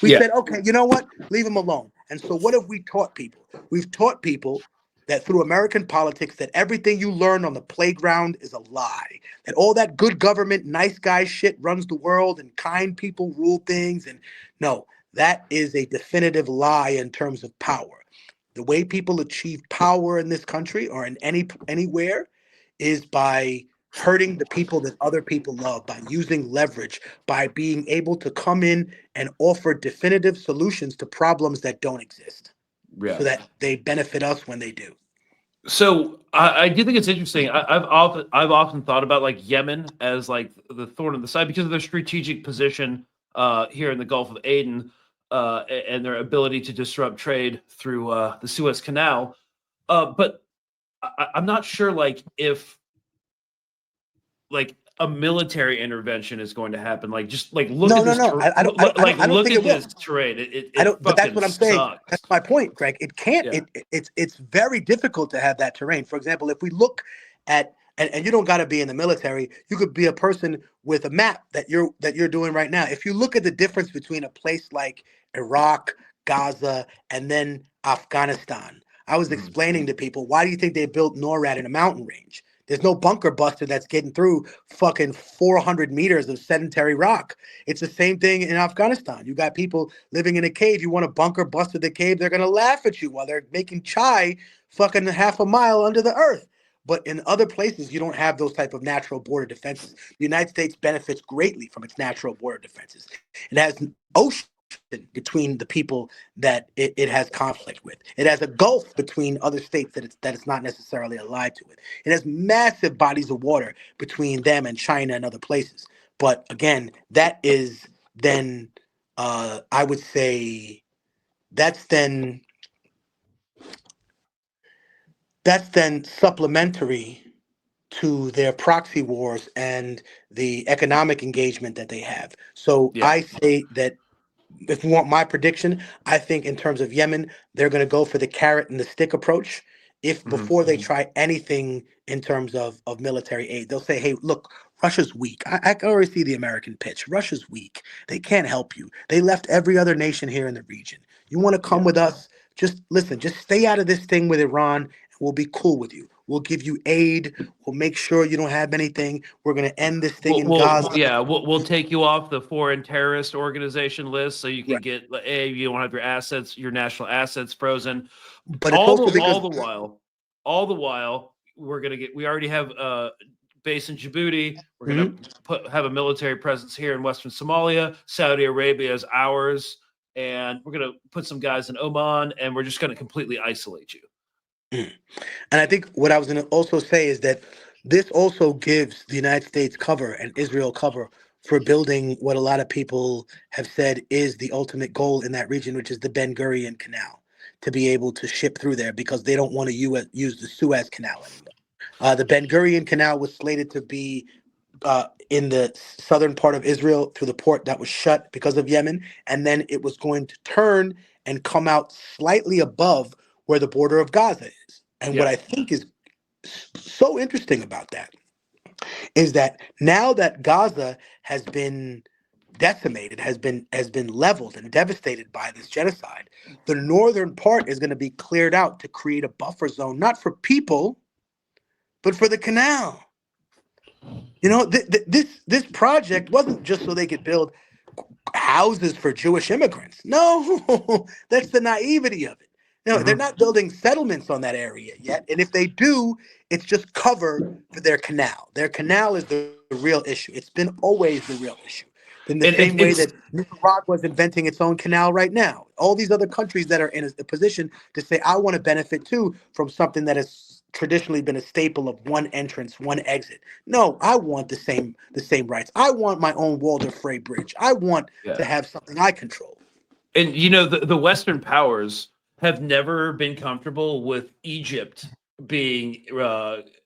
We Yeah. said, okay, you know what? Leave them alone. And so what have we taught people? We've taught people that through American politics, that everything you learn on the playground is a lie. That all that good government, nice guy shit runs the world and kind people rule things. And no, that is a definitive lie in terms of power. The way people achieve power in this country or in anywhere is by hurting the people that other people love, by using leverage, by being able to come in and offer definitive solutions to problems that don't exist Yeah. so that they benefit us when they do. So I do think it's interesting. I've often thought about like Yemen as like the thorn in the side because of their strategic position here in the Gulf of Aden and their ability to disrupt trade through the Suez Canal. But I'm not sure like if like a military intervention is going to happen. Like just like look No, at no, this no. I like don't look think it at will. this terrain. I It don't, but that's fucking what I'm saying. That's sucks. my point, Greg. It can't. Yeah. It's very difficult to have that terrain. For example, if we look at and you don't got to be in the military. You could be a person with a map that you're doing right now. If you look at the difference between a place like Iraq, Gaza, and then Afghanistan, I was Mhm. explaining to people why do you think they built NORAD in a mountain range? There's no bunker buster that's getting through fucking 400 meters of sedentary rock. It's the same thing in Afghanistan. You got people living in a cave. You want to bunker bust the cave, they're going to laugh at you while they're making chai fucking half a mile under the earth. But in other places, you don't have those type of natural border defenses. The United States benefits greatly from its natural border defenses. It has an ocean between the people that it has conflict with. It has a gulf between other states that it's not necessarily allied to it. It has massive bodies of water between them and China and other places. But again, that is then I would say that's then that's then supplementary to their proxy wars and the economic engagement that they have. So Yeah. I say that if you want my prediction, I think in terms of Yemen, they're going to go for the carrot and the stick approach. If Hmm. before they try anything in terms of military aid, they'll say, "Hey, look, Russia's weak. I can already see the American pitch. Russia's weak. They can't help you. They left every other nation here in the region. You want to come Yeah. with us? Just listen. Just stay out of this thing with Iran, and we'll be cool with you. We'll give you aid. We'll make sure you don't have anything. We're going to end this thing in Gaza. We'll take you off the foreign terrorist organization list so you can Right. get you don't have your national assets frozen. But it's also because All the while, we already have base in Djibouti. We're gonna have a military presence here in Western Somalia. Saudi Arabia is ours, and we're gonna put some guys in Oman, and we're just gonna completely isolate you. And I think what I was going to also say is that this also gives the United States cover and Israel cover for building what a lot of people have said is the ultimate goal in that region, which is the Ben Gurion Canal, to be able to ship through there because they don't want to use the Suez Canal anymore. The Ben Gurion Canal was slated to be in the southern part of Israel through the port that was shut because of Yemen, and then it was going to turn and come out slightly above where the border of Gaza is. And what I think is so interesting about that is that now that Gaza has been decimated, has been leveled and devastated by this genocide, the northern part is going to be cleared out to create a buffer zone, not for people, but for the canal. You know, this project wasn't just so they could build houses for Jewish immigrants. No, that's the naivety of it. No, they're not building settlements on that area yet. And if they do, it's just cover for their canal. Their canal is the real issue. It's been always the real issue. In the same way that Nicaragua is inventing its own canal right now. All these other countries that are in a position to say, I want to benefit too from something that has traditionally been a staple of one entrance, one exit. No, I want the same rights. I want my own Walter Frey Bridge. I want to have something I control. And you know, the Western powers have never been comfortable with Egypt being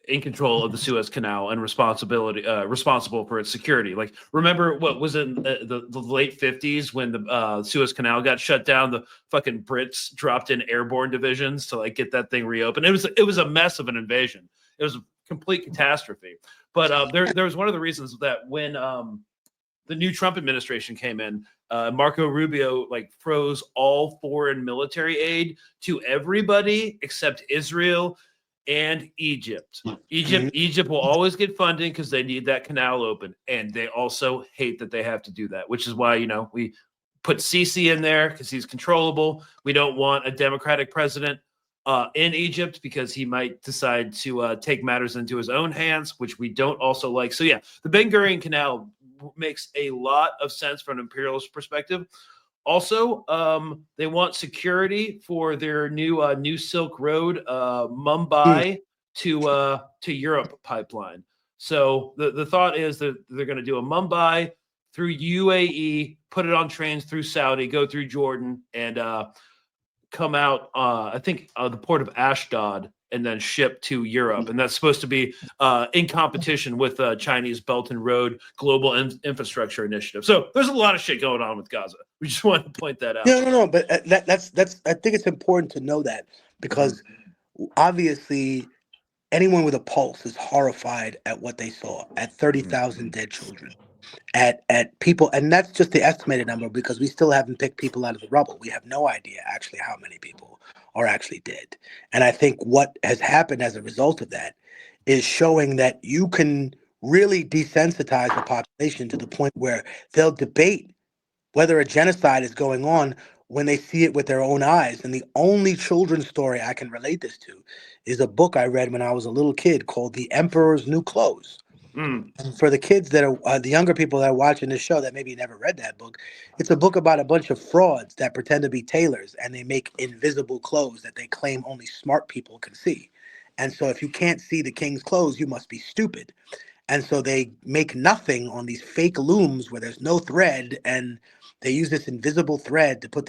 in control of the Suez Canal and responsible for its security. Like, remember what was in the late 50s when the Suez Canal got shut down? The fucking Brits dropped in airborne divisions to like get that thing reopened. It was a mess of an invasion. It was a complete catastrophe. But there was one of the reasons that when the new Trump administration came in, Marco Rubio like froze all foreign military aid to everybody except Israel and Egypt. Egypt will always get funding because they need that canal open, and they also hate that they have to do that, which is why, you know, we put Sisi in there because he's controllable. We don't want a democratic president in Egypt because he might decide to take matters into his own hands, which we don't also like. So yeah, the Ben Gurion Canal makes a lot of sense from an imperialist perspective. Also, they want security for their new Silk Road, Mumbai to Europe pipeline. So the thought is that they're going to do a Mumbai through UAE, put it on trains through Saudi, go through Jordan, and come out, I think, the port of Ashdod, and then ship to Europe. And that's supposed to be in competition with Chinese Belt and Road Global Infrastructure Initiative. So there's a lot of shit going on with Gaza. We just wanted to point that out. No. But that's I think it's important to know that because obviously anyone with a pulse is horrified at what they saw, at 30,000 dead children, at people, and that's just the estimated number because we still haven't picked people out of the rubble. We have no idea actually how many people are actually dead. And I think what has happened as a result of that is showing that you can really desensitize the population to the point where they'll debate whether a genocide is going on when they see it with their own eyes. And the only children's story I can relate this to is a book I read when I was a little kid called The Emperor's New Clothes. And for the kids that are the younger people that are watching this show that maybe never read that book, it's a book about a bunch of frauds that pretend to be tailors and they make invisible clothes that they claim only smart people can see. And so if you can't see the king's clothes, you must be stupid. And so they make nothing on these fake looms where there's no thread, and they use this invisible thread to put on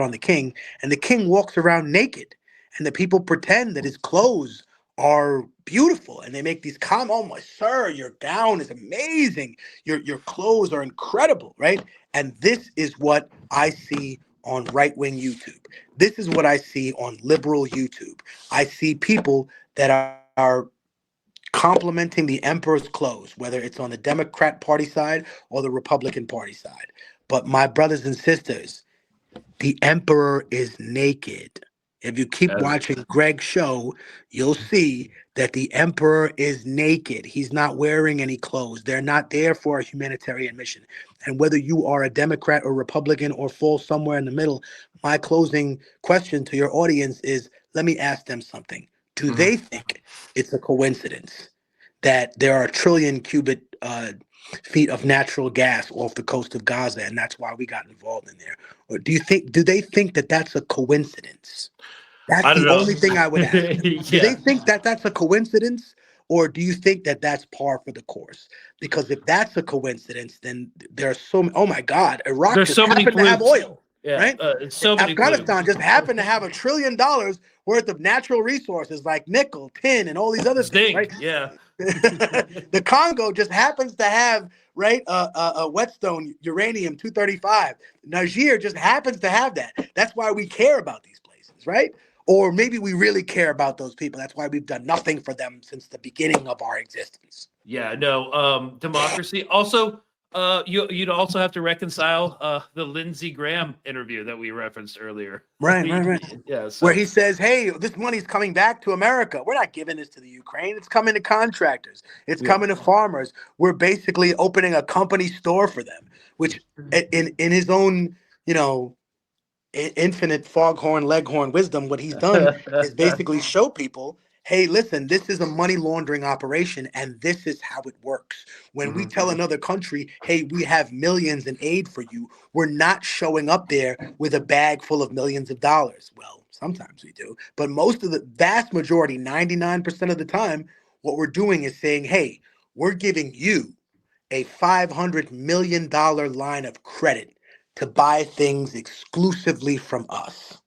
the king, and the king walks around naked, and the people pretend that his clothes are beautiful, and they make these comments. Oh my sir, your gown is amazing. Your clothes are incredible, right? And this is what I see on right-wing YouTube. This is what I see on liberal YouTube. I see people that are complimenting the emperor's clothes, whether it's on the Democrat Party side or the Republican Party side. But my brothers and sisters, the emperor is naked If you keep watching Greg's show, you'll see that the emperor is naked. He's not wearing any clothes. They're not there for a humanitarian mission. And whether you are a Democrat or Republican or fall somewhere in the middle, my closing question to your audience is, let me ask them something. Do they think it's a coincidence that there are a trillion cubic feet of natural gas off the coast of Gaza, and that's why we got involved in there? Or do they think that that's a coincidence? That's I don't the know. only thing I would ask them. Do they think that that's a coincidence, or do you think that that's par for the course? Because if that's a coincidence, then there's oh my God, Iraq There's just so many happened to have flukes. oil, Yeah, right? so many Afghanistan flukes. just happened to have $1 trillion worth of natural resources like nickel, tin, and all these other things, right? Zinc, yeah. The Congo just happens to have, right, a whetstone uranium 235. Niger just happens to have that. That's why we care about these places, right? Or maybe we really care about those people. That's why we've done nothing for them since the beginning of our existence. Yeah, no, democracy. Also, you'd also have to reconcile the Lindsey Graham interview that we referenced earlier. Right. Yeah, so. Where he says, hey, this money's coming back to America. We're not giving this to the Ukraine. It's coming to contractors. It's coming to farmers. We're basically opening a company store for them, which in his own, infinite foghorn leghorn wisdom, what he's done is basically show people, hey, listen, this is a money laundering operation, and this is how it works. When we tell another country, hey, we have millions in aid for you, we're not showing up there with a bag full of millions of dollars. Well, sometimes we do, but most of the vast majority, 99% of the time, what we're doing is saying, hey, we're giving you a $500 million line of credit to buy things exclusively from us.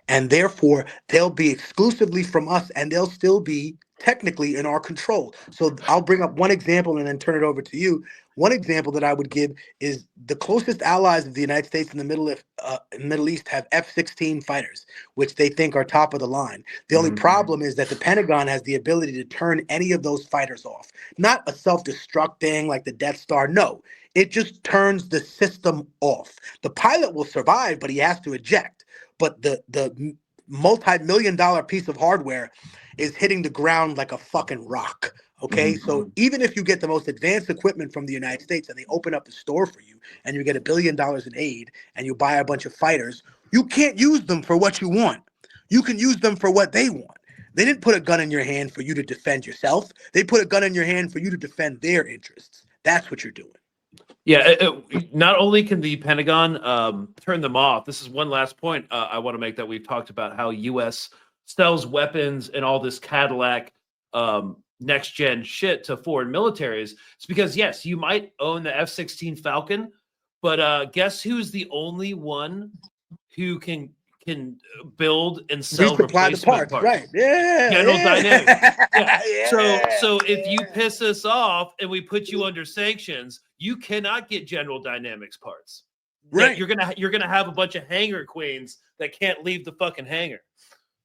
And therefore, they'll be exclusively from us, and they'll still be technically in our control. So I'll bring up one example and then turn it over to you. One example that I would give is the closest allies of the United States in the Middle East have F-16 fighters, which they think are top of the line. The only problem is that the Pentagon has the ability to turn any of those fighters off. Not a self-destruct thing like the Death Star. No, it just turns the system off. The pilot will survive, but he has to eject. But the multi-million-dollar piece of hardware is hitting the ground like a fucking rock. Okay, so even if you get the most advanced equipment from the United States and they open up the store for you and you get $1 billion in aid and you buy a bunch of fighters, you can't use them for what you want. You can use them for what they want. They didn't put a gun in your hand for you to defend yourself. They put a gun in your hand for you to defend their interests. That's what you're doing. Yeah, not only can the Pentagon turn them off, this is one last point I want to make that we've talked about how U.S. sells weapons and all this Cadillac next-gen shit to foreign militaries. It's because, yes, you might own the F-16 Falcon, but guess who's the only one who can build and sell replacement parts? Right? Yeah, General Dynamics. Yeah. Yeah. So if you piss us off and we put you under sanctions, you cannot get General Dynamics parts. Right. You're gonna have a bunch of hangar queens that can't leave the fucking hangar.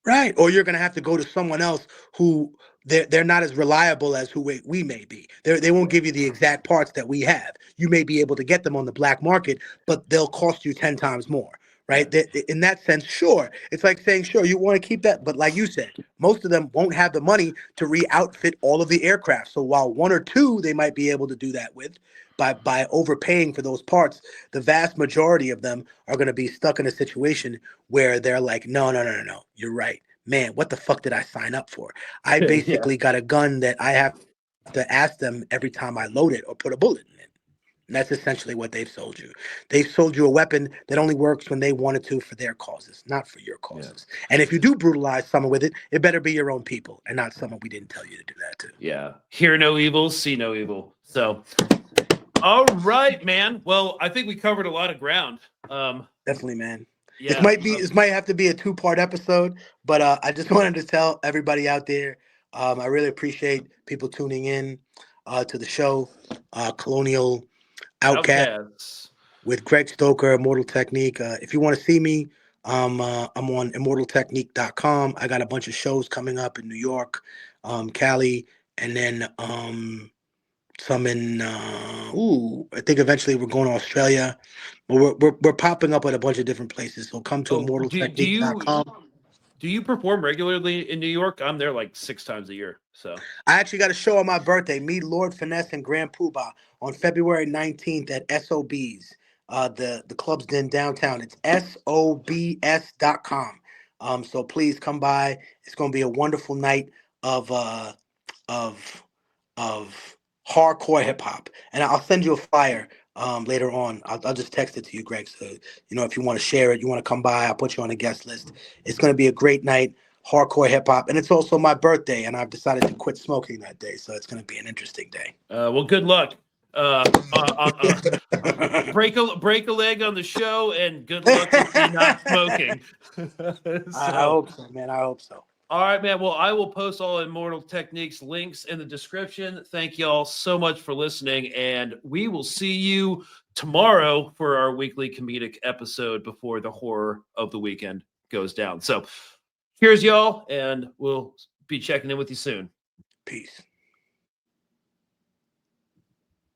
Right. Or you're gonna have to go to someone else who they're not as reliable as who we may be. They won't give you the exact parts that we have. You may be able to get them on the black market, but they'll cost you 10 times more. Right. In that sense, sure. It's like saying, sure, you want to keep that. But like you said, most of them won't have the money to re-outfit all of the aircraft. So while one or two they might be able to do that with by overpaying for those parts, the vast majority of them are going to be stuck in a situation where they're like, no, you're right. Man, what the fuck did I sign up for? I basically got a gun that I have to ask them every time I load it or put a bullet in it. And that's essentially what they've sold you. They've sold you a weapon that only works when they wanted to for their causes, not for your causes. Yeah. And if you do brutalize someone with it, it better be your own people and not someone we didn't tell you to do that to. Yeah. Hear no evil, see no evil. So, all right, man. Well, I think we covered a lot of ground. Definitely, man. Yeah. This might have to be a 2-part episode, but I just wanted to tell everybody out there, I really appreciate people tuning in to the show, Colonial Outcast with Greg Stoker, Immortal Technique. If you want to see me, I'm on immortaltechnique.com. I got a bunch of shows coming up in New York, Cali, and then some in I think eventually we're going to Australia, but we're popping up at a bunch of different places. So come to immortaltechnique.com. Do you perform regularly in New York? I'm there like 6 times a year. So I actually got a show on my birthday. Me, Lord Finesse, and Grand Poobah on February 19th at SOB's. The club's in downtown. It's SOBS.com. So please come by. It's going to be a wonderful night of of of hardcore hip hop. And I'll send you a flyer later on. I'll just text it to you, Greg. So if you want to share it, you want to come by, I'll put you on the guest list. It's going to be a great night. Hardcore hip hop, and it's also my birthday, and I've decided to quit smoking that day, so it's going to be an interesting day. Well, good luck. Break a leg on the show, and good luck with you not smoking. I hope so, man. I hope so. All right, man. Well, I will post all Immortal Techniques links in the description. Thank you all so much for listening, and we will see you tomorrow for our weekly comedic episode before the horror of the weekend goes down. So here's y'all, and we'll be checking in with you soon. Peace.